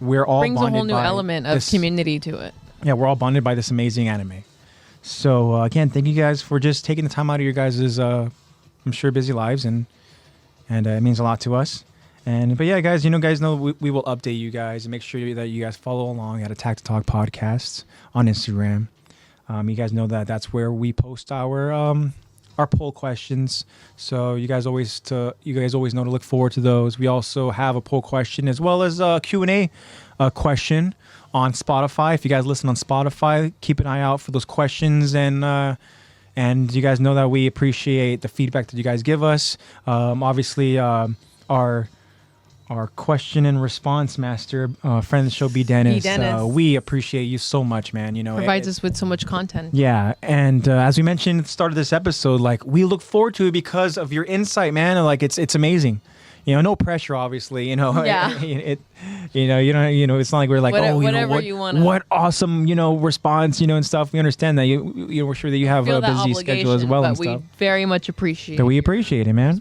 we're all brings a bonded whole new by element of this community to it. Yeah, we're all bonded by this amazing anime. So again, thank you guys for just taking the time out of your guys' I'm sure busy lives and and it means a lot to us. But yeah, guys, guys know we will update you guys and make sure that you guys follow along at Attack to Talk Podcasts on Instagram. You guys know that that's where we post our poll questions. So you guys always know to look forward to those. We also have a poll question as well as a Q&A question on Spotify. If you guys listen on Spotify, keep an eye out for those questions, and you guys know that we appreciate the feedback that you guys give us. Obviously, our question and response master, friend of the show, B. Dennis. We appreciate you so much, man. Provides us with so much content. Yeah, and as we mentioned at the start of this episode, like, we look forward to it because of your insight, man. Like, it's amazing. No pressure, obviously. Yeah. It's not like we're like, what awesome, response, and stuff. We understand that we're sure that you have a busy schedule as well, and stuff. We very much appreciate. But we appreciate it, man.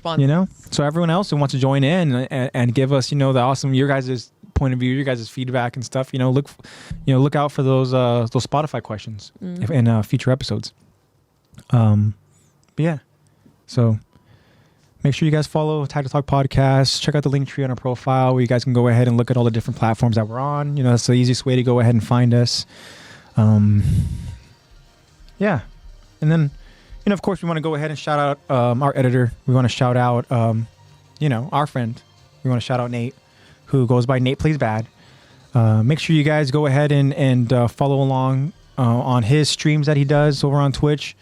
So everyone else who wants to join in and give us, the awesome your guys' point of view, your guys' feedback and stuff. Look out for those Spotify questions in future episodes. But yeah, so. Make sure you guys follow Attack to Talk Podcast. Check out the link tree on our profile where you guys can go ahead and look at all the different platforms that we're on. That's the easiest way to go ahead and find us. Yeah. And then, of course, we want to go ahead and shout out our editor. We want to shout out, our friend. We want to shout out Nate, who goes by NatePlaysBad. Make sure you guys go ahead and follow along on his streams that he does over on Twitch.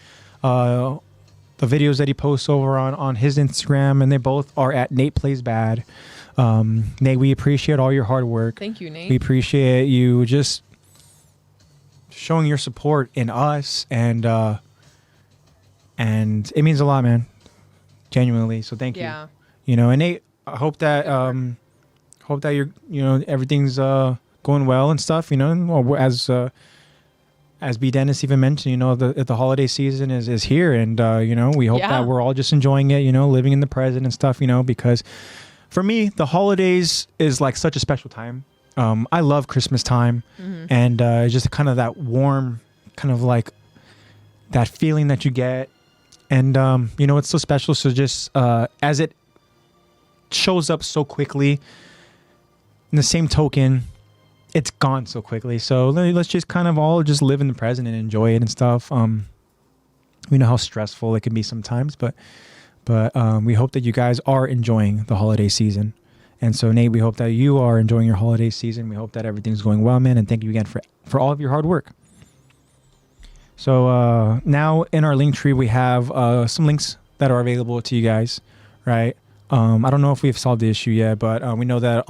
The videos that he posts over on his Instagram, and they both are at NatePlaysBad. Nate, we appreciate all your hard work. Thank you, Nate. We appreciate you just showing your support in us, and it means a lot, man. Genuinely. So thank you. Yeah. And Nate, I hope that you're everything's going well and stuff. As B. Dennis even mentioned, the holiday season is here, and we hope that we're all just enjoying it, living in the present and stuff, because for me, the holidays is like such a special time. I love Christmas time, and just kind of that warm, kind of like that feeling that you get, and it's so special. So just as it shows up so quickly, in the same token, it's gone so quickly. So let's just kind of all just live in the present and enjoy it and stuff. We know how stressful it can be sometimes, but we hope that you guys are enjoying the holiday season. And so, Nate, we hope that you are enjoying your holiday season. We hope that everything's going well, man. And thank you again for all of your hard work. So now in our link tree, we have some links that are available to you guys, right? I don't know if we've solved the issue yet, but we know that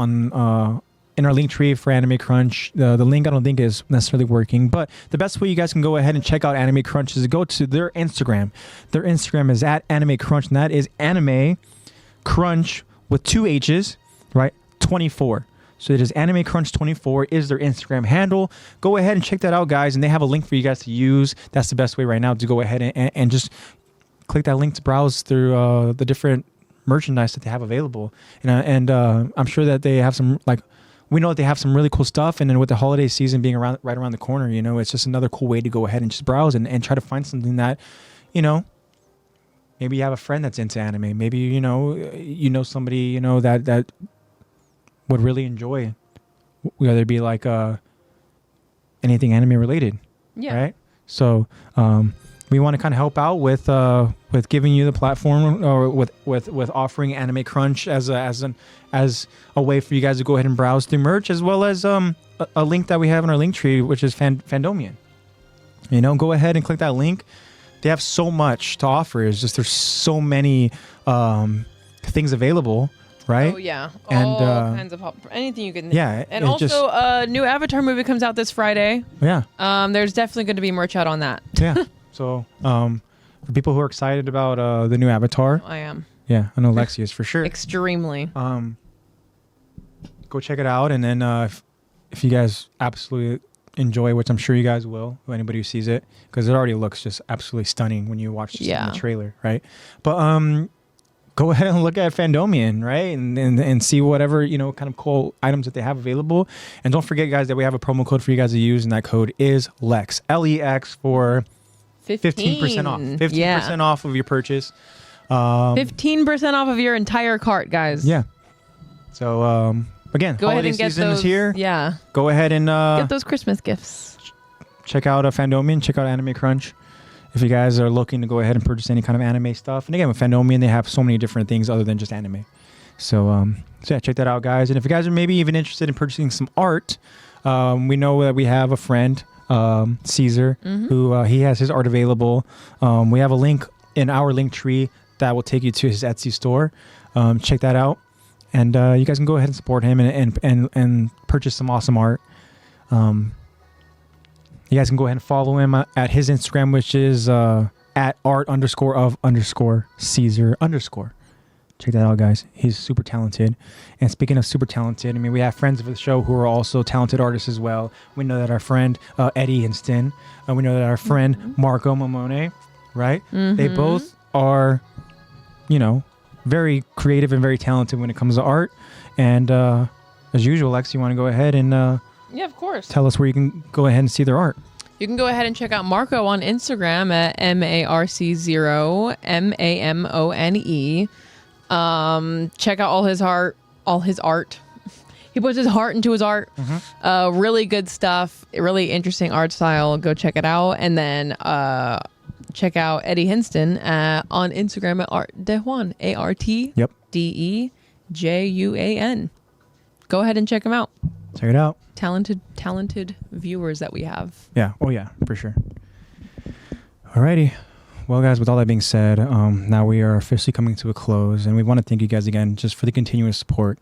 in our link tree for AnimeCrunch, the link I don't think is necessarily working, but the best way you guys can go ahead and check out AnimeCrunch is to go to their Instagram. Their Instagram is at AnimeCrunch, and that is AnimeCrunch with 2 H's, right? 24. So it is AnimeCrunch24 is their Instagram handle. Go ahead and check that out, guys, and they have a link for you guys to use. That's the best way right now to go ahead and just click that link to browse through the different merchandise that they have available. And I'm sure that they have some, like, we know that they have some really cool stuff, and then with the holiday season being right around the corner, it's just another cool way to go ahead and just browse and try to find something that, maybe you have a friend that's into anime. Maybe, you know somebody, that would really enjoy, whether it be like anything anime related. Yeah. Right? So we want to kind of help out with giving you the platform, or with offering AnimeCrunch as a way for you guys to go ahead and browse through merch, as well as a link that we have in our link tree, which is Fandomion. Go ahead and click that link. They have so much to offer. It's just there's so many things available, right? Oh yeah, all kinds of anything you can. Yeah, and also a new Avatar movie comes out this Friday. Yeah. There's definitely going to be merch out on that. Yeah. So for people who are excited about the new Avatar, I am. Yeah, I know Lexi is for sure. Extremely. Go check it out, and then if you guys absolutely enjoy, which I'm sure you guys will, anybody who sees it, because it already looks just absolutely stunning when you watch the trailer, right? But go ahead and look at Fandomion, right? And see whatever, kind of cool items that they have available. And don't forget, guys, that we have a promo code for you guys to use, and that code is LEX, LEX, for 15% off. 15% off of your purchase. 15% off of your entire cart, guys. Yeah. So again, Go ahead holiday and get season those. is here. Yeah. Go ahead and Get those Christmas gifts. check out Fandomion. Check out AnimeCrunch. If you guys are looking to go ahead and purchase any kind of anime stuff, and again with Fandomion, they have so many different things other than just anime. So yeah, check that out, guys. And if you guys are maybe even interested in purchasing some art, we know that we have a friend, Caesar, who he has his art available. We have a link in our link tree that will take you to his Etsy store. Check that out, and you guys can go ahead and support him and purchase some awesome art. You guys can go ahead and follow him at his Instagram, which is at art_of_Caesar_. Check that out, guys. He's super talented. And speaking of super talented, I mean, we have friends of the show who are also talented artists as well. We know that our friend Eddie Inston, we know that our friend Marco Mamone, right? They both are, very creative and very talented when it comes to art. And as usual, Lex, you want to go ahead and Yeah, of course. tell us where you can go ahead and see their art. You can go ahead and check out Marco on Instagram at MARC0 MAMONE. Check out all his art. He puts his heart into his art. Really good stuff. Really interesting art style. Go check it out. And then check out Eddie Hinston on Instagram at ArtDejuan. ARTDEJUAN. Go ahead and check him out. Check it out. Talented viewers that we have. Yeah. Oh, yeah, for sure. Alrighty. Well, guys, with all that being said, now we are officially coming to a close, and we want to thank you guys again just for the continuous support.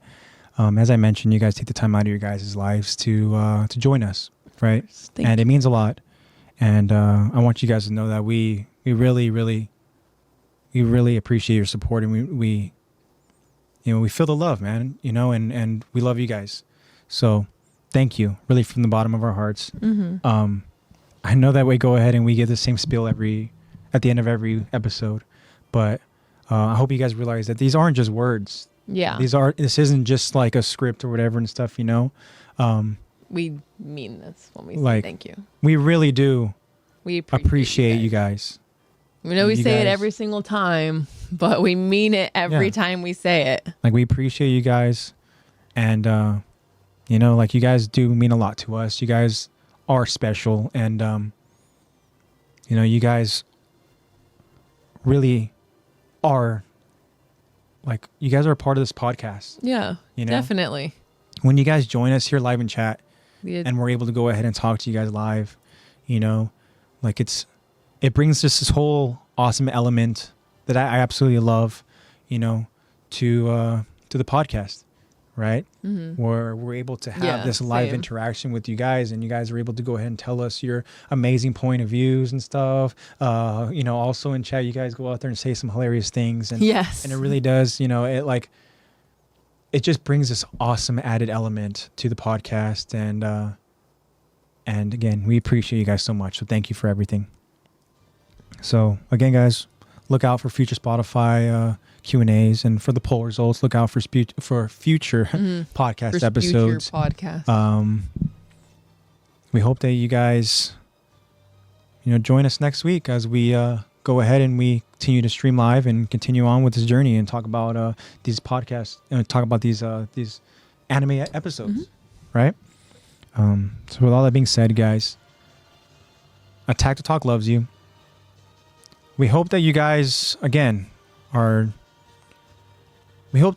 As I mentioned, you guys take the time out of your guys' lives to join us, right? And it means a lot. And I want you guys to know that we really, really, appreciate your support, and we feel the love, man. And we love you guys. So thank you, really, from the bottom of our hearts. I know that we go ahead and we give the same spiel at the end of every episode, but I hope you guys realize that these aren't just words. Yeah. This isn't just like a script or whatever and stuff, We mean this when we say thank you. We really do We appreciate you guys. We know we say it every single time, but we mean it every time we say it. Like, we appreciate you guys, and you guys do mean a lot to us. You guys are special, and you guys really are, like, you guys are a part of this podcast. Yeah, definitely. When you guys join us here live in chat, Yeah. and we're able to go ahead and talk to you guys live, like, it brings just this whole awesome element that I absolutely love, to the podcast, right? Where we're able to have this live interaction with you guys, and you guys are able to go ahead and tell us your amazing point of views and stuff. Also in chat, you guys go out there and say some hilarious things, and and it really does, it just brings this awesome added element to the podcast, and again, we appreciate you guys so much. So thank you for everything. So again, guys, look out for future Spotify Q&As, and for the poll results, look out for future podcast episodes. Future podcast. We hope that you guys, join us next week as we go ahead and we continue to stream live and continue on with this journey and talk about these podcasts, talk about these anime episodes, right? So with all that being said, guys, Attack to Talk loves you. We hope that you guys, again, are well.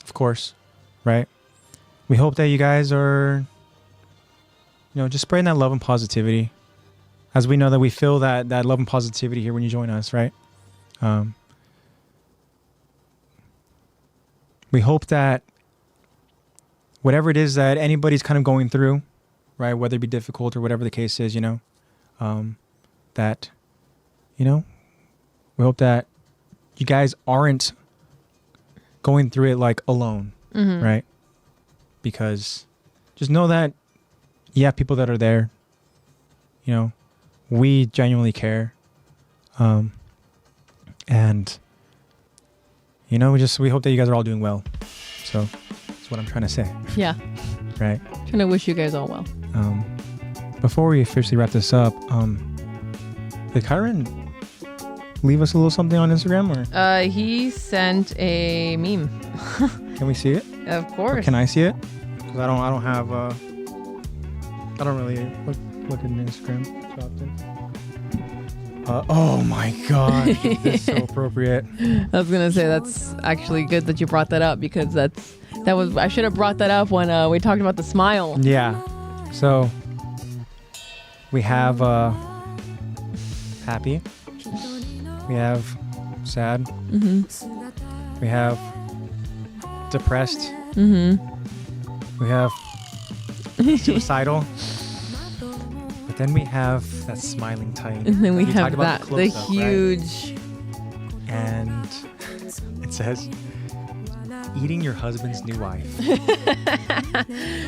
Of course, right? We hope that you guys are, just spreading that love and positivity, as we know that we feel that love and positivity here when you join us, right? We hope that whatever it is that anybody's kind of going through, right, whether it be difficult or whatever the case is, that, we hope that you guys aren't going through it like alone, right? Because just know that you have people that are there. We genuinely care, and we hope that you guys are all doing well. So that's what I'm trying to say. Yeah. Right. Trying to wish you guys all well. before we officially wrap this up, did Kyron leave us a little something on Instagram, or He sent a meme. can we see it? Of Or course. can I see it? Because I don't have I don't really look at Instagram so often. Oh my god, this is so appropriate. I was gonna say that's actually good that you brought that up because I should have brought that up when we talked about the smile. Yeah. So we have happy. We have sad. Mm-hmm. We have depressed. Mm-hmm. We have suicidal. But then we have that smiling titan. And then we You have talked about the close-up, right? huge. And it says, eating your husband's new wife.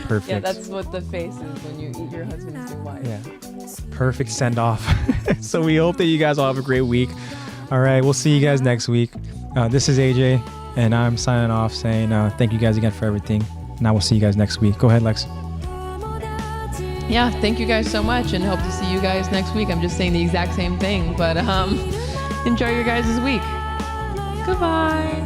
Perfect. Yeah, that's what the face is when you eat your husband's new wife. Yeah. Perfect send off. So we hope that you guys all have a great week. All right, we'll see you guys next week. This is AJ, and I'm signing off saying thank you guys again for everything. And I will see you guys next week. Go ahead, Lex. Yeah, thank you guys so much and hope to see you guys next week. I'm just saying the exact same thing, but enjoy your guys' week. Goodbye.